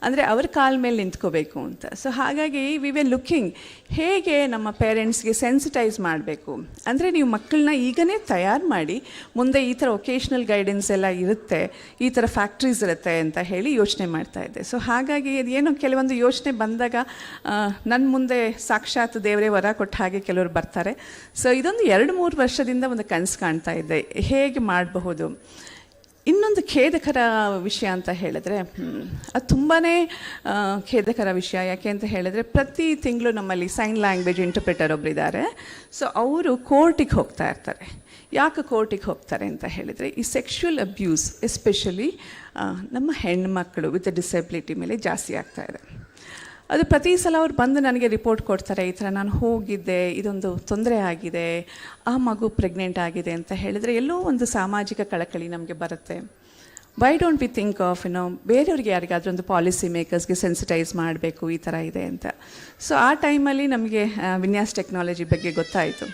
ಅಂದರೆ ಅವ್ರ ಕಾಲ ಮೇಲೆ ನಿಂತ್ಕೋಬೇಕು ಅಂತ. ಸೊ ಹಾಗಾಗಿ ವಿ ವೆ ಲುಕ್ಕಿಂಗ್ ಹೇಗೆ ನಮ್ಮ ಪೇರೆಂಟ್ಸ್ಗೆ ಸೆನ್ಸಿಟೈಸ್ ಮಾಡಬೇಕು. ಅಂದರೆ ನೀವು ಮಕ್ಕಳನ್ನ ಈಗನೇ ತಯಾರು ಮಾಡಿ, ಮುಂದೆ ಈ ಥರ ಒಕೇಶ್ನಲ್ ಗೈಡೆನ್ಸ್ ಎಲ್ಲ ಇರುತ್ತೆ, ಈ ಥರ ಫ್ಯಾಕ್ಟ್ರೀಸ್ ಇರುತ್ತೆ ಅಂತ ಹೇಳಿ ಯೋಚನೆ ಮಾಡ್ತಾಯಿದ್ದೆ. ಸೊ ಹಾಗಾಗಿ ಅದೇನೋ ಕೆಲವೊಂದು ಯೋಚನೆ ಬಂದಾಗ ನನ್ನ ಮುಂದೆ ಸಾಕ್ಷಾತ್ ದೇವರೇ ವರ ಕೊಟ್ಟ ಹಾಗೆ ಕೆಲವರು ಬರ್ತಾರೆ. ಸೊ ಇದೊಂದು 2-3 ವರ್ಷದಿಂದ ಒಂದು ಕನಸು ಕಾಣ್ತಾ ಇದ್ದೆ, ಹೇಗೆ ಮಾಡಬಹುದು. ಇನ್ನೊಂದು ಖೇದಕರ ವಿಷಯ ಅಂತ ಹೇಳಿದ್ರೆ, ಅದು ತುಂಬಾ ಖೇದಕರ ವಿಷಯ. ಯಾಕೆ ಅಂತ ಹೇಳಿದ್ರೆ, ಪ್ರತಿ ತಿಂಗಳು ನಮ್ಮಲ್ಲಿ ಸೈನ್ ಲ್ಯಾಂಗ್ವೇಜ್ ಇಂಟರ್ಪ್ರಿಟರ್ ಒಬ್ಬರಿದ್ದಾರೆ. ಸೊ ಅವರು ಕೋರ್ಟಿಗೆ ಹೋಗ್ತಾ ಇರ್ತಾರೆ. ಯಾಕೆ ಕೋರ್ಟಿಗೆ ಹೋಗ್ತಾರೆ ಅಂತ ಹೇಳಿದರೆ, ಈ ಸೆಕ್ಷುವಲ್ ಅಬ್ಯೂಸ್ ಎಸ್ಪೆಷಲಿ ನಮ್ಮ ಹೆಣ್ಮಕ್ಕಳು ವಿತ್ ಡಿಸೆಬಿಲಿಟಿ ಮೇಲೆ ಜಾಸ್ತಿ ಆಗ್ತಾ ಇದೆ. ಅದು ಪ್ರತಿ ಸಲ ಅವ್ರು ಬಂದು ನನಗೆ ರಿಪೋರ್ಟ್ ಕೊಡ್ತಾರೆ, ಈ ಥರ ನಾನು ಹೋಗಿದ್ದೆ, ಇದೊಂದು ತೊಂದರೆ ಆಗಿದೆ, ಆ ಮಗು ಪ್ರೆಗ್ನೆಂಟ್ ಆಗಿದೆ ಅಂತ ಹೇಳಿದರೆ ಎಲ್ಲೋ ಒಂದು ಸಾಮಾಜಿಕ ಕಳಕಳಿ ನಮಗೆ ಬರುತ್ತೆ. Why don't we think of ಬೇರೆಯವ್ರಿಗೆ ಯಾರಿಗಾದ್ರೂ ಒಂದು ಪಾಲಿಸಿ ಮೇಕರ್ಸ್ಗೆ ಸೆನ್ಸಿಟೈಸ್ ಮಾಡಬೇಕು, ಈ ಥರ ಇದೆ ಅಂತ. ಸೊ ಆ ಟೈಮಲ್ಲಿ ನಮಗೆ ವಿನ್ಯಾಸ್ ಟೆಕ್ನಾಲಜಿ ಬಗ್ಗೆ ಗೊತ್ತಾಯಿತು.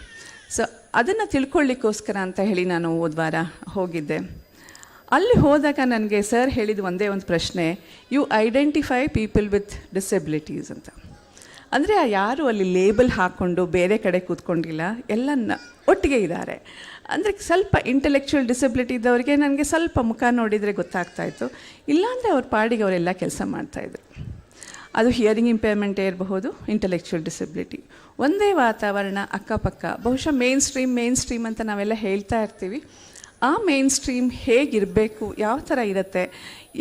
ಸೊ ಅದನ್ನು ತಿಳ್ಕೊಳ್ಳಿಕ್ಕೋಸ್ಕರ ಅಂತ ಹೇಳಿ ನಾನು ಹೋದ್ವಾರ ಹೋಗಿದ್ದೆ. ಅಲ್ಲಿ ಹೋದಾಗ ನನಗೆ ಸರ್ ಹೇಳಿದ ಒಂದೇ ಒಂದು ಪ್ರಶ್ನೆ, you identify people with disabilities ಅಂತ. ಅಂದರೆ ಯಾರು ಅಲ್ಲಿ ಲೇಬಲ್ ಹಾಕ್ಕೊಂಡು ಬೇರೆ ಕಡೆ ಕೂತ್ಕೊಂಡಿಲ್ಲ, ಎಲ್ಲ ಒಟ್ಟಿಗೆ ಇದ್ದಾರೆ. ಅಂದರೆ ಸ್ವಲ್ಪ ಇಂಟೆಲೆಕ್ಚುವಲ್ ಡಿಸೆಬಿಲಿಟಿ ಇದ್ದವರಿಗೆ ನನಗೆ ಸ್ವಲ್ಪ ಮುಖ ನೋಡಿದರೆ ಗೊತ್ತಾಗ್ತಾಯಿತ್ತು, ಇಲ್ಲಾಂದರೆ ಅವ್ರ ಪಾಡಿಗೆ ಅವರೆಲ್ಲ ಕೆಲಸ ಮಾಡ್ತಾಯಿದ್ರು. ಅದು ಹಿಯರಿಂಗ್ ಇಂಪೇರ್ಮೆಂಟೇ ಇರಬಹುದು, ಇಂಟೆಲೆಕ್ಚುವಲ್ ಡಿಸೆಬಿಲಿಟಿ. ಒಂದೇ ವಾತಾವರಣ ಅಕ್ಕಪಕ್ಕ, ಬಹುಶಃ ಮೇನ್ ಸ್ಟ್ರೀಮ್ ಅಂತ ನಾವೆಲ್ಲ ಹೇಳ್ತಾ ಇರ್ತೀವಿ. ಆ ಮೇನ್ ಸ್ಟ್ರೀಮ್ ಹೇಗಿರಬೇಕು, ಯಾವ ಥರ ಇರುತ್ತೆ,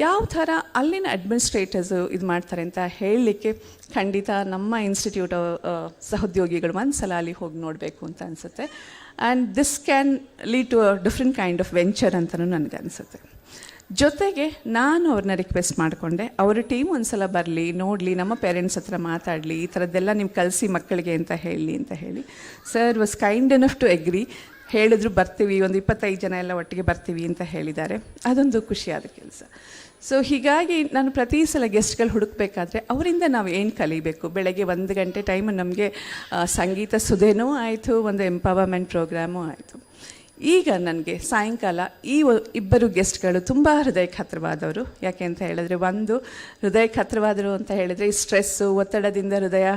ಯಾವ ಥರ ಅಲ್ಲಿನ ಅಡ್ಮಿನಿಸ್ಟ್ರೇಟರ್ಸು ಇದು ಮಾಡ್ತಾರೆ ಅಂತ ಹೇಳಲಿಕ್ಕೆ ಖಂಡಿತ ನಮ್ಮ ಇನ್ಸ್ಟಿಟ್ಯೂಟ್ ಸಹೋದ್ಯೋಗಿಗಳು ಒಂದು ಸಲ ಅಲ್ಲಿ ಹೋಗಿ ನೋಡಬೇಕು ಅಂತ ಅನಿಸುತ್ತೆ. And this can lead to a different kind of venture ಅಂತಲೂ ನನಗನ್ನಿಸುತ್ತೆ. ಜೊತೆಗೆ ನಾನು ಅವ್ರನ್ನ ರಿಕ್ವೆಸ್ಟ್ ಮಾಡಿಕೊಂಡೆ, ಅವರ ಟೀಮ್ ಒಂದು ಸಲ ಬರಲಿ, ನೋಡಲಿ, ನಮ್ಮ ಪೇರೆಂಟ್ಸ್ ಹತ್ರ ಮಾತಾಡಲಿ, ಈ ಥರದ್ದೆಲ್ಲ ನೀವು ಕಲಿಸಿ ಮಕ್ಕಳಿಗೆ ಅಂತ ಹೇಳಿ. Sir was kind enough to agree. ಹೇಳಿದ್ರು ಬರ್ತೀವಿ, ಒಂದು 25 ಜನ ಎಲ್ಲ ಒಟ್ಟಿಗೆ ಬರ್ತೀವಿ ಅಂತ ಹೇಳಿದ್ದಾರೆ. ಅದೊಂದು ಖುಷಿಯಾದ ಕೆಲಸ. ಸೊ ಹೀಗಾಗಿ ನಾನು ಪ್ರತಿ ಸಲ ಗೆಸ್ಟ್ಗಳು ಹುಡುಕಬೇಕಾದ್ರೆ ಅವರಿಂದ ನಾವು ಏನು ಕಲಿಬೇಕು. ಬೆಳಗ್ಗೆ 1 ಗಂಟೆ ಟೈಮು ನಮಗೆ ಸಂಗೀತ ಸುಧೆನೂ ಆಯಿತು, ಒಂದು ಎಂಪವರ್ಮೆಂಟ್ ಪ್ರೋಗ್ರಾಮು ಆಯಿತು. ಈಗ ನನಗೆ ಸಾಯಂಕಾಲ ಈ ಇಬ್ಬರು ಗೆಸ್ಟ್ಗಳು ತುಂಬ ಹೃದಯಕ್ಕೆ ಹತ್ತಿರವಾದವರು. ಯಾಕೆ ಅಂತ ಹೇಳಿದ್ರೆ, ಒಂದು ಹೃದಯಕ್ಕೆ ಹತ್ತಿರವಾದರು ಅಂತ ಹೇಳಿದರೆ, ಈ ಸ್ಟ್ರೆಸ್ಸು, ಒತ್ತಡದಿಂದ ಹೃದಯ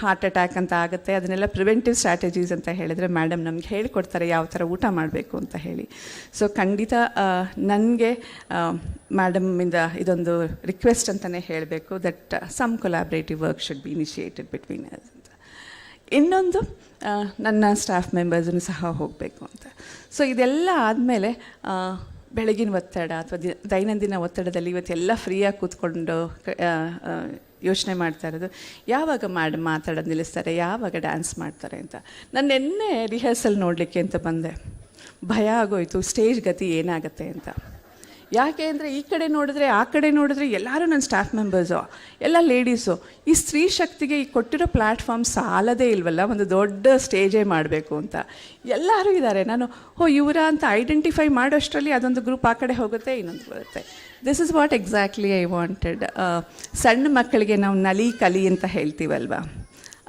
ಹಾರ್ಟ್ ಅಟ್ಯಾಕ್ ಅಂತ ಆಗುತ್ತೆ. ಅದನ್ನೆಲ್ಲ ಪ್ರಿವೆಂಟಿವ್ ಸ್ಟ್ರಾಟಜೀಸ್ ಅಂತ ಹೇಳಿದರೆ ಮೇಡಮ್ ನಮ್ಗೆ ಹೇಳಿಕೊಡ್ತಾರೆ ಯಾವ ಥರ ಊಟ ಮಾಡಬೇಕು ಅಂತ ಹೇಳಿ. ಸೊ ಖಂಡಿತ ನನಗೆ ಮೇಡಮಿಂದ ಇದೊಂದು ರಿಕ್ವೆಸ್ಟ್ ಅಂತಲೇ ಹೇಳಬೇಕು, that some collaborative work should be initiated between us ಅಂತ. ಇನ್ನೊಂದು ನನ್ನ ಸ್ಟಾಫ್ ಮೆಂಬರ್ಸನ್ನು ಸಹ ಹೋಗಬೇಕು ಅಂತ. ಸೊ ಇದೆಲ್ಲ ಆದಮೇಲೆ ಬೆಳಗಿನ ಒತ್ತಡ ಅಥವಾ ದೈನಂದಿನ ಒತ್ತಡದಲ್ಲಿ ಇವತ್ತೆಲ್ಲ ಫ್ರೀಯಾಗಿ ಕೂತ್ಕೊಂಡು ಯೋಚನೆ ಮಾಡ್ತಾ ಇರೋದು, ಯಾವಾಗ ಮಾತಾಡೋದು ನಿಲ್ಲಿಸ್ತಾರೆ, ಯಾವಾಗ ಡ್ಯಾನ್ಸ್ ಮಾಡ್ತಾರೆ ಅಂತ. ನಾನು ನಿನ್ನೆ ರಿಹರ್ಸಲ್ ನೋಡಲಿಕ್ಕೆ ಅಂತ ಬಂದೆ, ಭಯ ಆಗೋಯ್ತು ಸ್ಟೇಜ್ ಗತಿ ಏನಾಗುತ್ತೆ ಅಂತ. ಯಾಕೆ ಅಂದರೆ ಈ ಕಡೆ ನೋಡಿದ್ರೆ ಆ ಕಡೆ ನೋಡಿದ್ರೆ ಎಲ್ಲರೂ ನನ್ನ ಸ್ಟಾಫ್ ಮೆಂಬರ್ಸು, ಎಲ್ಲ ಲೇಡೀಸು. ಈ ಸ್ತ್ರೀ ಶಕ್ತಿಗೆ ಈ ಕೊಟ್ಟಿರೋ ಪ್ಲ್ಯಾಟ್ಫಾರ್ಮ್ ಸಾಲದೇ ಇಲ್ವಲ್ಲ, ಒಂದು ದೊಡ್ಡ ಸ್ಟೇಜೇ ಮಾಡಬೇಕು ಅಂತ. ಎಲ್ಲರೂ ಇದ್ದಾರೆ. ನಾನು ಇವರ ಅಂತ ಐಡೆಂಟಿಫೈ ಮಾಡೋಷ್ಟರಲ್ಲಿ ಅದೊಂದು ಗ್ರೂಪ್ ಆ ಕಡೆ ಹೋಗುತ್ತೆ, ಇನ್ನೊಂದು ಬರುತ್ತೆ. This is what exactly I wanted. ಸಣ್ಣ ಮಕ್ಕಳಿಗೆ ನಾವು ನಲಿ ಕಲಿ ಅಂತ ಹೇಳ್ತೀವಲ್ವ,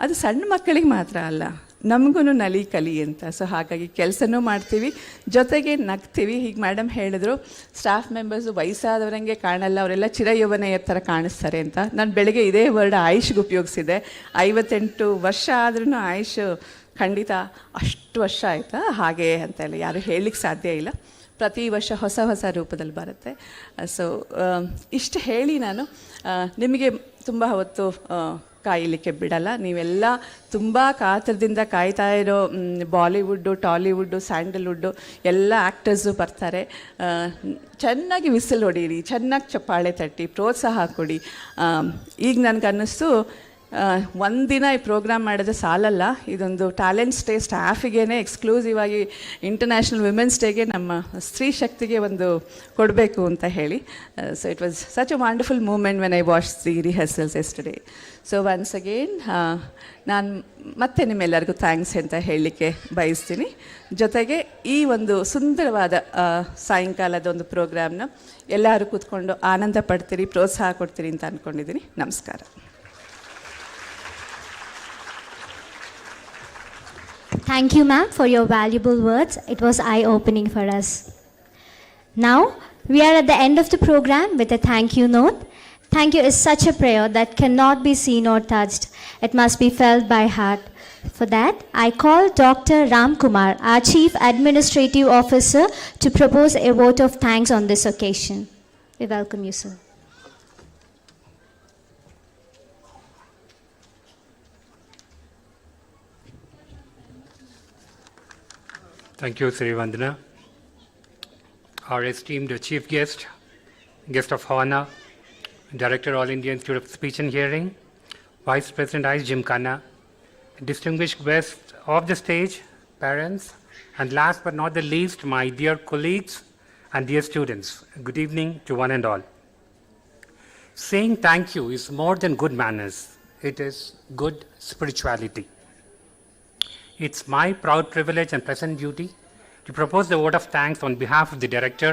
ಅದು ಸಣ್ಣ ಮಕ್ಕಳಿಗೆ ಮಾತ್ರ ಅಲ್ಲ, ನಮಗೂ ನಲಿ ಕಲಿ ಅಂತ. ಸೊ ಹಾಗಾಗಿ ಕೆಲಸನೂ ಮಾಡ್ತೀವಿ, ಜೊತೆಗೆ ನಗ್ತೀವಿ. ಹೀಗೆ ಮೇಡಮ್ ಹೇಳಿದ್ರು, ಸ್ಟಾಫ್ ಮೆಂಬರ್ಸು ವಯಸ್ಸಾದವರಂಗೆ ಕಾಣಲ್ಲ, ಅವರೆಲ್ಲ ಚಿರಯೌವನೆಯ ಥರ ಕಾಣಿಸ್ತಾರೆ ಅಂತ. ನಾನು ಬೆಳಗ್ಗೆ ಇದೇ ವರ್ಡ್ ಆಯುಷ್ಗೆ ಉಪಯೋಗಿಸಿದೆ. 58 ವರ್ಷ ಆದ್ರೂ ಆಯುಷ್ ಖಂಡಿತ ಅಷ್ಟು ವರ್ಷ ಆಯಿತಾ ಹಾಗೆ ಅಂತ ಇಲ್ಲ, ಯಾರು ಹೇಳಲಿಕ್ಕೆ ಸಾಧ್ಯ ಇಲ್ಲ. ಪ್ರತಿ ವರ್ಷ ಹೊಸ ಹೊಸ ರೂಪದಲ್ಲಿ ಬರುತ್ತೆ. ಸೊ ಇಷ್ಟು ಹೇಳಿ ನಾನು ನಿಮಗೆ ತುಂಬ ಹೊತ್ತು ಕಾಯಲಿಕ್ಕೆ ಬಿಡಲ್ಲ. ನೀವೆಲ್ಲ ತುಂಬ ಕಾತರದಿಂದ ಕಾಯ್ತಾ ಇರೋ ಬಾಲಿವುಡ್ಡು, ಟಾಲಿವುಡ್ಡು, ಸ್ಯಾಂಡಲ್ವುಡ್ಡು ಎಲ್ಲ ಆ್ಯಕ್ಟರ್ಸು ಬರ್ತಾರೆ. ಚೆನ್ನಾಗಿ ವಿಸಿಲ್ ಹೊಡೀರಿ, ಚೆನ್ನಾಗಿ ಚಪ್ಪಾಳೆ ತಟ್ಟಿ, ಪ್ರೋತ್ಸಾಹ ಕೊಡಿ. ಈಗ ನನಗನ್ನಿಸ್ತು ಒಂದಿನ ಈ ಪ್ರೋಗ್ರಾಮ್ ಮಾಡಿದ್ರೆ ಸಾಲಲ್ಲ, ಇದೊಂದು ಟ್ಯಾಲೆಂಟ್ಸ್ ಡೇ ಸ್ಟಾಫಿಗೇ ಎಕ್ಸ್ಕ್ಲೂಸಿವ್ ಆಗಿ ಇಂಟರ್ನ್ಯಾಷನಲ್ ವಿಮೆನ್ಸ್ ಡೇಗೆ ನಮ್ಮ ಸ್ತ್ರೀ ಶಕ್ತಿಗೆ ಒಂದು ಕೊಡಬೇಕು ಅಂತ ಹೇಳಿ. So it was such a wonderful moment when I watch the rehearsals yesterday. So once again ನಾನು ಮತ್ತೆ ನಿಮ್ಮೆಲ್ಲರಿಗೂ ಥ್ಯಾಂಕ್ಸ್ ಅಂತ ಹೇಳಲಿಕ್ಕೆ ಬಯಸ್ತೀನಿ. ಜೊತೆಗೆ ಈ ಒಂದು ಸುಂದರವಾದ ಸಾಯಂಕಾಲದ ಒಂದು ಪ್ರೋಗ್ರಾಮ್ನ ಎಲ್ಲರೂ ಕೂತ್ಕೊಂಡು ಆನಂದ ಪಡ್ತೀರಿ, ಪ್ರೋತ್ಸಾಹ ಕೊಡ್ತೀರಿ ಅಂತ ಅಂದ್ಕೊಂಡಿದ್ದೀನಿ. ನಮಸ್ಕಾರ. Thank you, ma'am, for your valuable words. It was eye-opening for us. Now, we are at the end of the program with a thank you note. Thank you is such a prayer that cannot be seen or touched. It must be felt by heart. For that, I call Dr. Ram Kumar, our Chief Administrative Officer, to propose a vote of thanks on this occasion. We welcome you, sir. Thank you, Sri Vandana. Our esteemed chief guest, guest of honor, Director, All India Institute of Speech and Hearing, Vice President AIISH Gymkhana, distinguished guests of the stage, parents, and last but not the least, my dear colleagues and dear students, good evening to one and all. Saying thank you is more than good manners. It is good spirituality. It's my proud privilege and present duty to propose the vote of thanks on behalf of the Director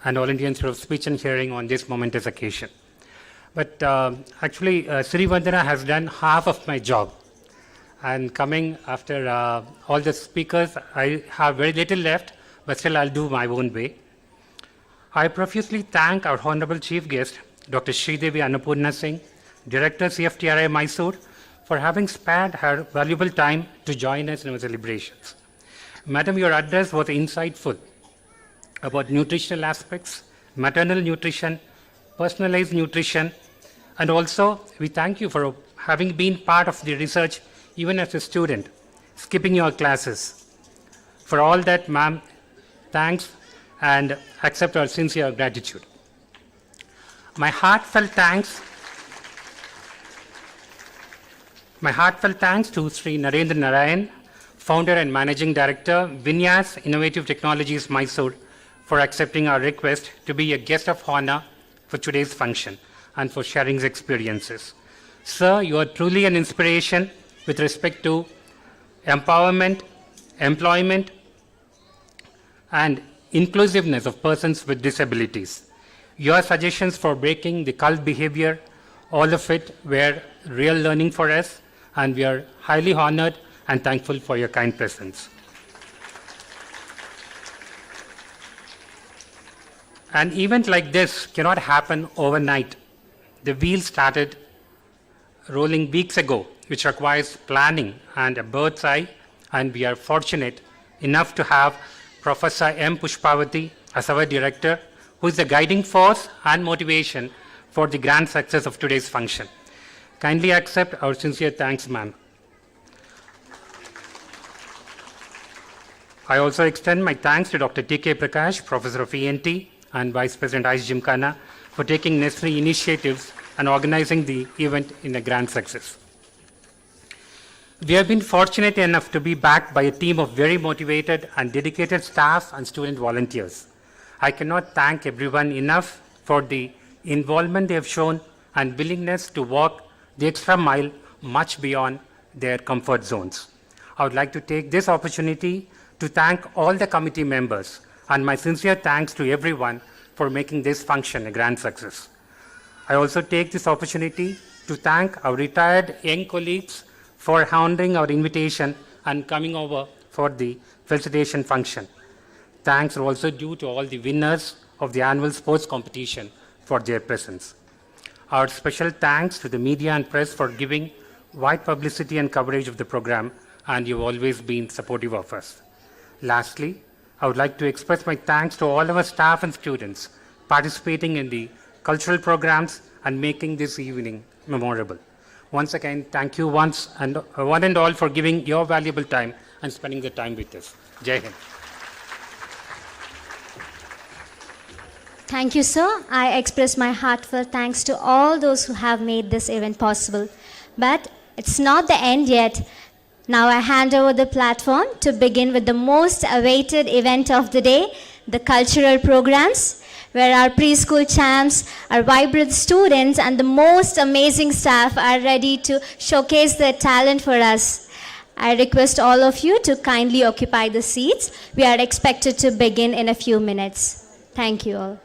and All India Institute of Speech and Hearing on this momentous occasion. But actually, Sri Vandana has done half of my job. And coming after all the speakers, I have very little left, but still I'll do my own way. I profusely thank our Honorable Chief Guest, Dr. Sridevi Annapurna Singh, Director, CFTRI Mysore, for having spared her valuable time to join us in our celebrations. Madam, your address was insightful about nutritional aspects, maternal nutrition, personalized nutrition, and also we thank you for having been part of the research even as a student, skipping your classes. For all that, ma'am, thanks and accept our sincere gratitude. My heartfelt thanks to Sri Narendra Narayan, Founder and Managing Director, Vinyas Innovative Technologies, Mysore, for accepting our request to be a guest of honor for today's function and for sharing his experiences. Sir, you are truly an inspiration with respect to empowerment, employment, and inclusiveness of persons with disabilities. Your suggestions for breaking the cult behavior, all of it were real learning for us, and we are highly honored and thankful for your kind presence. An event like this cannot happen overnight. The wheel started rolling weeks ago, which requires planning and a bird's eye, and we are fortunate enough to have Professor M. Pushpavati as our director, who is the guiding force and motivation for the grand success of today's function. Kindly accept our sincere thanks, ma'am. I also extend my thanks to Dr. T.K. Prakash, Professor of ENT and Vice President AIISH Gymkhana, for taking necessary initiatives and organizing the event in a grand success. We have been fortunate enough to be backed by a team of very motivated and dedicated staff and student volunteers. I cannot thank everyone enough for the involvement they have shown and willingness to walk the extra mile much beyond their comfort zones. I would like to take this opportunity to thank all the committee members, and my sincere thanks to everyone for making this function a grand success. I also take this opportunity to thank our retired young colleagues for honoring our invitation and coming over for the felicitation function. Thanks are also due to all the winners of the annual sports competition for their presence. Our special thanks to the media and press for giving wide publicity and coverage of the program and you've always been supportive of us. Lastly, I would like to express my thanks to all our staff and students participating in the cultural programs and making this evening memorable. Once again, thank you one and all for giving your valuable time and spending the time with us. Jai Hind. Thank you, sir. I express my heartfelt thanks to all those who have made this event possible. But it's not the end yet. Now I hand over the platform to begin with the most awaited event of the day, the cultural programs, where our preschool champs, our vibrant students, and the most amazing staff are ready to showcase their talent for us. I request all of you to kindly occupy the seats. We are expected to begin in a few minutes. Thank you all.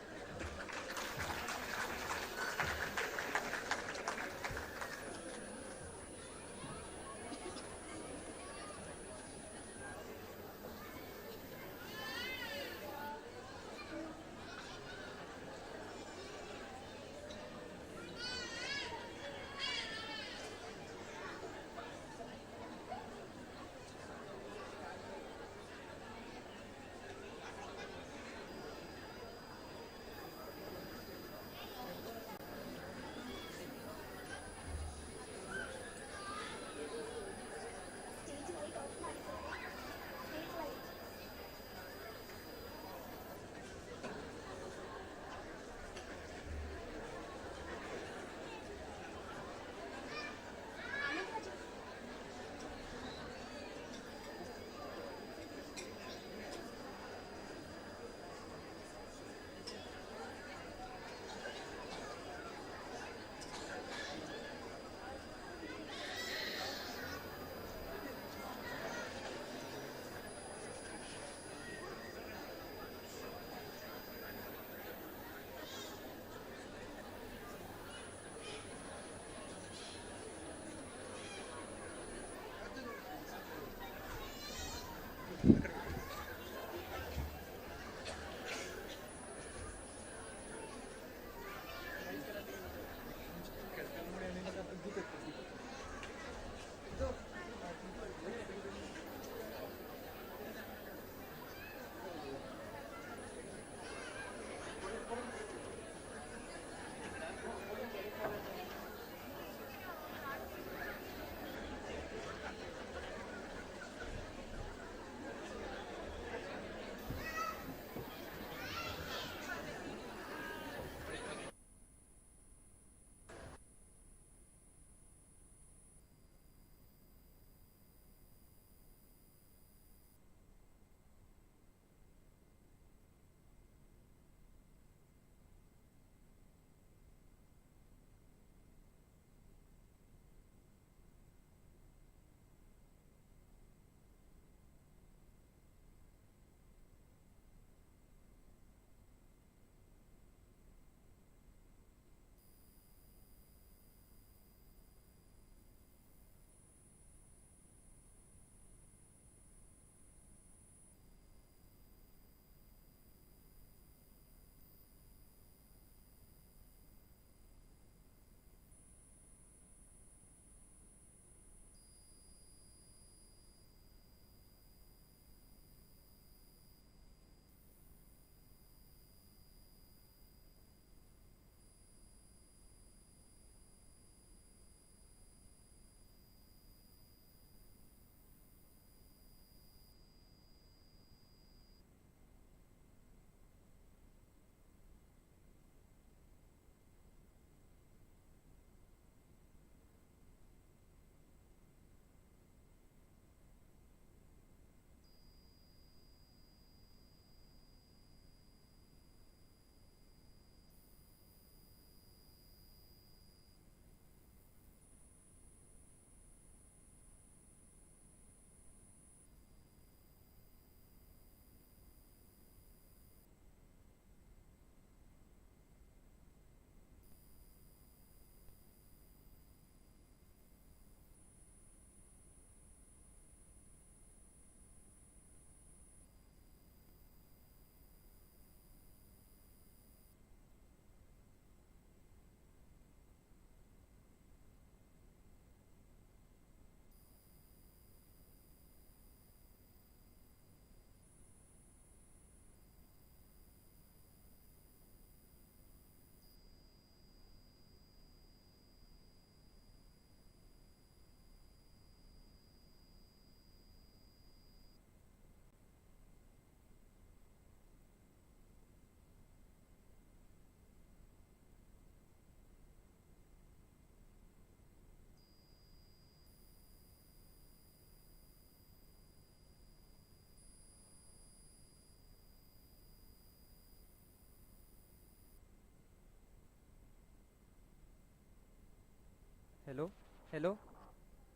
Hello hello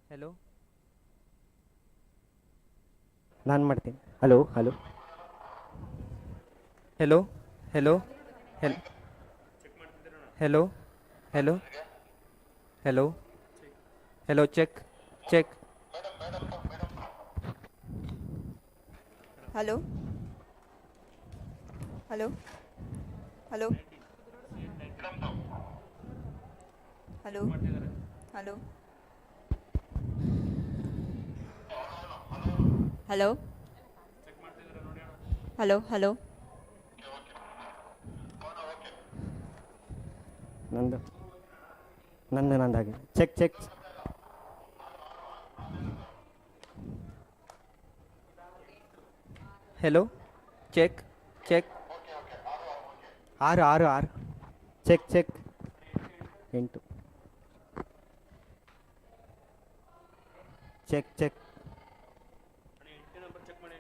hello ನಾನು ಮಾಡ್ತೀನಿ. Hello hello hello hello ಹೆಲ್ hello hello hello hello check check hello hello hello hello hello hello hello hello ನಂದಾಗಿದೆ. Check check. Hello check check 6 check check 8 check check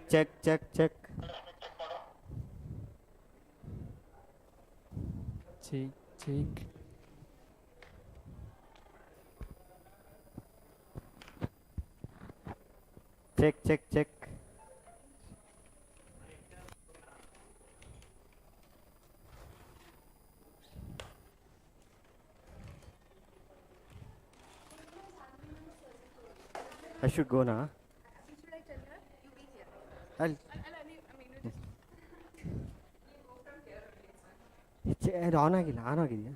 check check check check check check check check. I should go now. I'll. ಇದು on ಆಗಿಲ್ಲ, on ಆಗಿದೆಯಾ?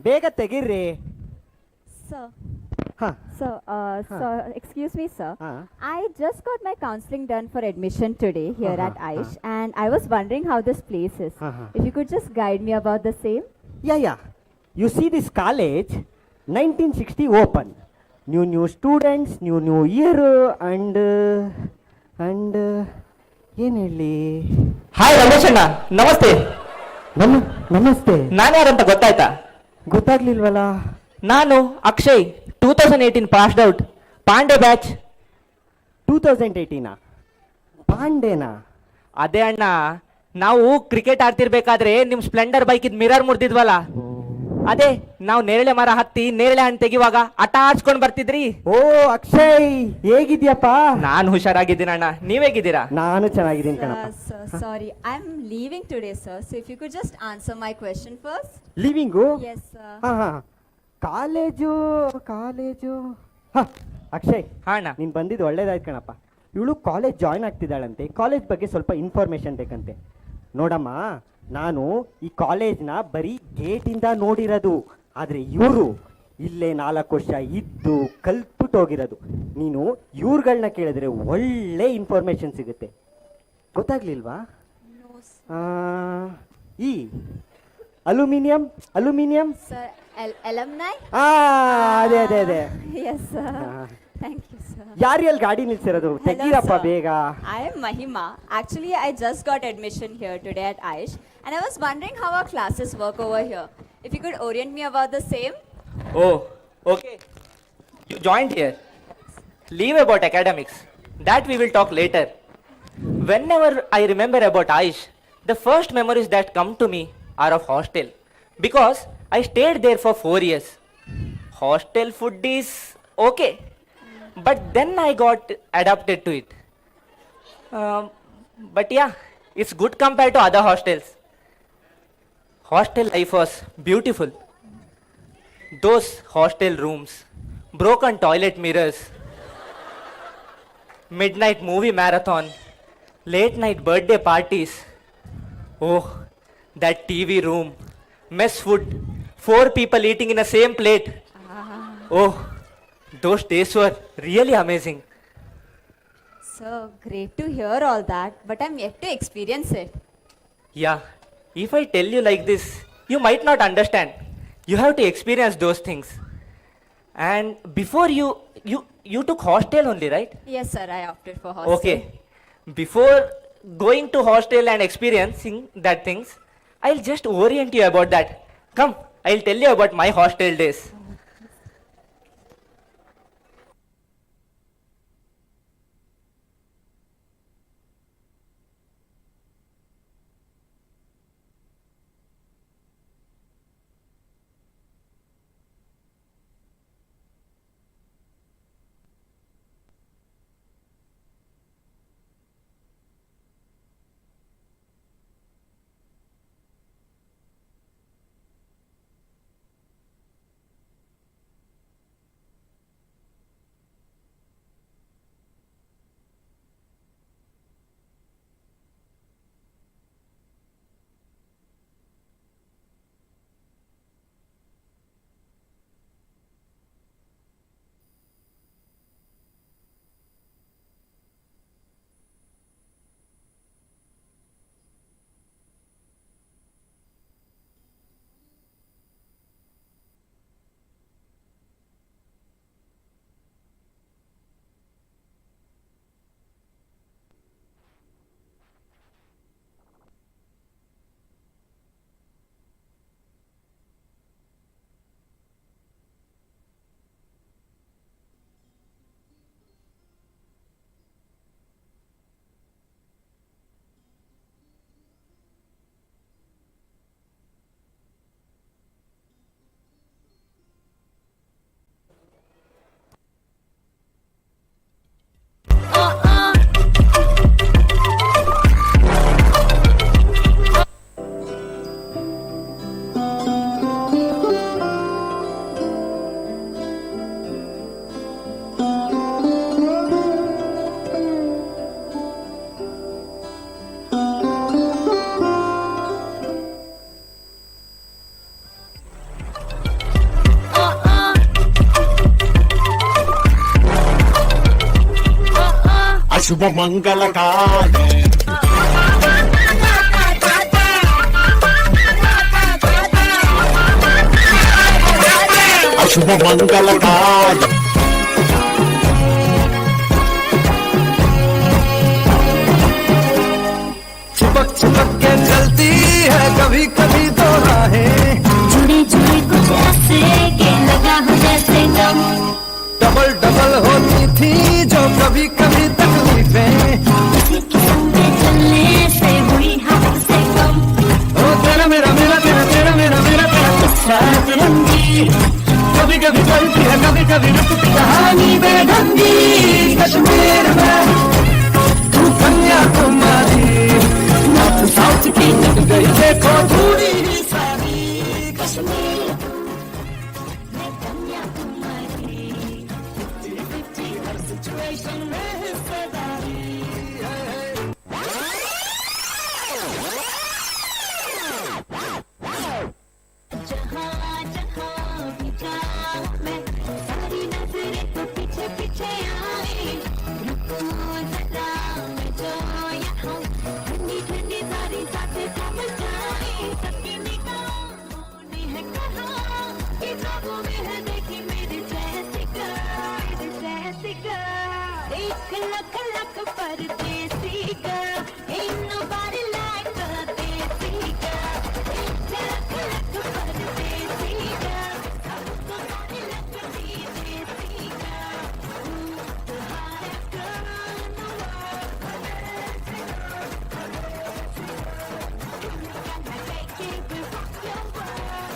ಬೇಗ ತೆಗೀರಿ. Sir, ಹಾಂ excuse me, sir. ಹಾಂ. I just got my counseling done for admission today here at AIISH, and I was wondering how this place is. If you could just guide me about the same. Yeah. You see this college, 1960 open. New students, new year, and ಏನು ಹೇಳಿ? Hi Ramesh ಅಣ್ಣ, ನಮಸ್ತೆ. ನಮಸ್ತೆ. ನಾನು ಯಾರಂತ ಗೊತ್ತಾಯ್ತಾ? ಗೊತ್ತಾಗ್ಲಿಲ್ವಲ್ಲ. ನಾನು Akshay, 2018 passed out, Pandey batch. 2018 ಪಾಂಡೆನಾ? ಅದೇ ಅಣ್ಣ, ನಾವು ಕ್ರಿಕೆಟ್ ಆಡ್ತಿರ್ಬೇಕಾದ್ರೆ ನಿಮ್ ಸ್ಪ್ಲೆಂಡರ್ ಬೈಕ್ ಇದ್ ಮಿರರ್ ಮುರಿದಿದ್ವಲ್ಲ, ಅದೇ ನಾವು ನೇರಳೆ ಮರ ಹತ್ತಿ ನೇರಳೆ ಹಣ್ಣು ತೆಗಿವಾಗ ಆಟ ಆಡ್ಸ್ಕೊಂಡ್ ಬರ್ತಿದ್ರಿ. ಓ ಅಕ್ಷಯ್, ಹೇಗಿದ್ಯಪ್ಪ? ನಾನು ಹುಷಾರಾಗಿದ್ದೀನಿ ಅಣ್ಣ, ನೀವೇಗಿದ್ದೀರಾ? ನಾನು ಚೆನ್ನಾಗಿದ್ದೀನಿ ಕಣಪ್ಪ. Sir, sorry, I'm leaving today, sir. So if you could just answer my question first. Living? Yes, sir. ಹಾಂ. ಕಾಲೇಜು. ಹಾಂ ಅಕ್ಷಯ್, ಅಣ್ಣ, ನೀನು ಬಂದಿದ್ದು ಒಳ್ಳೇದಾಯ್ತು ಕಣಪ್ಪ. ಇವಳು ಕಾಲೇಜ್ ಜಾಯ್ನ್ ಆಗ್ತಿದ್ದಾಳಂತೆ, ಕಾಲೇಜ್ ಬಗ್ಗೆ ಸ್ವಲ್ಪ ಇನ್ಫಾರ್ಮೇಷನ್ ಬೇಕಂತೆ. ನೋಡಮ್ಮ, ನಾನು ಈ ಕಾಲೇಜ್ನ ಬರೀ ಗೇಟಿಂದ ನೋಡಿರೋದು, ಆದರೆ ಇವರು ಇಲ್ಲೇ 4 ವರ್ಷ ಇದ್ದು ಕಲ್ತ್ಬಿಟ್ಟು ಹೋಗಿರೋದು. ನೀನು ಇವ್ರುಗಳನ್ನ ಕೇಳಿದ್ರೆ ಒಳ್ಳೆ ಇನ್ಫಾರ್ಮೇಷನ್ ಸಿಗುತ್ತೆ. ಗೊತ್ತಾಗ್ಲಿಲ್ವಾ? ಈ ಅಲ್ಯೂಮಿನಿಯಂ Sir, alumni? ಅದೇ. Yes, sir. Thank you, sir. ಯಾರಿಯಲ್ಲಿ ಗಾಡಿ ನಿಲ್ಸಿರೋದು? ತೆಗೀರಪ್ಪ sir. ಬೇಗ. I am Mahima. Actually, I just got admission here today at AIISH, and I was wondering how our classes work over here. If you could orient me about the same. Oh, okay. You joined here. Leave about academics. That we will talk later. Whenever I remember about AIISH, the first memories that come to me are of hostel. Because I stayed there for 4 years. Hostel food is okay. But then I got adapted to it. But yeah, It's good compared to other hostels. Hostel life was beautiful. Those hostel rooms, broken toilet mirrors, midnight movie marathon, late night birthday parties. Oh, that TV room, mess food, 4 people eating in the same plate. Oh, those days were really amazing. So great to hear all that, but I'm yet to experience it. Yeah, if I tell you like this, you might not understand. You have to experience those things. And before you took hostel only, right? Yes, sir, I opted for hostel. Okay. Before going to hostel and experiencing that things, I'll just orient you about that. Come, I'll tell you about my hostel days. शुभ मंगल काल शुभ मंगल काल चिपक चिपक के चलती है कभी कभी दो राहें जुड़ी जुड़ी कुछ ऐसे के लगा हो जैसे गम डबल डबल होती थी जो कभी कभी तकलीफें किसी किस्म के चलने से हुई हाथ से कम ओ तेरा मेरा मेरा तेरा तेरा मेरा मेरा तेरा किस्सा रंगी कभी कभी चलती है कभी कभी रुकती कहानी बेढंगी कश्मीर में तू कन्याकुमारी नॉर्थ साउथ की जग गई देखो दूरी ही सारी कश्मीर मैं कन्याकुमारी हर सिचुएशन में हिस्सेदारी जहाँ जहाँ भी जाऊँ मैं सारी नजरें तो पीछे पीछे आई रुको जरा मैं जो यहाँ ठंडी ठंडी सारी सांसें थम जाए सबकी निगाहों ने है कहा कि ख्वाबों में है देखी मेरी जैसी girl एक लख लख परदेसी girl ain't nobody like a desi girl एक लख लख परदेसी girl सबको सारी लगती देसी girl the hottest girl in the world can I take it we rock your world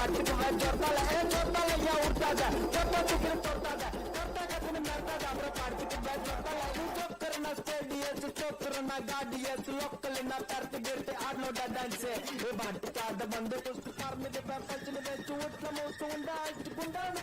பட்டுக்கு ஜொத்தால ஜொத்தால ஐயா விட்டாத ஜொத்தத்துக்கு தொட்டாத கத்தகத்துன்னு நடத்தாத அப்புறம் படுத்துக்கு ஜொத்தால ஜொக்கரனா ஸ்டேடியஸ் ಚೋಕ್ರನ ಗಾಡಿಯಸ್ ಲೋಕಲಿನ ತರ್ತ ಗಿರ್ತೆ ಆಡ್ಲೋಡ ಡ್ಯಾನ್ಸೆ ಬಾಟಿಕಾದ ಬಂದು ತುಸ್ತು ಕಾರ್ಮಿದೆ ಪಂಚನ ಬೆಚ್ಚು ಉಟ್ಲ ಮೋಸ್ತು ಉಂಡ ಗುಂಡಾಣ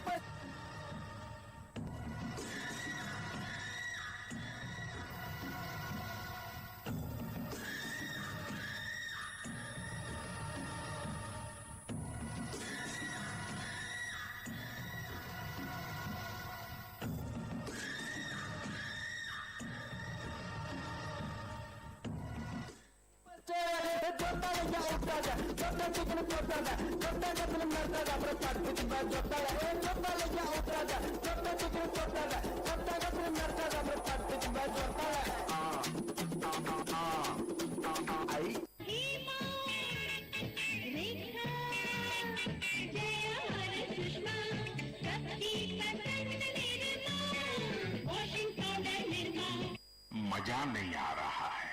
मजा नहीं आ रहा है।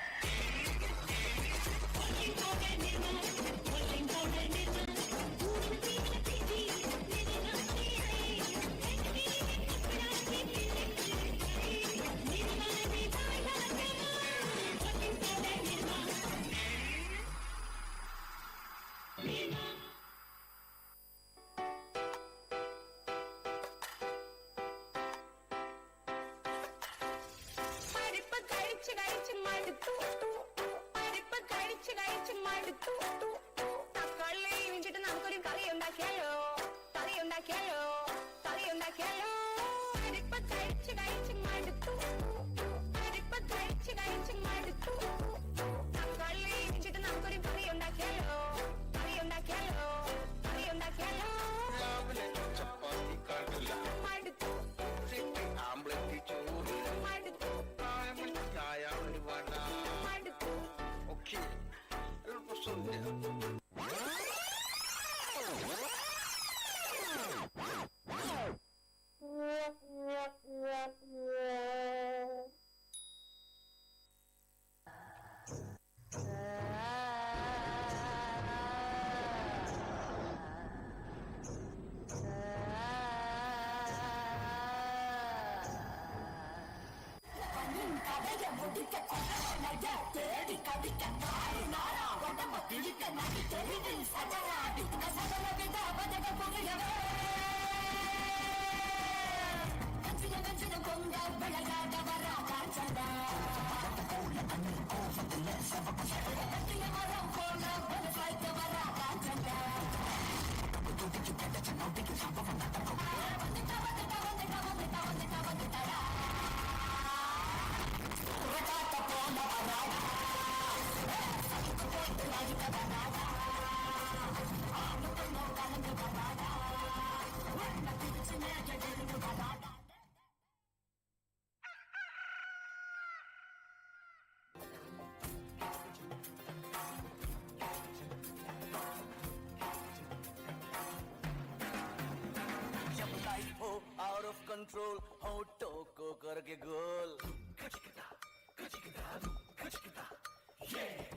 out of control होठों को करके गोल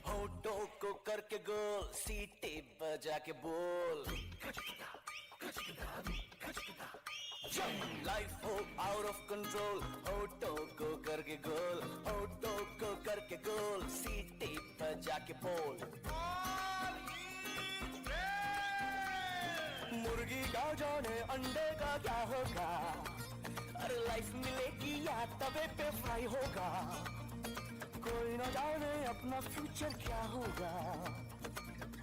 होठों को करके गोल सीटी बजा के बोल लाइफ हो आउट ऑफ कंट्रोल होठों को करके गोल होठों को करके गोल सीटी बजा के बोल मुर्गी का जाने अंडे का क्या होगा अरे लाइफ मिलेगी या तवे पे फ्राई होगा कोई न जाने अपना फ्यूचर क्या होगा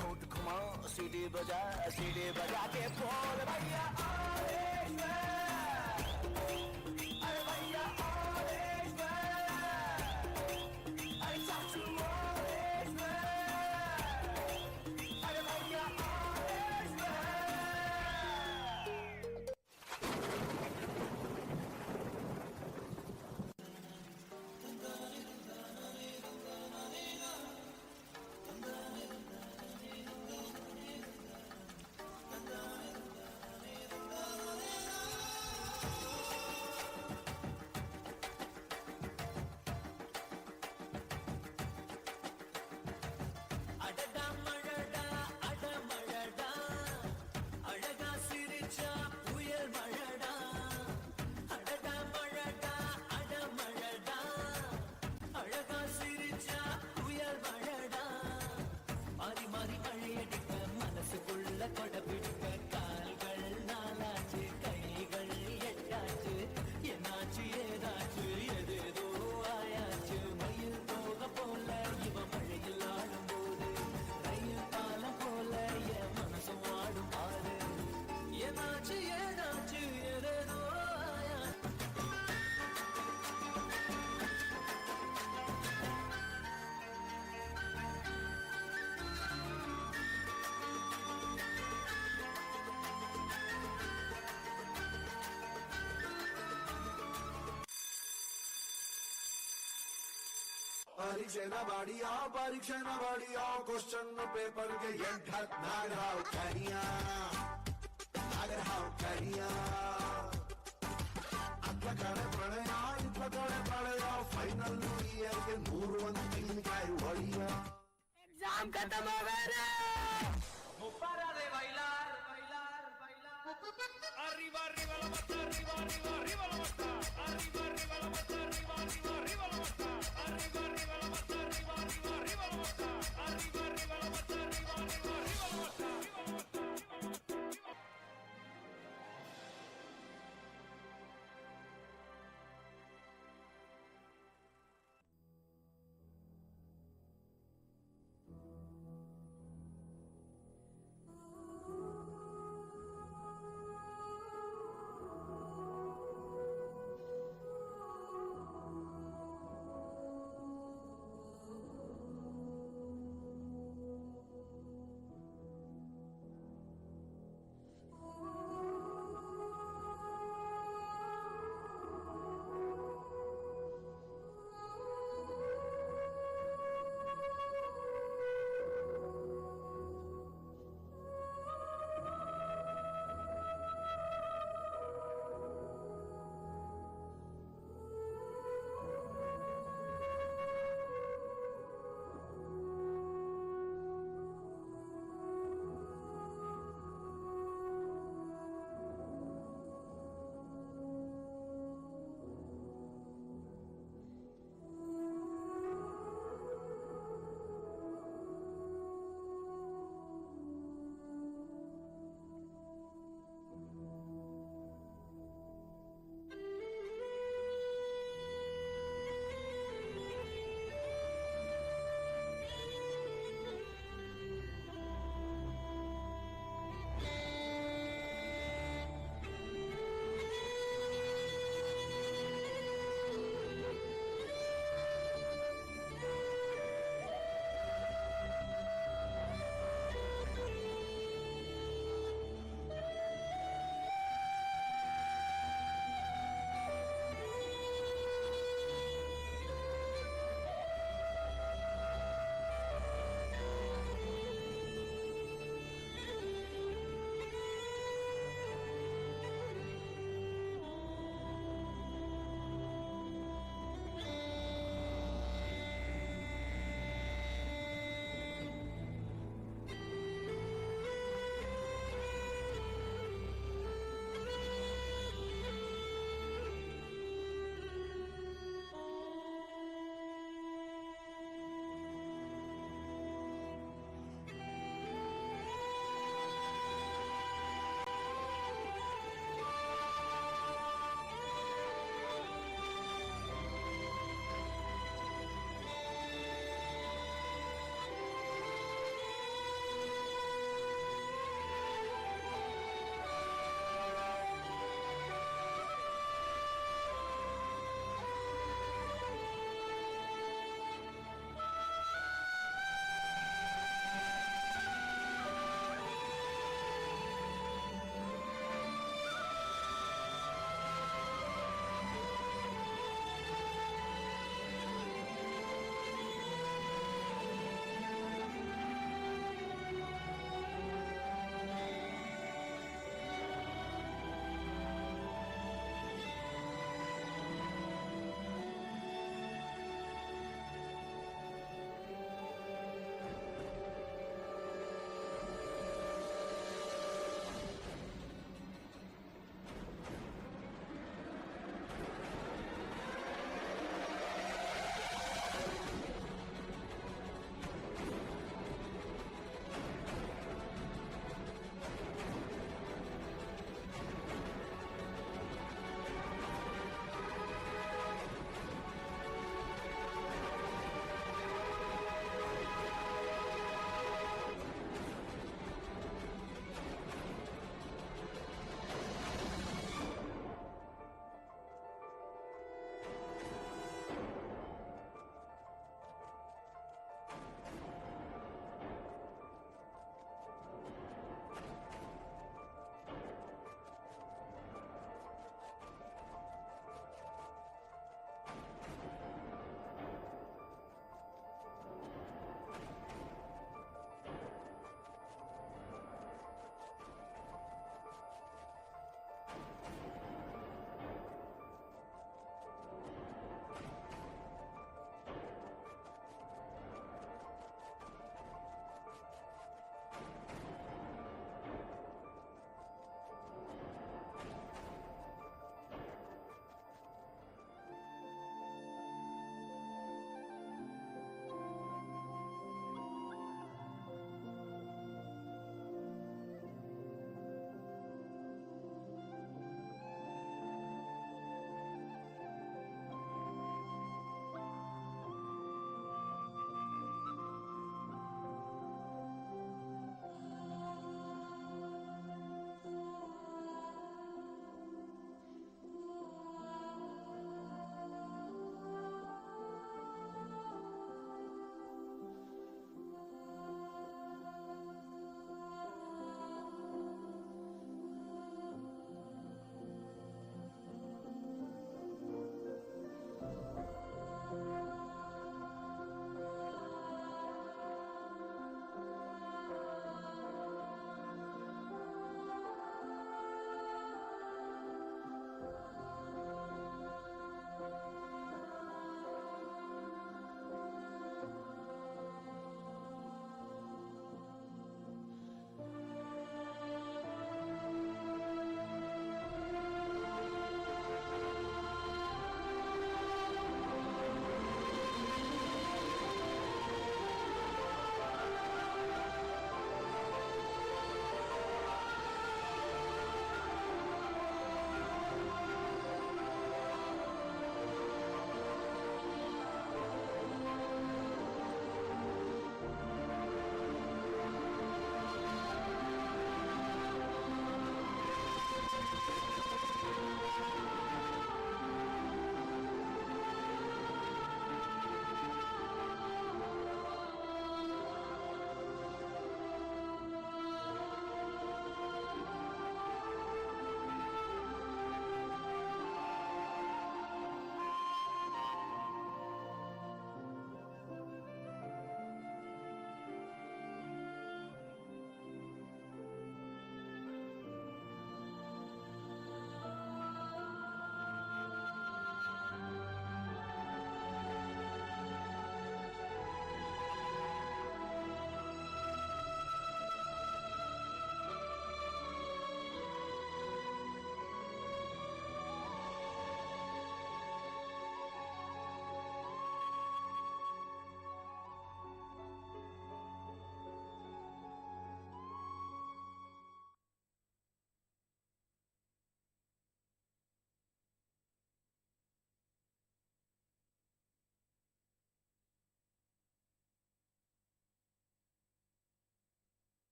होठ घुमा सीटी बजा के बोल भैया अरे भैया अरे चाचू अरे भैया ಪರೀಕ್ಷೆನ ಬಾಡಿಯೋ ಕ್ವಶನ್ ಪೇಪರ್ಗೆ ಎಂಟ್ ನಾಗರಾವ್ ಕರಿಯ ಅತ್ಲ ಕಡೆ ಪ್ರಣಯ ಇತ್ಲ ಕಡೆ ಪ್ರಳಯ ಫೈನಲ್ ಇಯರ್ಗೆ 100 ಒಂದು ತೆಂಗಿನಕಾಯಿ ಹೊಡಿಯ एग्जाम खत्म हो गए रे ಮುಪ್ಪಾರ they ಬೈಲಾರ್ arriba arriba la mata arriba arriba arriba la mata arriba arriba la mata arriba arriba arriba la mata arriba arriba la mata arriba arriba arriba la mata arriba arriba la mata arriba arriba arriba la mata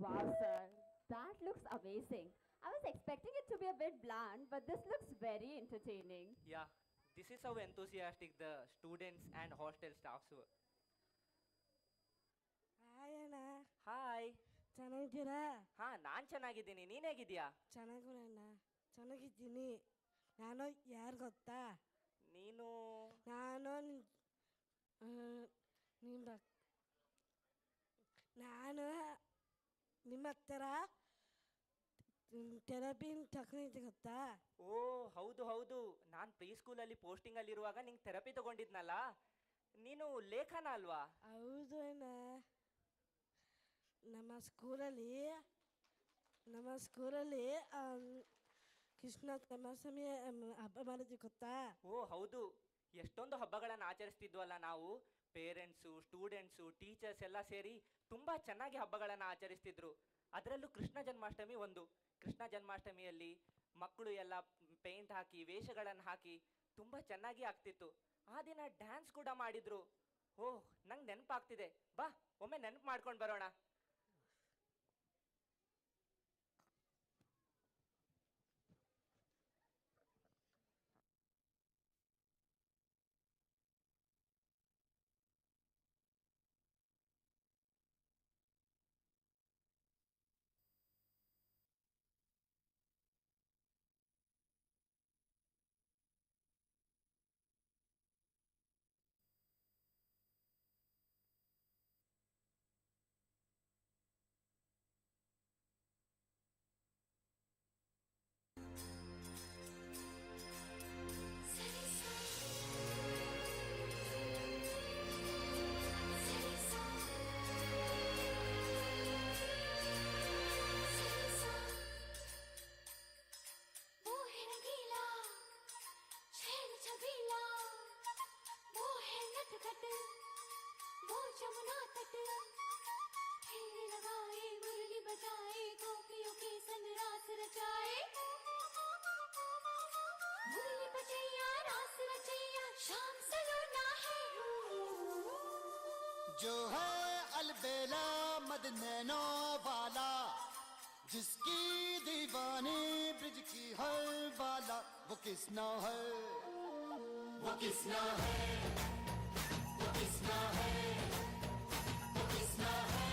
Wow, sir, that looks amazing. I was expecting it to be a bit bland, but this looks very entertaining. Yeah, this is how enthusiastic the students and hostel staffs were. Hi ಅಣ್ಣ, hi. ಚೆನ್ನಾಗಿದ್ದೀರಾ? ಹಾ, ನಾನ್ ಚೆನ್ನಾಗಿದ್ದೀನಿ. ನೀನ್ ಹೇಗಿದ್ಯಾ? ಚೆನ್ನಾಗಿರಣ್ಣ, ಚೆನ್ನಾಗಿದ್ದೀನಿ. ನಾನು ಯಾರು ಗೊತ್ತಾ? ನೀನು ನಾನು ನಿಮ್ಮ ನಾನು ನಿಮ್ಮ ಹತ್ತಿರ ಥೆರಪಿ ತಗೊಂಡಿದ್ದೆ ಗೊತ್ತಾ? ಓ ಹೌದು ಹೌದು, ನಾನು ಪ್ರೀ ಸ್ಕೂಲಲ್ಲಿ ಪೋಸ್ಟಿಂಗಲ್ಲಿರುವಾಗ ನಿಂಗೆ ಥೆರಪಿ ತಗೊಂಡಿದ್ನಲ್ಲ. ನೀನು ಲೇಖನ ಅಲ್ವಾ? ಹೌದು ಅಣ್ಣ. ನಮ್ಮ ಸ್ಕೂಲಲ್ಲಿ ಕೃಷ್ಣ ಜನ್ಮಾಷ್ಟಮಿ ಹಬ್ಬ ಮಾಡಿದ್ವಿ ಗೊತ್ತಾ? ಓ ಹೌದು, ಎಷ್ಟೊಂದು ಹಬ್ಬಗಳನ್ನು ಆಚರಿಸ್ತಿದ್ವಲ್ಲ ನಾವು. ಪೇರೆಂಟ್ಸು, ಸ್ಟೂಡೆಂಟ್ಸು, ಟೀಚರ್ಸ್ ಎಲ್ಲ ಸೇರಿ ತುಂಬ ಚೆನ್ನಾಗಿ ಹಬ್ಬಗಳನ್ನು ಆಚರಿಸ್ತಿದ್ರು. ಅದರಲ್ಲೂ ಕೃಷ್ಣ ಜನ್ಮಾಷ್ಟಮಿ ಒಂದು. ಕೃಷ್ಣ ಜನ್ಮಾಷ್ಟಮಿಯಲ್ಲಿ ಮಕ್ಕಳು ಎಲ್ಲ ಪೇಂಟ್ ಹಾಕಿ, ವೇಷಗಳನ್ನು ಹಾಕಿ ತುಂಬ ಚೆನ್ನಾಗಿ ಆಗ್ತಿತ್ತು. ಆ ದಿನ ಡ್ಯಾನ್ಸ್ ಕೂಡ ಮಾಡಿದ್ರು. ಓಹ್, ನಂಗೆ ನೆನಪಾಗ್ತಿದೆ. ಬಾ, ಒಮ್ಮೆ ನೆನಪು ಮಾಡ್ಕೊಂಡು ಬರೋಣ. जो है अलबेला मद नैनो वाला, जिसकी दीवानी ब्रिज की हर बाला, वो किसना है, वो किसना है, वो किसना है, वो किसना है,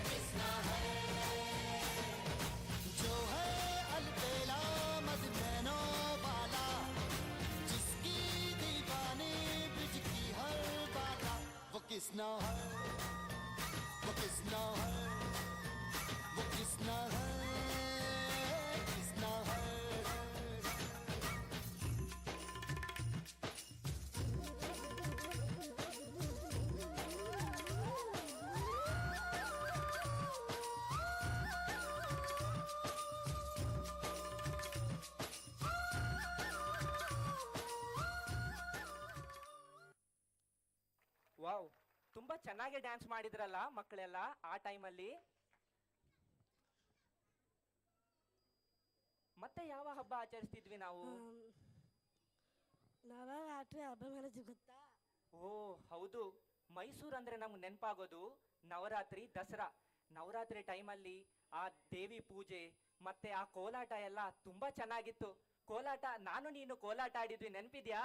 किसना है। जो है अलबेला मद नैनो वाला, जिसकी दीवानी ब्रिज की हर बाला, वो किसना है, वो किसना है, वो किसना है, किसना है। ವಾವ್, ತುಂಬ ಚೆನ್ನಾಗಿ ಡ್ಯಾನ್ಸ್ ಮಾಡಿದ್ರಲ್ಲ ಮಕ್ಕಳೆಲ್ಲ ಆ ಟೈಮಲ್ಲಿ. ಮತ್ತೆ ಯಾವ ಹಬ್ಬ ಆಚರಿಸ್ತಿದ್ವಿ ನಾವು? ನವರಾತ್ರಿ ಹಬ್ಬ ಮಾಡಿದ್ವಿ ಗೊತ್ತಾ? ಓ ಹೌದು, ಮೈಸೂರು ಅಂದ್ರೆ ನಮ್ಗೆ ನೆನಪಾಗೋದು ನವರಾತ್ರಿ, ದಸರಾ. ನವರಾತ್ರಿ ಟೈಮಲ್ಲಿ ಆ ದೇವಿ ಪೂಜೆ ಮತ್ತೆ ಆ ಕೋಲಾಟ ಎಲ್ಲ ತುಂಬಾ ಚೆನ್ನಾಗಿತ್ತು. ಕೋಲಾಟ, ನಾನು ನೀನು ಕೋಲಾಟ ಆಡಿದ್ವಿ, ನೆನಪಿದ್ಯಾ?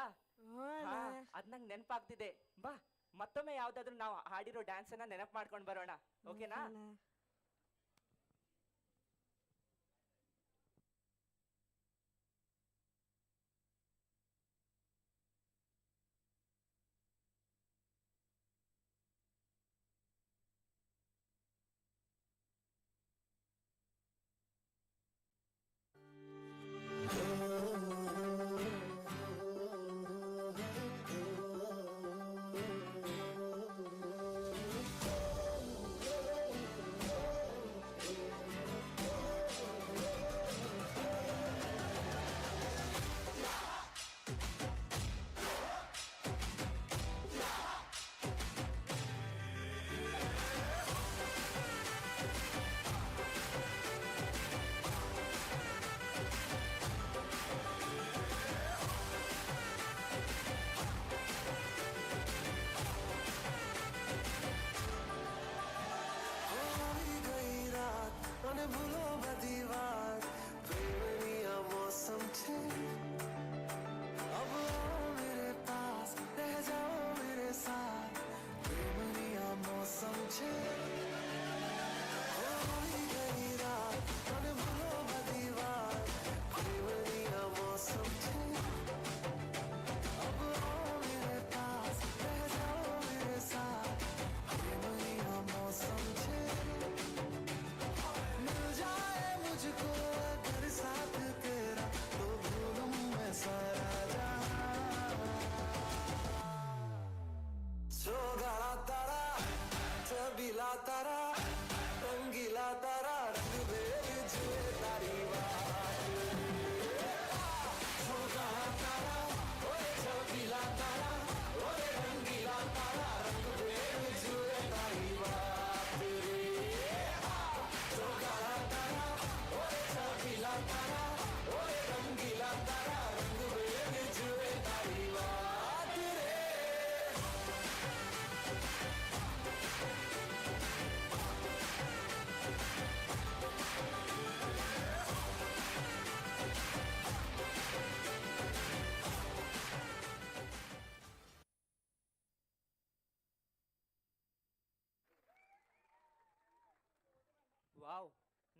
ಅದ್ ನಂಗೆ ನೆನಪಾಗ್ತಿದೆ. ಬಾ, ಮತ್ತೊಮ್ಮೆ ಯಾವ್ದಾದ್ರು ನಾವು ಹಾಡಿರೋ ಡ್ಯಾನ್ಸ್ ಅನ್ನ ನೆನಪು ಮಾಡ್ಕೊಂಡು ಬರೋಣ, ಓಕೆನಾ?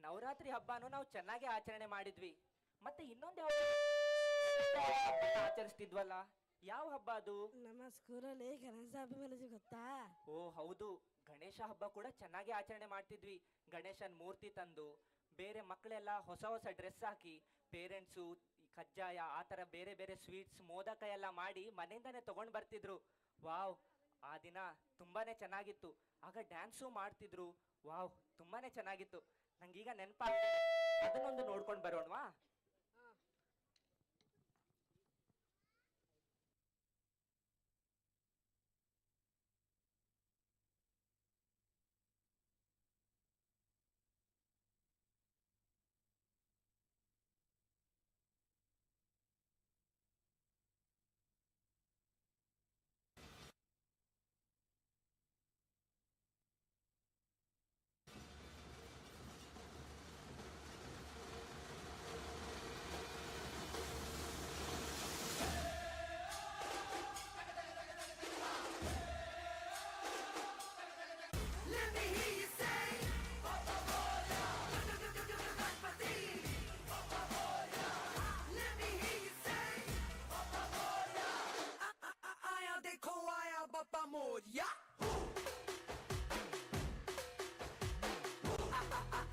ನವರಾತ್ರಿ ಹಬ್ಬನೂ ನಾವು ಚೆನ್ನಾಗಿ ಆಚರಣೆ ಮಾಡಿದ್ವಿ. ಮತ್ತೆ ಇನ್ನೊಂದು ಆಚರಿಸ್ತಿದ್ವಲ್ಲ, ಯಾವ ಹಬ್ಬ ಅದು? ನಮ್ಮ ಸ್ಕೂಲಲ್ಲಿ ಗಣೇಶ ಹಬ್ಬ ಮಾಡಿದ್ವಿ ಗೊತ್ತಾ? ಓ ಹೌದು, ಗಣೇಶ ಹಬ್ಬ ಕೂಡ ಚೆನ್ನಾಗಿ ಆಚರಣೆ ಮಾಡ್ತಿದ್ವಿ. ಗಣೇಶನ್ ಮೂರ್ತಿ ತಂದು ಬೇರೆ ಮಕ್ಕಳೆಲ್ಲ ಹೊಸ ಹೊಸ ಡ್ರೆಸ್ ಹಾಕಿ ಪೇರೆಂಟ್ಸು ಕಜ್ಜಾಯ ಆ ಥರ ಬೇರೆ ಬೇರೆ ಸ್ವೀಟ್ಸ್ ಮೋದಕ ಎಲ್ಲ ಮಾಡಿ ಮನೆಯಿಂದಾನೆ ತಗೊಂಡು ಬರ್ತಿದ್ರು. ವಾವ್, ಆ ದಿನ ತುಂಬಾನೇ ಚೆನ್ನಾಗಿತ್ತು. ಆಗ ಡ್ಯಾನ್ಸು ಮಾಡ್ತಿದ್ರು. ವಾವ್, ತುಂಬಾನೇ ಚೆನ್ನಾಗಿತ್ತು. ನಂಗೀಗ ನೆನಪಾಗ್ತಿದೆ, ಅದನ್ನೊಂದು ನೋಡ್ಕೊಂಡು ಬರೋಣವಾ?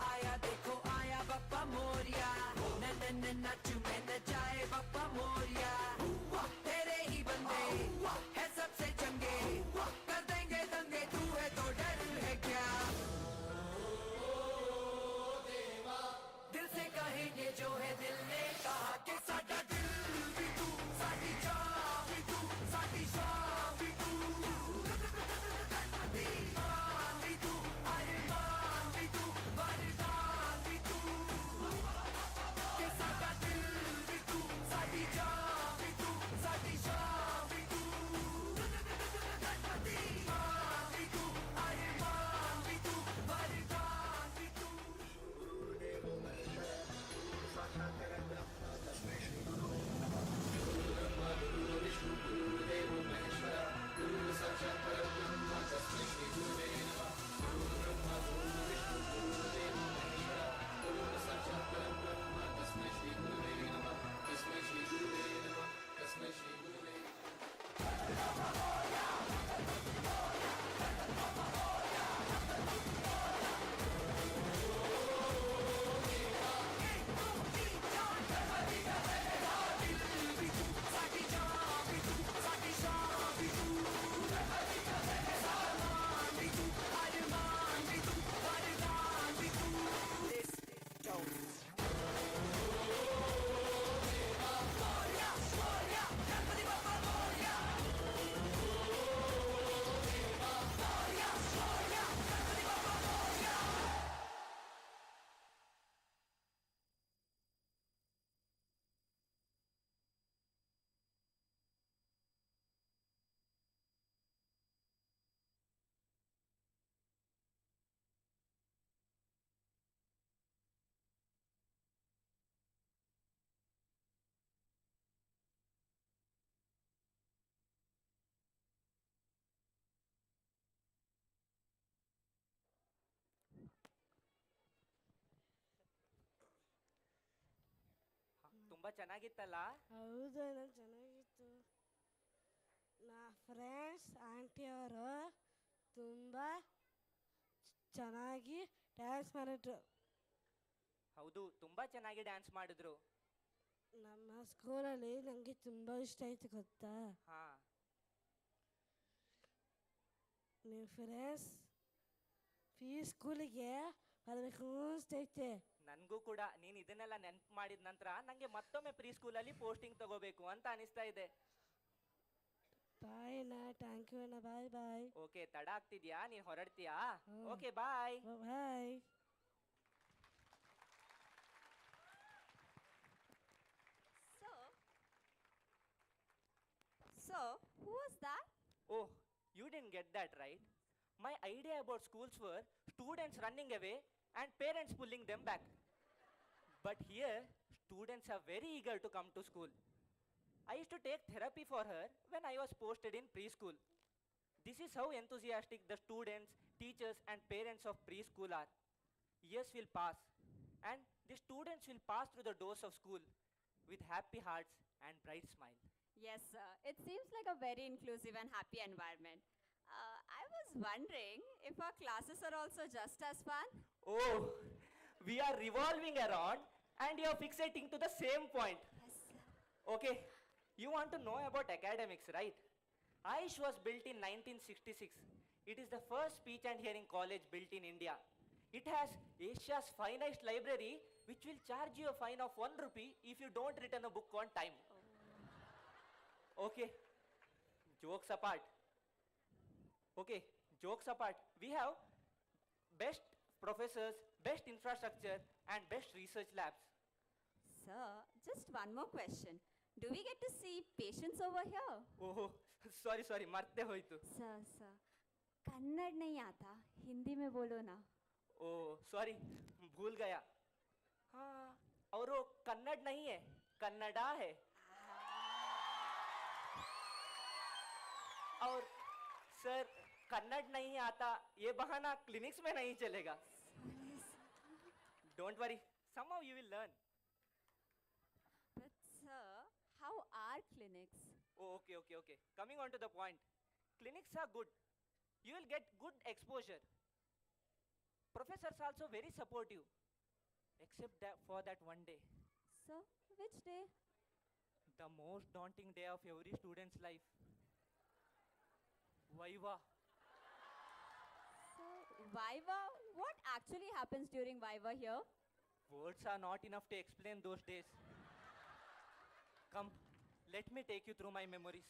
आया देखो आया बप्पा मोरिया, नच में नचाए बप्पा मोरिया। तेरे ही बंदे है सबसे चंगे, कर देंगे दंगे, तू है तो डर है क्या? दिल से कहेंगे जो है दिल ने कहा कि साडा दिल भी तू, साडी जान भी तू, साडी शान भी तू, ईमान भी तू, अरमान भी तू, वरदान भी तू, कि साडा दिल भी तू, साडी जान भी तू, साडी शान भी तू, ईमान भी तू, अरमान भी तू, वरदान भी तू। ತುಂಬಾ ಚೆನ್ನಾಗಿತ್ತಲ್ಲ? ಹೌದು, ನಾನು ಚೆನ್ನಾಗಿತ್ತು. ನಾ ಫ್ರೆಂಡ್ಸ್ ಆಂಟಿ ಅವರು ತುಂಬ ಚೆನ್ನಾಗಿ ಡ್ಯಾನ್ಸ್ ಮಾಡಿದ್ರು. ಹೌದು, ತುಂಬಾ ಚೆನ್ನಾಗಿ ಡ್ಯಾನ್ಸ್ ಮಾಡಿದ್ರು. ನಮ್ಮ ಸ್ಕೂಲಲ್ಲಿ ನನಗೆ ತುಂಬ ಇಷ್ಟ ಆಯ್ತು ಗೊತ್ತಾ? ಹಾ, ನಿಮ್ಮ ಫ್ರೆಂಡ್ಸ್ ಸ್ಕೂಲಿಗೆ ಬರಬೇಕು ಅನಿಸ್ತೈತೆ. ನನ್ಗೂ ಕೂಡ ನೀನ್ ಇದನ್ನೆಲ್ಲ ನೆನ್ಪು ಮಾಡಿದ ನಂತರ ನಂಗೆ ಮತ್ತೊಮ್ಮೆ ಪ್ರೀ ಸ್ಕೂಲಲ್ಲಿ ಪೋಸ್ಟಿಂಗ್ ತಗೋಬೇಕು ಅಂತ ಅನಿಸ್ತಾ ಇದೆ. ಬಾಯ್ ನಾ, ಥ್ಯಾಂಕ್ ಯು ಅಣ್ಣ, ಬಾಯ್ ಬಾಯ್. ಓಕೆ, ತಡ ಆಗ್ತಿದ್ಯಾ, ನೀನ್ ಹೊರಡ್ತೀಯಾ? Okay, bye. Bye. So, who was that? Oh, you didn't get that right. My idea about schools were students running away and parents pulling them back. But here, students are very eager to come to school. I used to take therapy for her when I was posted in preschool. This is how enthusiastic the students, teachers and parents of preschool are. Years will pass. And the students will pass through the doors of school with happy hearts and bright smile. Yes, sir. It seems like a very inclusive and happy environment. I was wondering if our classes are also just as fun. Oh, we are revolving around and you are fixating to the same point. Yes, sir. Okay, you want to know about academics, right? AIISH was built in 1966. It is the first speech and hearing college built in India. It has Asia's finest library, which will charge you a fine of 1 rupee if you don't return a book on time. Okay, jokes apart. Okay, jokes apart. We have best professors, best infrastructure, and best research labs. Sir, just one more question. Do we get to see patients over here? Oh, sorry, मरते हो तू. Sir, sir. Kannada नहीं आता, हिंदी में बोलो ना. Oh sorry भूल गया. हाँ और वो कन्नड़ नहीं है, कन्नडा है. और सर कन्नड़ नहीं आता ये बहाना क्लिनिक्स में नहीं चलेगा. Don't worry, somehow you will learn. But sir, how are clinics? Oh, okay. Coming on to the point. Clinics are good. You will get good exposure. Professors also very supportive. Except that for that one day. Sir, which day? The most daunting day of every student's life. Viva. Sir, Viva? What actually happens during Viva here? Words are not enough to explain those days. Come, let me take you through my memories.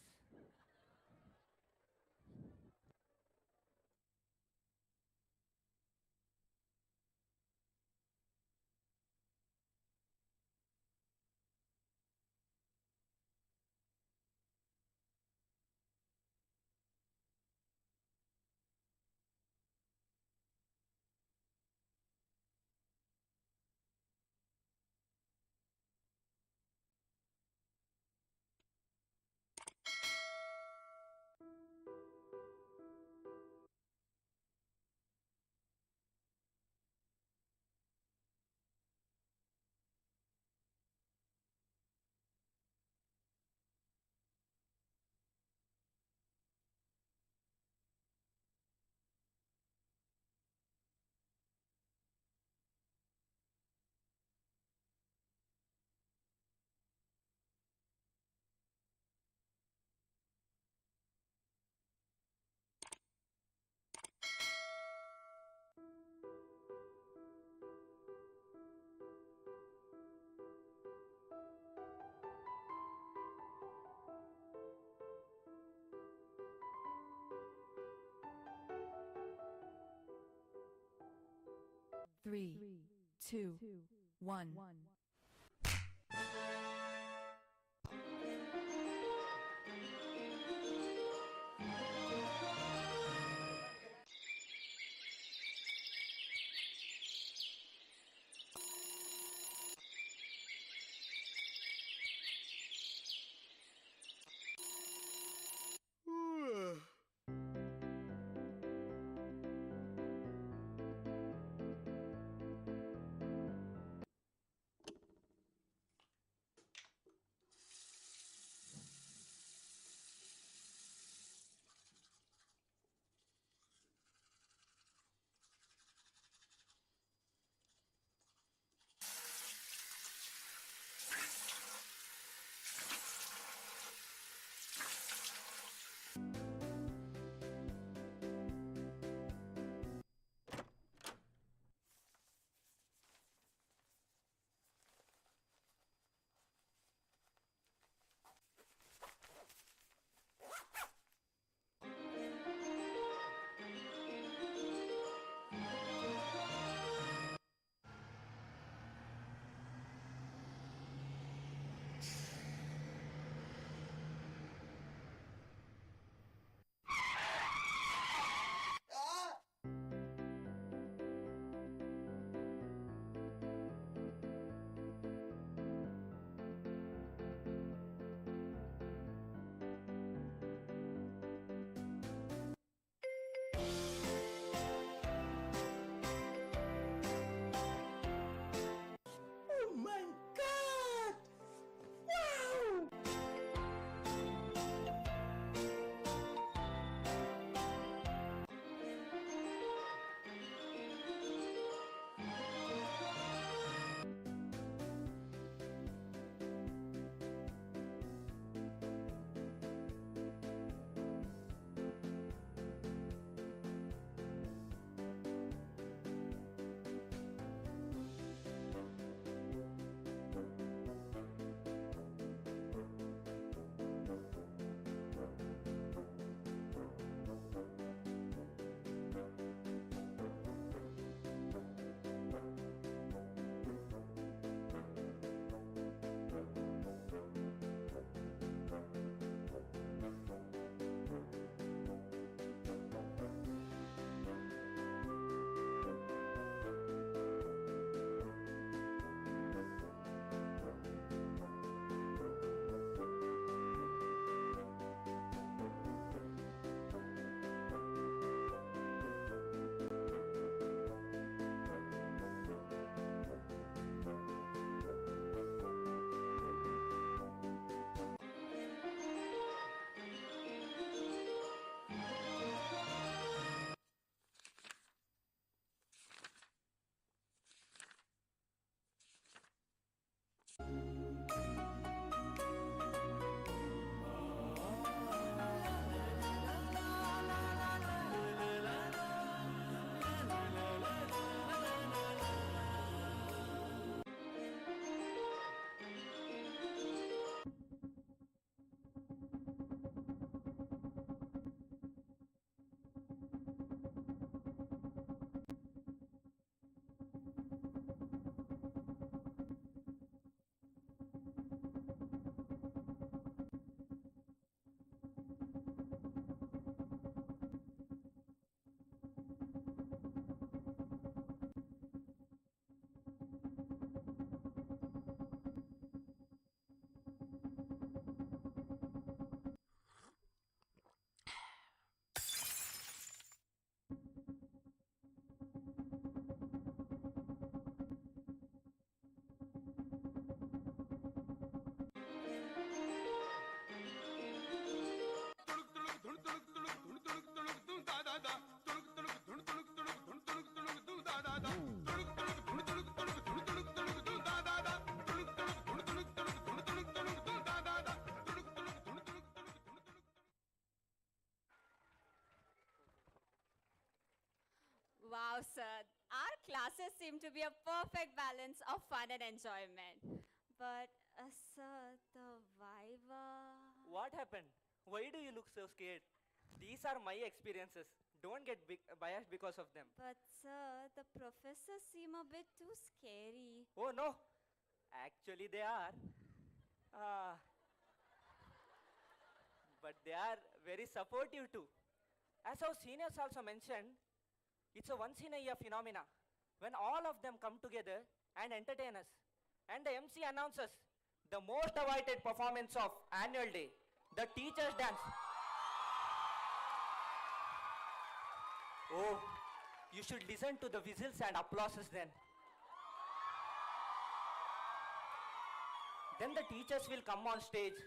Three, two, one. Wow, sir. Our classes seem to be a perfect balance of fun and enjoyment. But, sir, the Viva. What happened? Why do you look so scared? These are my experiences. Don't get biased because of them. But, sir, the professors seem a bit too scary. Oh no, actually they are. Ah, but they are very supportive too. As our seniors also mentioned, it's a once in a year phenomena when all of them come together and entertain us. And the MC announces the most awaited performance of annual day, the teachers dance. Oh, you should listen to the whistles and applauses then. Then the teachers will come on stage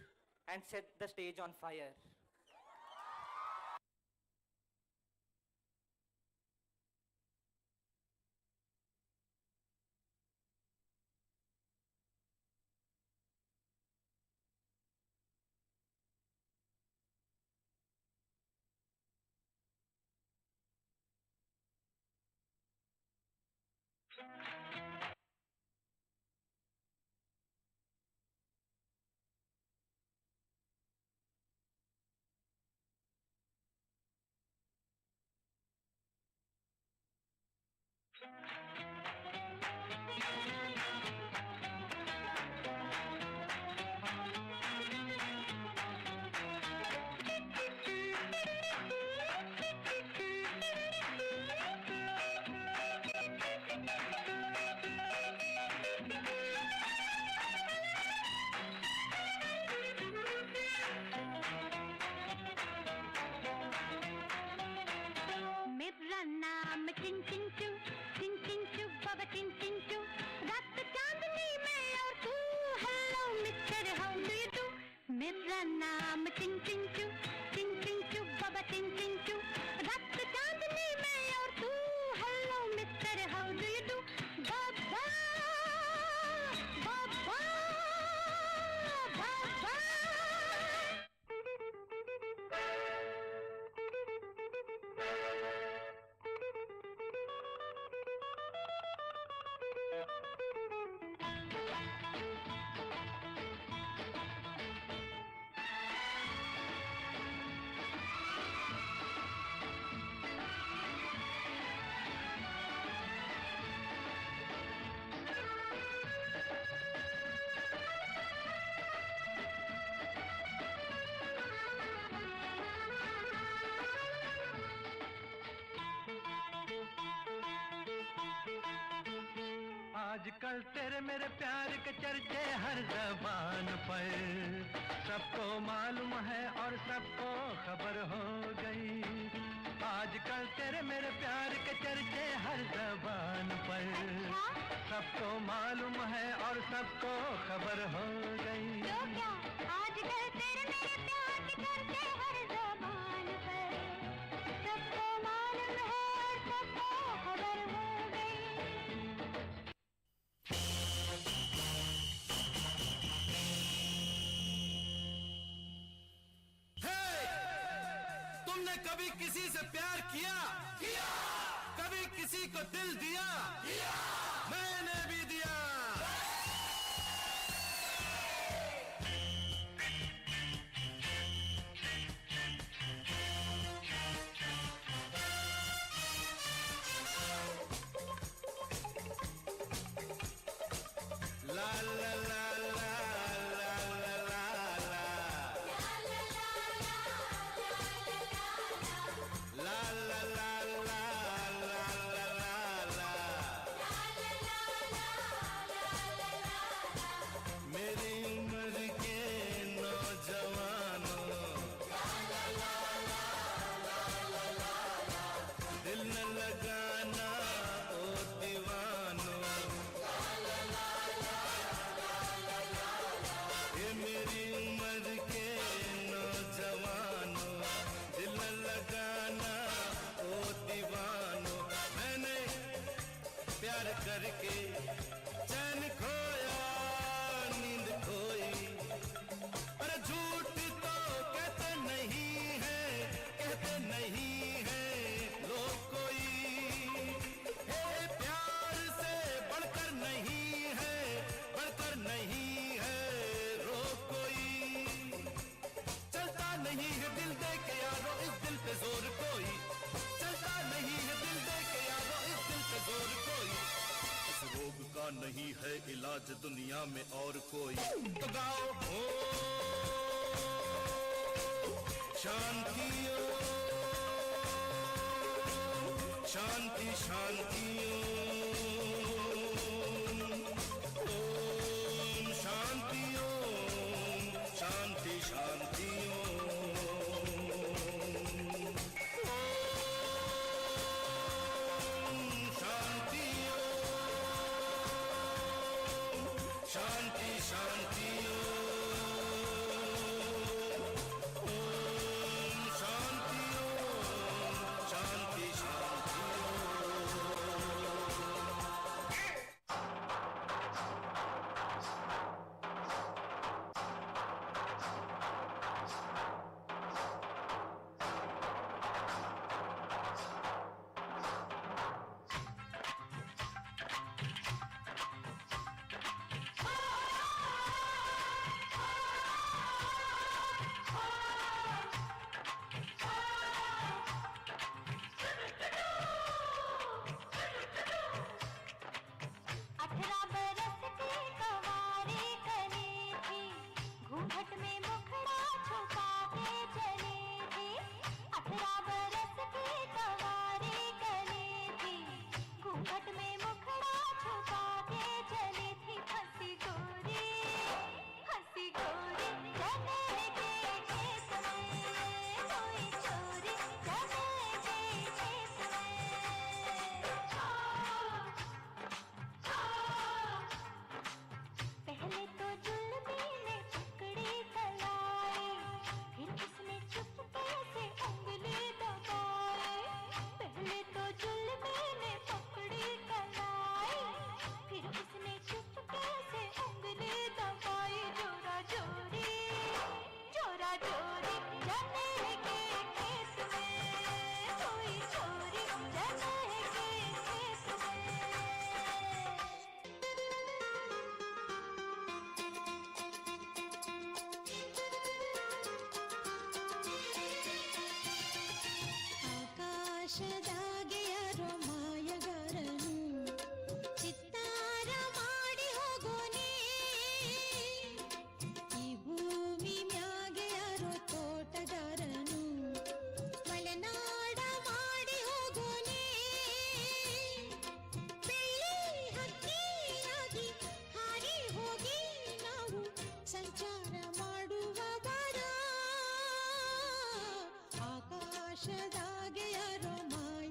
and set the stage on fire. मेरा नाम चिंचिंचू चिंचिंचू बाबा चिंचिंचू रात चांदनी में और तू hello mister how do you do मेरा नाम चिंचिंचू चिंचिंचू बाबा चिंचिंचू रात चांदनी में और तू hello mister how do you do बाबा बाबा बाबा आजकल तेरे मेरे प्यार के चर्चे हर जबान पर सबको मालूम है और सबको खबर हो गई। आजकल तेरे मेरे प्यार के चर्चे हर जबान पर सबको मालूम है और सबको खबर हो गई। तो क्या आजकल तेरे मेरे प्यार के चर्चे हर ज़बान पर सबको मालूम है और सबको खबर हो गई। तुमने कभी किसी से प्यार किया? कभी किसी को दिल दिया? मैंने भी दिया। ला ला ला ला ला ला ला ला ला ला ला मेरी उम्र के नौजवानों दिल न लगाना ओ दीवानों। ये मेरी उम्र के नौजवानों दिल न लगाना ओ दीवानों। मैंने प्यार करके चैन खोया नींद खोई। अरे झूठ तो कहते नहीं है लोग कोई। आज दुनिया में और कोई। तो गाओ हो शांति शांति शांति ओम शांति शांति शांति शांति शांति ओम शांति शांति शांति। ಆಕಾಶದಾಗೆ ಯಾರೋ ಮಾಯ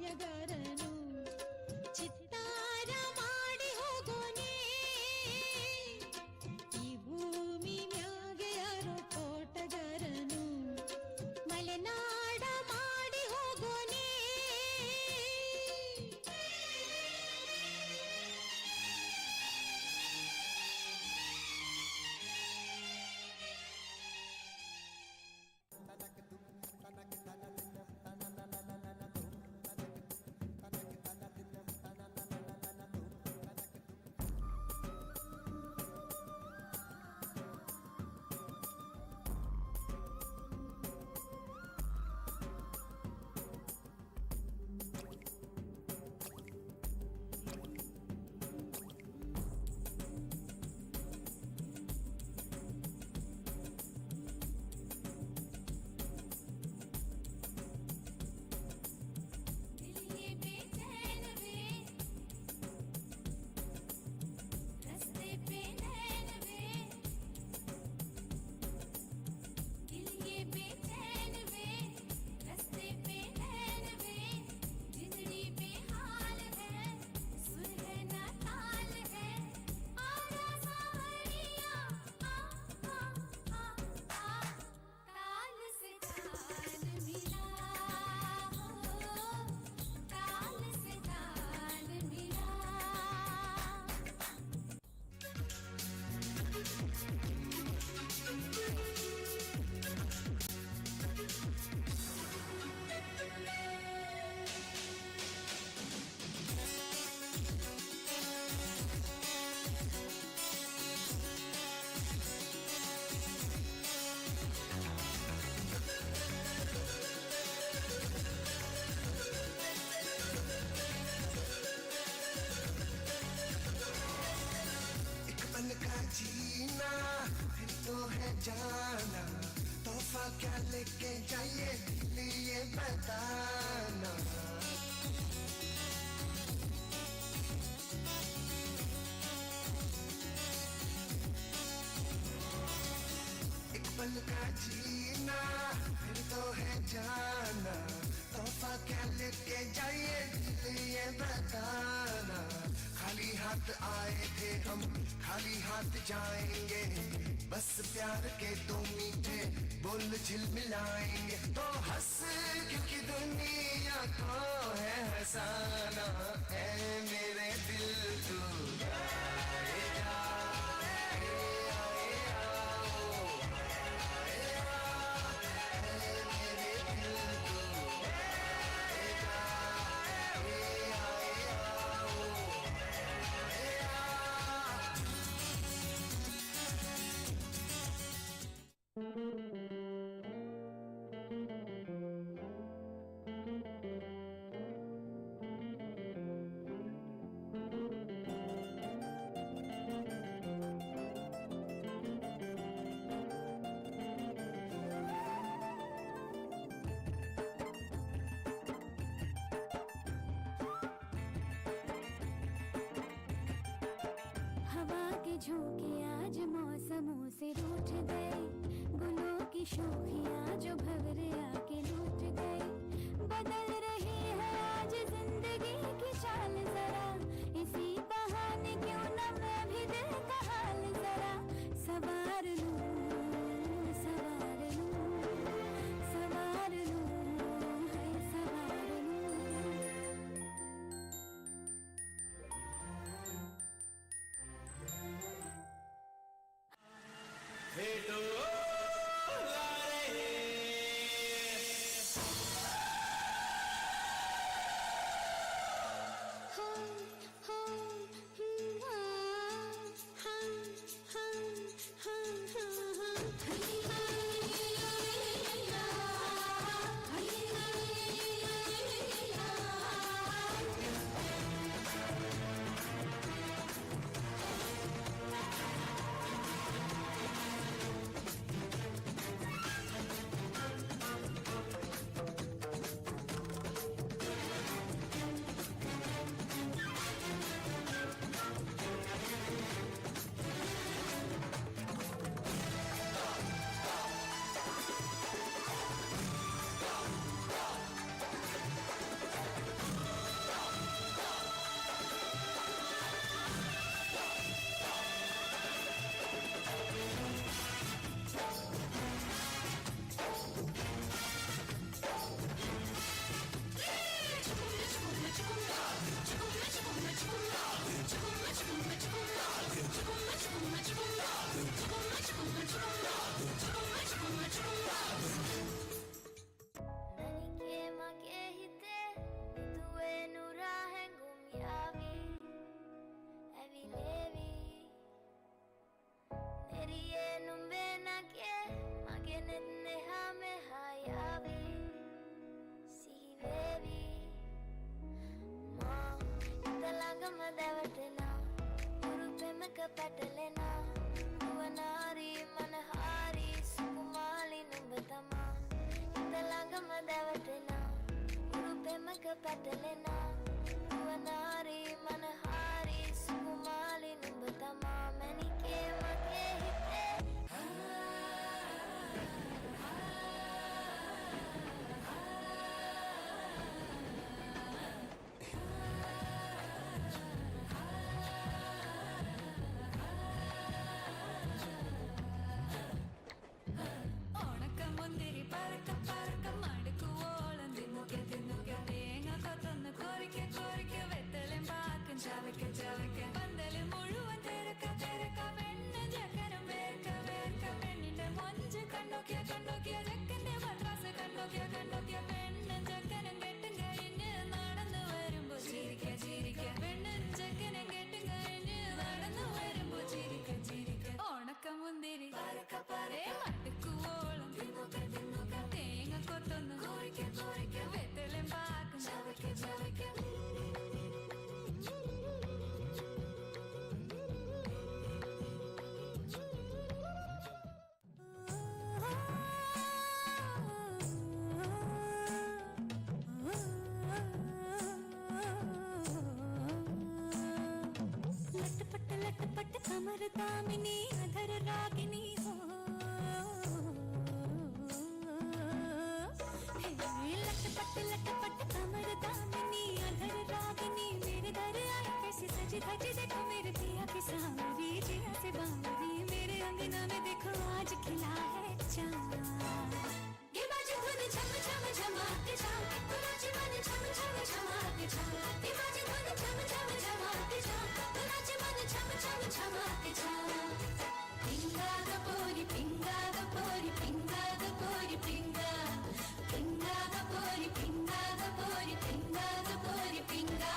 लेके जाइए दिल ये बताना। एक पल का जीना फिर तो है जाना, तोहफा क्या लेके जाइए दिल ये बताना। खाली हाथ आए थे हम खाली हाथ जाएंगे, बस प्यार के दो मीठे बोल झिलमिलाएंगे। तो हंस क्योंकि दुनिया को है हंसाना, है मेरे दिल तू आए जा। हवा के झोंके आज मौसमों से रूठ गए, गुलों की शोखियां जो भंवरे आके लूट गए। बदल रही है आज जिंदगी की चाल जरा, इसी बहाने क्यों न मैं भी दिल का हाल जरा सवार लूं, सवार लूं, सवार लूं, है सवार लूं। दामिनी अधर रागिनी हो लटपट कमर दामिनी अधर रागिनी मेरे दर आई कैसी सजी धजी देखो मेरे पिया की सावरी जिया से बावरी मेरे अंगना में देखो आज खिला है चाँद ये बाजे धुन झम झम झमाके जाओ तो नाचे मन झम झम झमाके जाओ ये बाजे धुन झम झम झमाके जाओ तो नाचे मन झम झम झमाके जाओ पिंगा द पोरी पिंगा द पोरी पिंगा द पोरी पिंगा पिंगा द पोरी पिंगा द पोरी पिंगा द पोरी पिंगा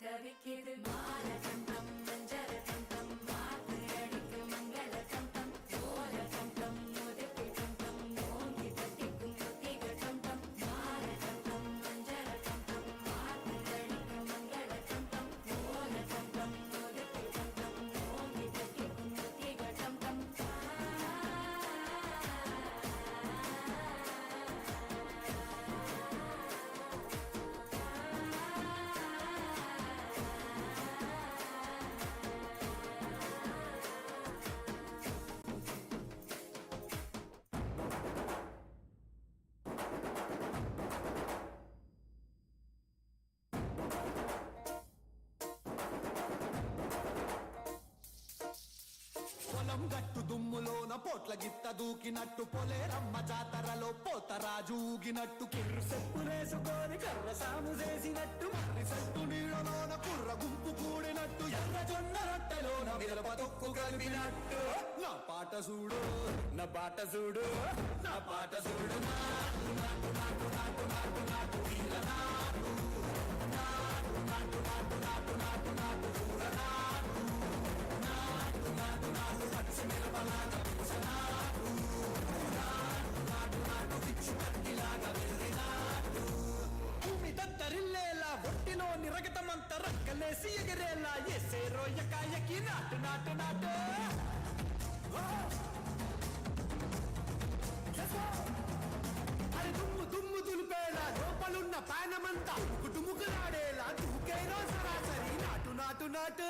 தவிக்கிது மால கண்டம் மஞ்சள் கண்டம் மாத்து அடிக்கு மங்கள கண்டம் ஓல கண்டம் முதுக்கு கண்டம் ஓங்கி தட்டிக்கும் முத்திக கண்டம் மால கண்டம் மஞ்சள் கண்டம் மாத்து அடிக்கு மங்கள கண்டம் ஓல கண்டம் முதுக்கு கண்டம் ஓங்கி தட்டிக்கும் முத்திக கண்டம் పొలం గట్టు దుమ్ములోన పోట్ల గిత్త దూకినట్టు పొలేరమ్మ జాతరలో పోతరాజు ఊగినట్టు కిర్రు చెప్పులేసుకొని కర్ర సాము చేసినట్టు మర్రి చెట్టు నీళ్ళలోన కుర్ర గుంపు కూడినట్టు ఎర్ర జొన్న రొట్టెలోన మిరప తొక్కు కలిపినట్టు నా పాట చూడు నా పాట చూడు నా పాట చూడు నాటు నాటు నాటు నాటు నాటు నాటు వీర నాటు నాటు నాటు నాటు నాటు నాటు నాటు ఊర నాటు నాటు నాటు నాటు పచ్చి మిరపలాగా నాటు నాటు నాటు నాటు పిచ్చి కత్తిలాగా వెళ్ళి నాటు భూమి దద్దరిల్లేలా ఒట్టిలో నిరగతమంత రక్కలేసి ఎగిరేలా ఎసే రోయకాయకి నాటు నాటు నాటు అది దుమ్ము దుమ్ము దులిపేలా లోపలున్న పానమంతా కుటుముకులాడేలా దూకేనో సరాసరి నాటు నాటు నాటు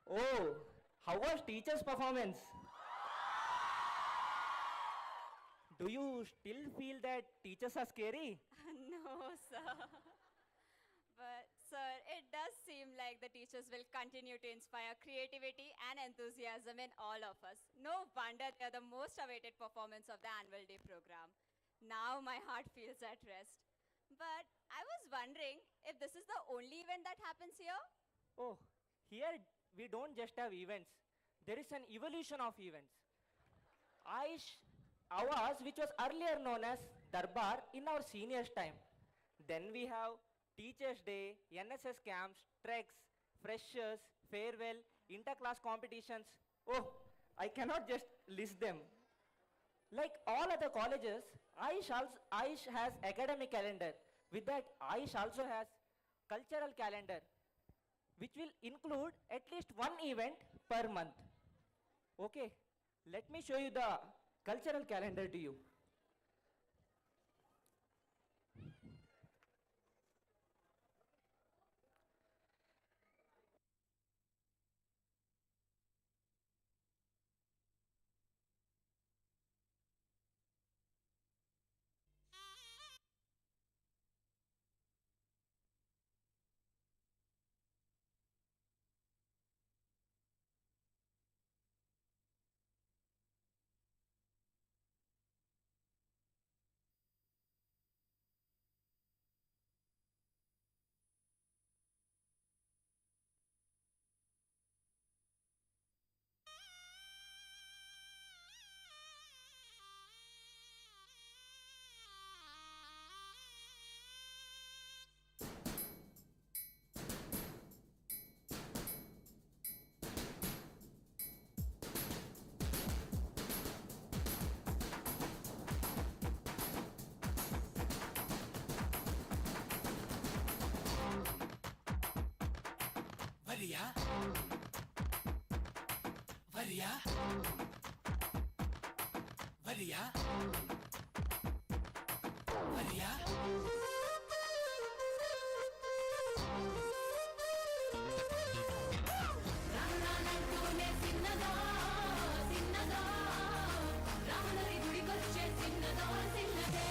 Oh, how was teacher's performance? Do you still feel that teachers are scary? No, sir. But Sir, it does seem like the teachers will continue to inspire creativity and enthusiasm in all of us. No wonder they are the most awaited performance of the annual day program. Now my heart feels at rest. But I was wondering if this is the only event that happens here? Oh, here we don't just have events. There is an evolution of events. AIISH Awas, which was earlier known as Darbar in our seniors' time. Then we have Teachers' Day, NSS camps, treks, freshers, farewell, inter-class competitions. Oh, I cannot just list them. Like all other colleges, AIISH has academic calendar. With that, AIISH also has cultural calendar, which will include at least one event per month. Okay, let me show you the cultural calendar to you. Varia, Varia, Varia, Varia. రానంటూనే చిన్నదో చిన్నదో రాములరి గుడికొచ్చే చిన్నదో చిన్నదే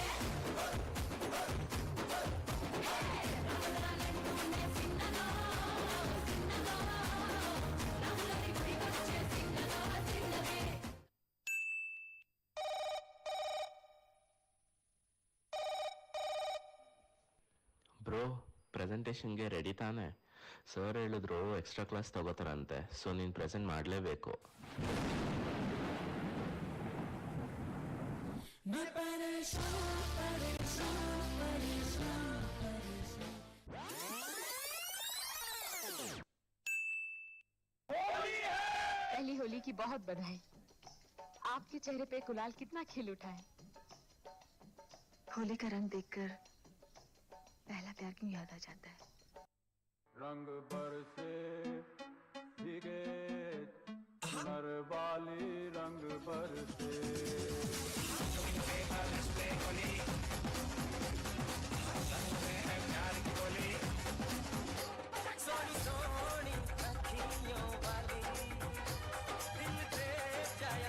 రానంటూనే చిన్నదో చిన్నదో రాములరి గుడికొచ్చే చిన్నదో చిన్నదే bro ಪ್ರೆಸೆಂಟೇಷನ್ಗೆ ready ತಾನೆ? Sir ಹೇಳಿದ್ರು ಎಕ್ಸ್ಟ್ರಾ ಕ್ಲಾಸ್ ತಗೋತಾರಂತೆ, ಸೊ ನೀನು ಪ್ರೆಸೆಂಟ್ ಮಾಡಲೇಬೇಕು. पहली होली की बहुत बधाई। आपके चेहरे पे गुलाल कितना खिल उठा है। होली का रंग देखकर पहला प्यार क्यों याद आ जाता है। रंग बरसे भीगे नर वाली रंग बरसे सोनी सोनी अखियों वाली दिल दे जाए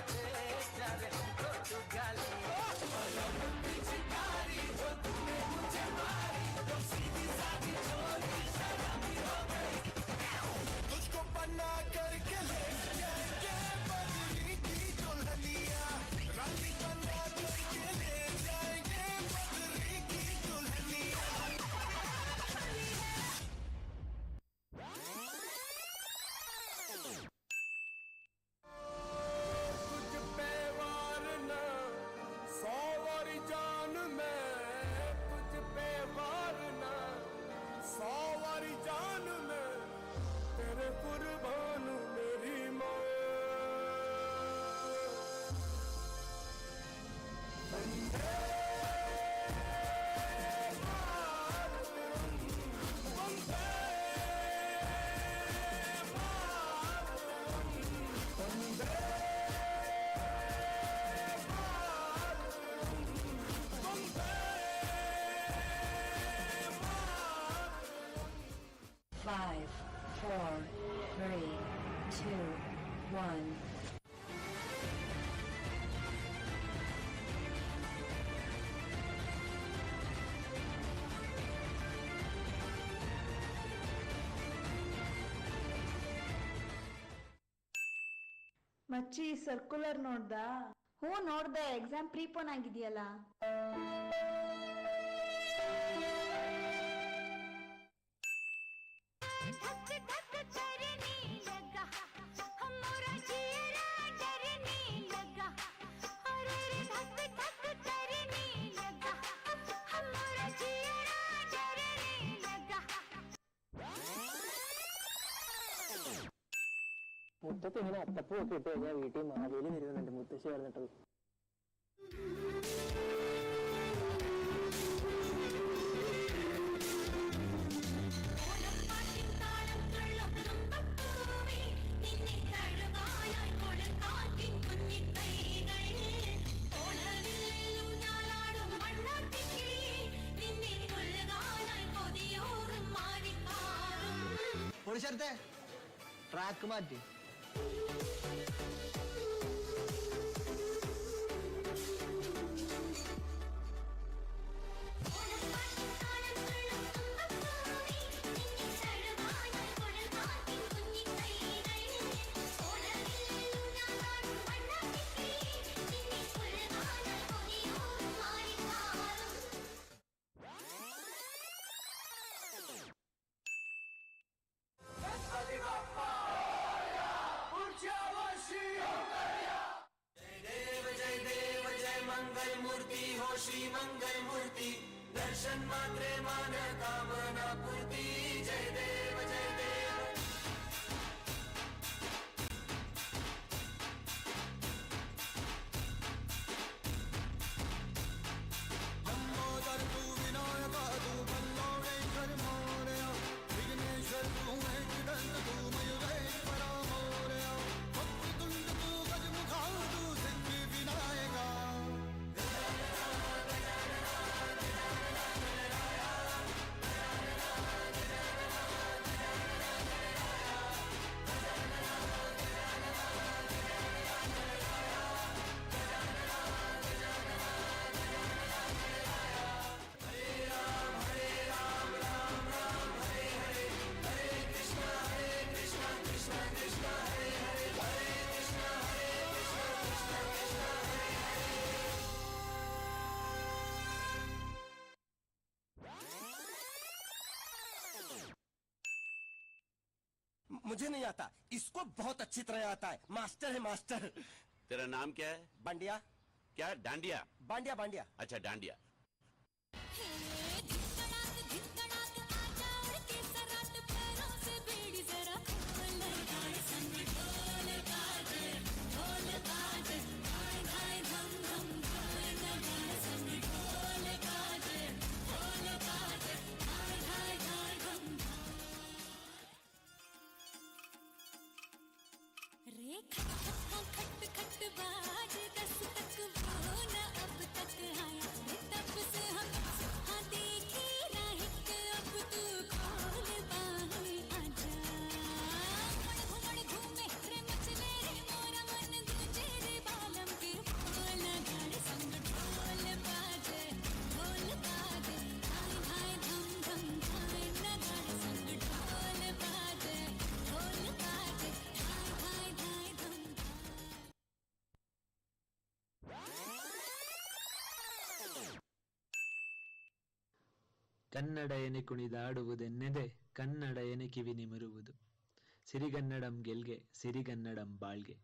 हमको तू गाली चिकारी हो तूने मुझे मारी तो सीधी सादी चोरी शराबी हो गई तुझको बना करके ले जाएंगे बदली की दुल्हनिया रानी बना करके ले जाएंगे बदली की दुल्हनिया तुझ पे वारना 100 वारी जान में तुझ पे वारना 100 वारी जान में तेरे कुर्बान मेरी माँ बंदे Five, four, three, two, one. ಮಚ್ಚಿ ಸರ್ಕ್ಯುಲರ್ ನೋಡ್ದಾ? ಹ್ಞೂ ನೋಡ್ದೆ, ಎಕ್ಸಾಮ್ ಪ್ರೀಪೋನ್ ಆಗಿದೆಯಲ್ಲ. മുറ്റത്ത് ഇങ്ങനെ അത്തപ്പൂവൊക്കെ ഇട്ട് കഴിഞ്ഞാൽ വീട്ടിൽ മാവേലി വരുന്നുണ്ട്, മുത്തശ്ശി പറഞ്ഞിട്ടുള്ളൂ. ട്രാക്ക് മാറ്റി. श्री मंगल मूर्ति दर्शन मात्रे मान कामना पूर्ति। जय देव जय देव। लंबोदर तू विनायक तू बल्लौरेश्वर मोरया, विघ्नेश्वर तू एकदंत तू मयूरेश्वर मोरया, वक्रतुंड तू गजमुखा तू सिद्धि विनायका। मुझे नहीं आता, इसको बहुत अच्छी तरह आता है, मास्टर है मास्टर। तेरा नाम क्या है? बांडिया। क्या? डांडिया? बांडिया बांडिया। अच्छा डांडिया। रे खट खट बाज दस तक वो न अब तक आया, तब से हम हाँ देखी राहिक, अब तू खोल बाहें आजा। घुमड़ घूमे रे मचले रे मोरा मन गूंजे रे बालम के बोल गाड़ संग ढोल बाजे हाय हाय धम धम धाय न गाड़ संग ढोल बाजे हाय हाय धाय धम। ಕನ್ನಡಯನೆ ಕುಣಿದಾಡುವುದೆನ್ನೆದೆ, ಕನ್ನಡಯನೆ ಕಿವಿ ನಿಮಿರುವುದು. ಸಿರಿಗನ್ನಡಂ ಗೆಲ್ಗೆ, ಸಿರಿಗನ್ನಡಂ ಬಾಳ್ಗೆ.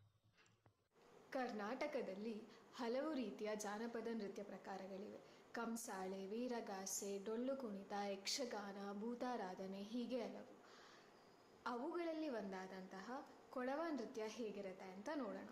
ಕರ್ನಾಟಕದಲ್ಲಿ ಹಲವು ರೀತಿಯ ಜಾನಪದ ನೃತ್ಯ ಪ್ರಕಾರಗಳಿವೆ. ಕಂಸಾಳೆ, ವೀರಗಾಸೆ, ಡೊಳ್ಳು ಕುಣಿತ, ಯಕ್ಷಗಾನ, ಭೂತಾರಾಧನೆ, ಹೀಗೆ ಹಲವು. ಅವುಗಳಲ್ಲಿ ಒಂದಾದಂತಹ ಕೊಡವ ನೃತ್ಯ ಹೇಗಿರುತ್ತೆ ಅಂತ ನೋಡೋಣ.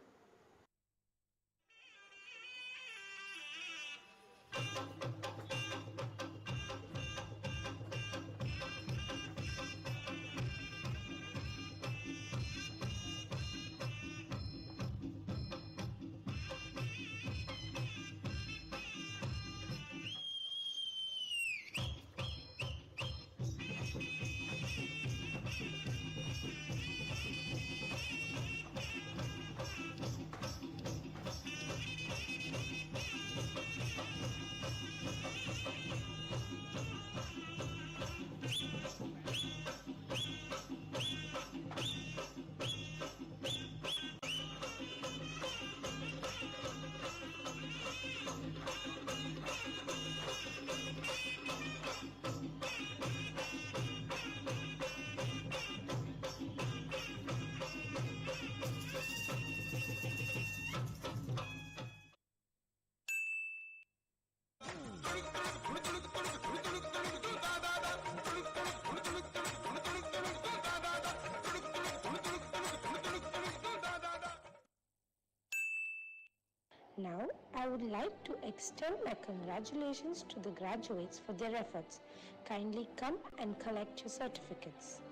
Now, I would like to extend my congratulations to the graduates for their efforts. Kindly come and collect your certificates.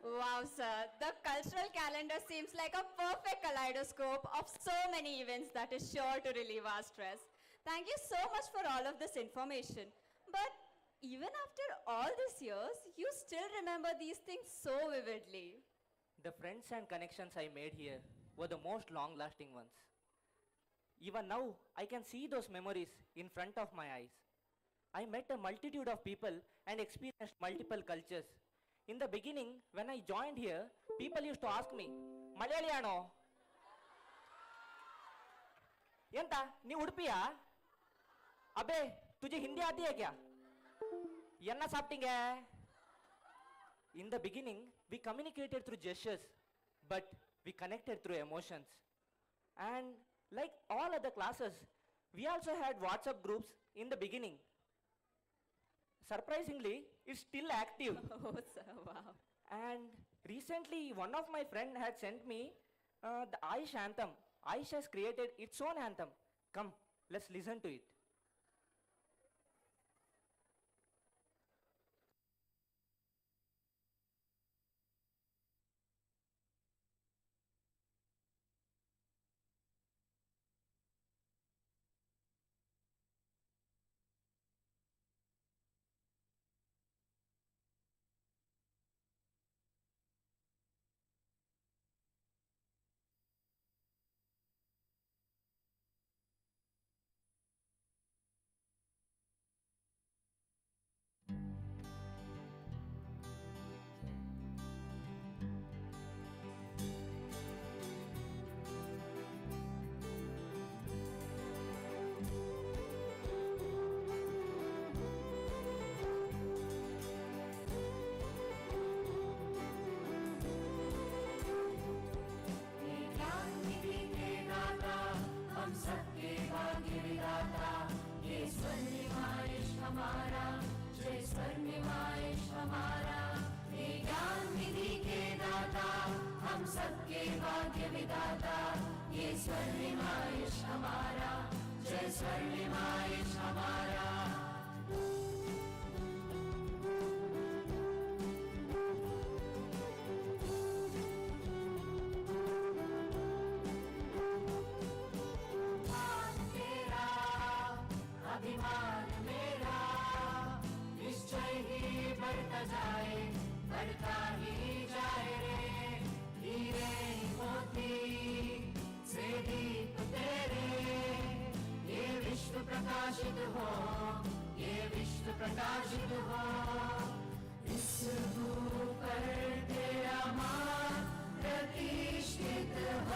Wow, sir. The cultural calendar seems like a perfect kaleidoscope of so many events that is sure to relieve our stress. Thank you so much for all of this information. But even after all these years, you still remember these things so vividly. The friends and connections I made here were the most long-lasting ones. Even now, I can see those memories in front of my eyes. I met a multitude of people and experienced multiple cultures. In the beginning, when I joined here, people used to ask me, Malayaliano? Yenta, ni Udupiya? Abe, tujhe Hindi aati hai kya? Yenna saptinga? In the beginning, we communicated through gestures, but we connected through emotions. And like all other classes, we also had WhatsApp groups in the beginning. Surprisingly, it's still active. Oh, sir, wow. And recently, one of my friend had sent me the AIISH anthem. AIISH has created its own anthem. Come, let's listen to it. अभिमान मेरा निश्चय ही बढ़ता जाए, बढ़ता ही जाए रे। हीरे मोती से दीप तेरे, ये विश्व प्रकाशित हो, ये विश्व प्रकाशित हो। इस भू पर तेरा मान प्रतिष्ठित हो।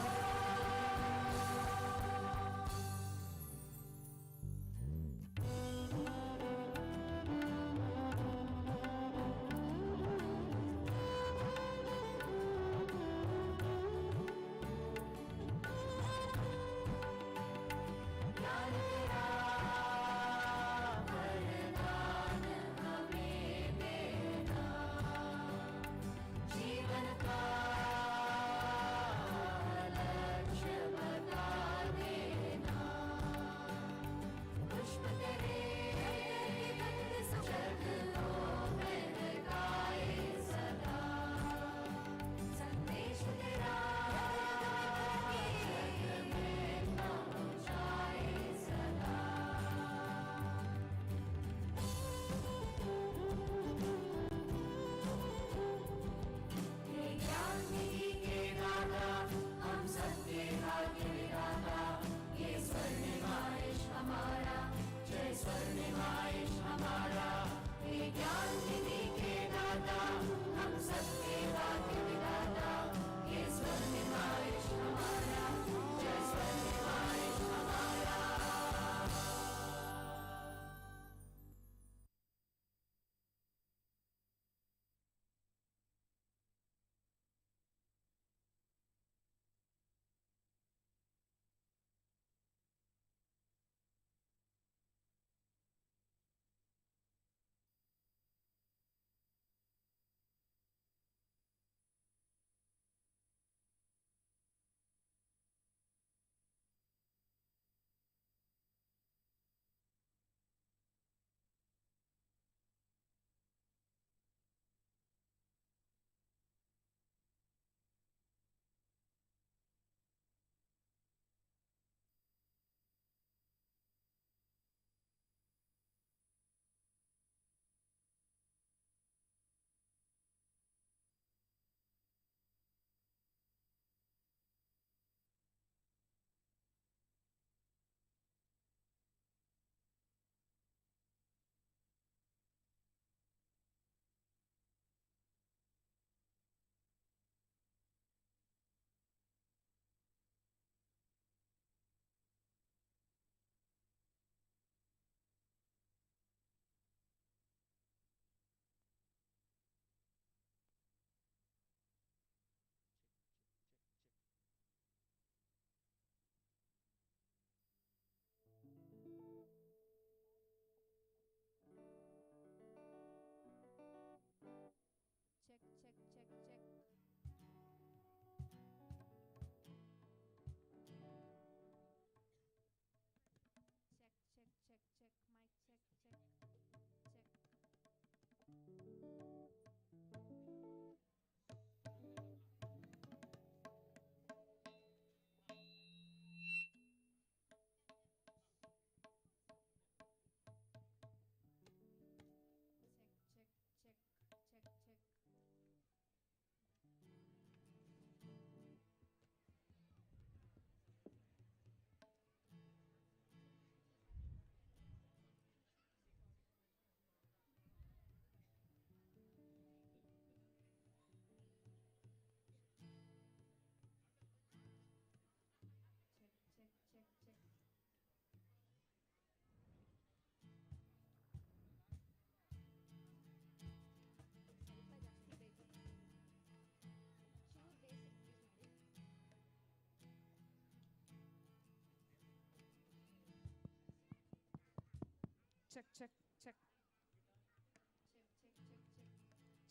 check, check, check.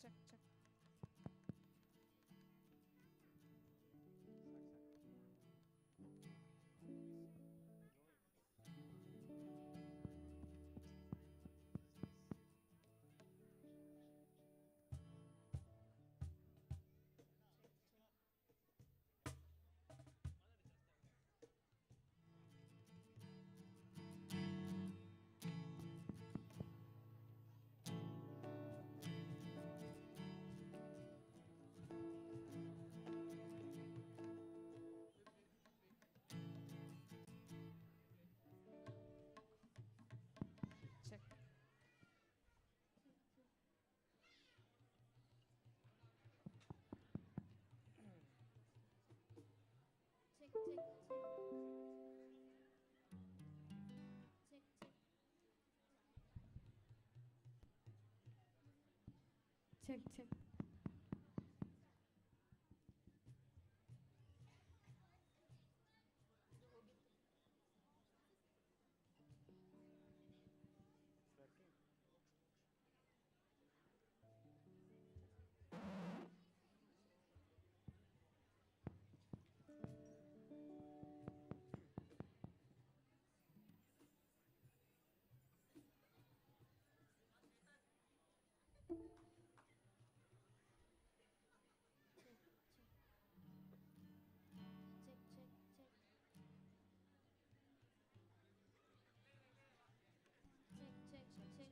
Check, check, check, check. Check, check. Check. Check, check, check. Check, check. Check, check. Check, check, check. Check, check, check, check, check.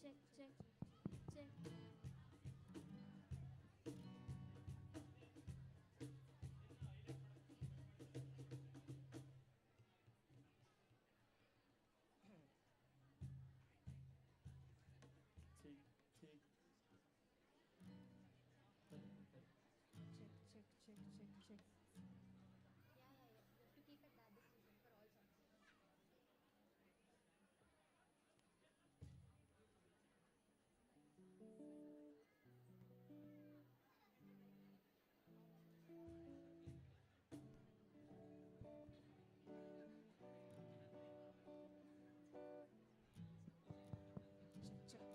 Check, check. Check, check, check. Check, check, check, check, check. Yeah, yeah, yeah. You have to keep it that decision for all songs. Check, check.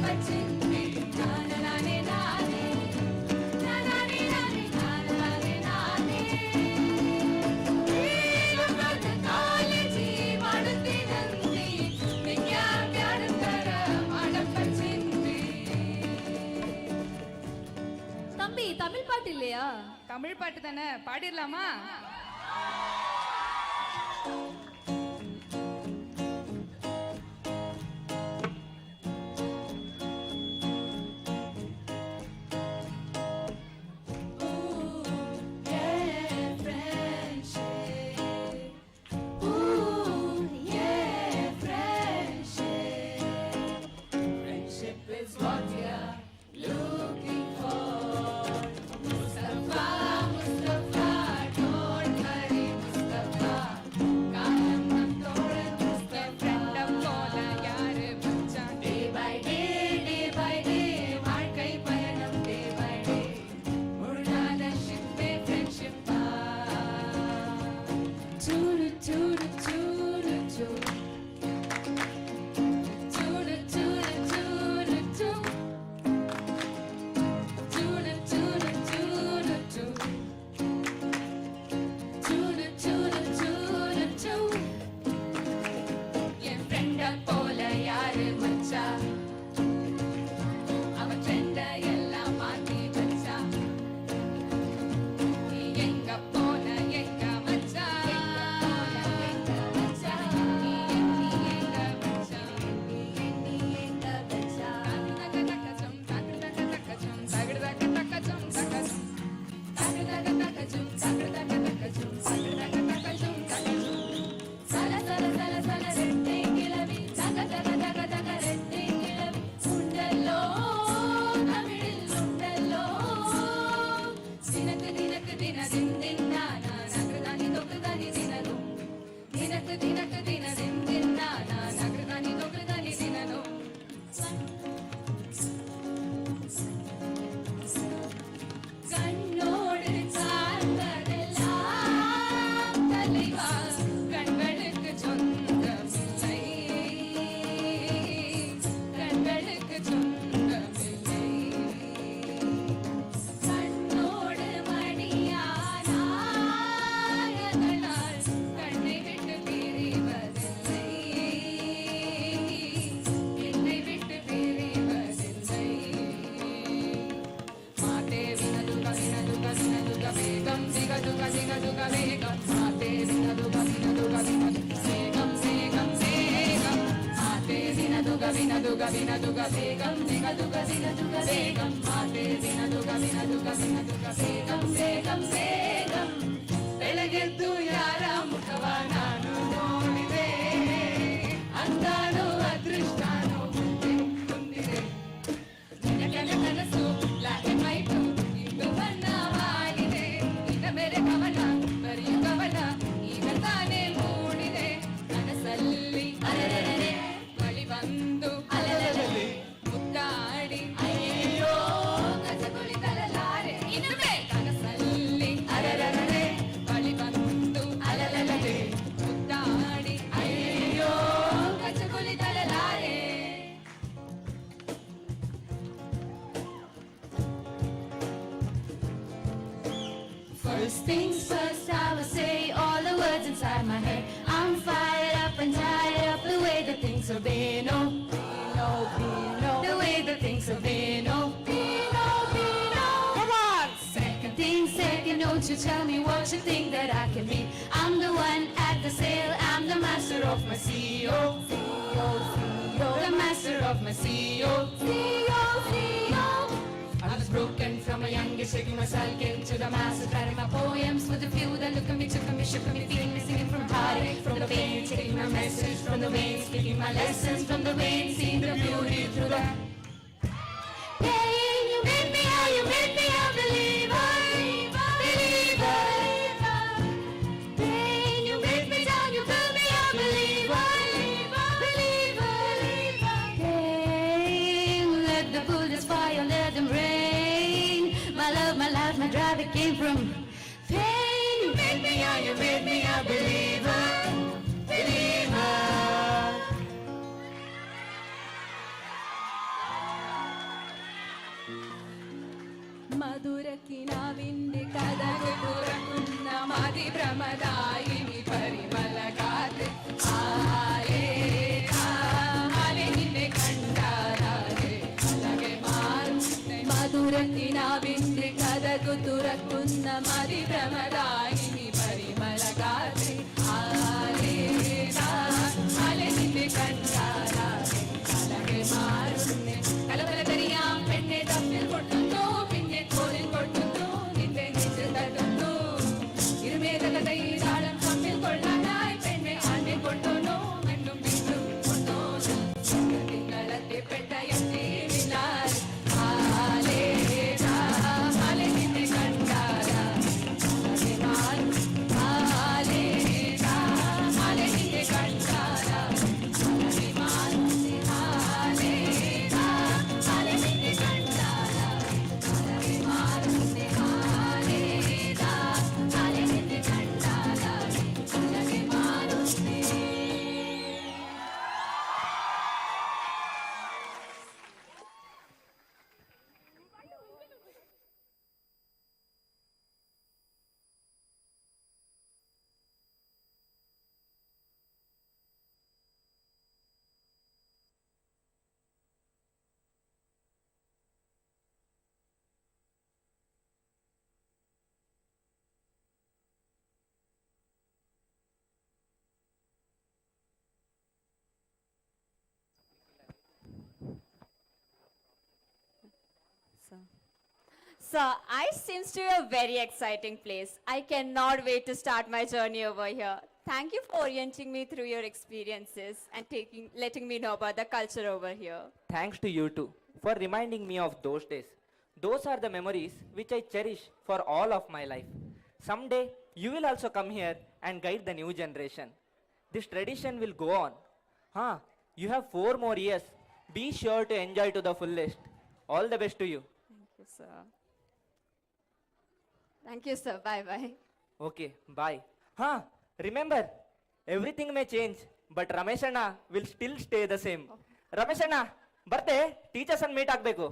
వచ్చింది నానే నానే నానే నానే నానే నానే college ಮಾಡುತ್ತಿದಂತೆ ವಿಜ್ಞಾಪ್ಯಾಡಂತರ ಮಾಡಪ್ಪಚ್ಚಿಂది தம்பி தமிழ் பாட்டு இல்லையா? தமிழ் பாட்டு தானே, பாடிடலாமா? Is what you're looking for. Mustafa, Mustafa, don't worry, Mustafa. Kalam nam tode Mustafa. Friend of pola yaar bacha. Day by day, வாழ்க்கை பயணம் day by day. முழுநாத ship friendship pa. Churu churu churu churu. ಬೆಳಗೆದ್ದು ಯಾರ ಮುಖವ ನಾನು ನೋಡಿದೆ ಅಂದಾನು ಅದೃಷ್ಟನೋ ಮುಂದಿದೆ ನನ್ನ ಕನಸು black and white ಇಂದು ಬಣ್ಣವಾಗಿದೆ ಇನ್ನ ಮೇಲೆ ಕವನ ಬರೆಯು ಕವನ ಈಗ ತಾನೇ ಮೂಡಿದೆ ಕನಸಲ್ಲಿ ಅಲೆಲೆಲೆ ಮಳಿ ಬಂದು ಅಲೆಲೆಲೆ ಮುತ್ತಾಡಿ ಅಯ್ಯೋ ಕಸಗುಳಿತಲಾರೆ ಇನ್ನೊಮ್ಮೆ ಕನಸಲ್ಲಿ ಅಲೆಲೆಲೆ ಮಳಿ ಬಂದು ಅಲೆಲೆಲೆ ಮುತ್ತಾಡಿ ಅಯ್ಯೋ ಕಸಗುಳಿತಲಾರೆ. First things first, I will say all the words inside my head. I'm fired up and tired of the way that things have been. Oh, the way that things have been. Oh, come on. Second thing second, don't you tell me what you think that I can be. I'm the one at the sail, I'm the master of my CEO. The master of my CEO. I was broken from a young age, taking myself into the masses, writing my poems for the few that look at me, took me, shook me, feeling me, singing from heartache, from the pain, taking my message from the veins, speaking my lessons from the veins, seeing the beauty through the pain. You made me, how you made me a believer, believer. Pain, you made me down, you built me a believer, believer. Pain, let the bullets fire, let them rain. My love, my life, my drive, it came from pain. You made me, how you made me a believer, believer. മധുരക്കിനാവിന്റെ കഥകൾ തുറക്കുന്ന മതിഭ്രമദായിനി പരിമളകാറ്റ് ആലേ ആലേ നിന്നെ കണ്ടാലേ അലകെ മാറും മധുരക്കിനാവിന്റെ കഥകൾ തുറക്കുന്ന മതിഭ്രമദായിനി പരിമളകാറ്റ് ആലേ ആലേ നിന്നെ കണ്ടാലേ അലകെ മാറുന്നേ കലകലതറിയാം പെണ്ണെ തമ്മിൽ കൊട്ടുന്നു പിന്നെ കോലിൽ കൊട്ടുന്നു നിന്റെ നെഞ്ചിൽ തട്ടുന്നു ഇരുമേതകതൈ താളം തമ്മിൽ കൊള്ളാനായി പെണ്ണെ ആണ്ടിൽ കൊട്ടുന്നു വീണ്ടും വീണ്ടും കൊണ്ടോന്നു തിങ്കളത്തെ പെട്ടയത്തെ മിലാൽ ആലേ ആലേ നിന്നെ കണ്ടാലാ അലകെ മാറും ആലേ ആലേ നിന്നെ കണ്ടാലാ അലകെ മാറും ആലേ ആലേ നിന്നെ കണ്ടാലാ അലകെ മാറും ആലേ ആലേ നിന്നെ കണ്ടാലാ അലകെ മാറും So, AIISH seems to be a very exciting place. I cannot wait to start my journey over here. Thank you for orienting me through your experiences and letting me know about the culture over here. Thanks to you too for reminding me of those days. Those are the memories which I cherish for all of my life. Someday, you will also come here and guide the new generation. This tradition will go on. You have 4 more years. Be sure to enjoy to the fullest. All the best to you. Thank you, sir. Thank you, sir. Bye-bye. Okay, bye. Remember, everything may change, but Rameshana will still stay the same. Rameshana, ಬರ್ತೆ teachers ಅನ್ನು meet ಆಗಬೇಕು.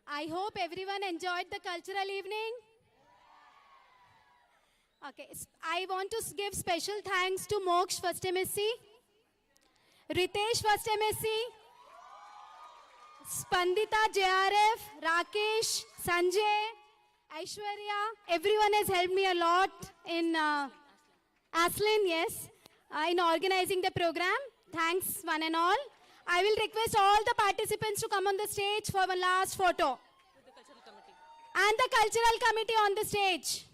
I hope everyone enjoyed the cultural evening. Okay, I want to give special thanks to Moksh First MSc, Ritesh First MSc, Spandita JRF, Rakesh, Sanjay, Aishwarya, everyone has helped me a lot in Aslin, yes, in organizing the program. Thanks, one and all. I will request all the participants to come on the stage for one last photo. And the cultural committee on the stage.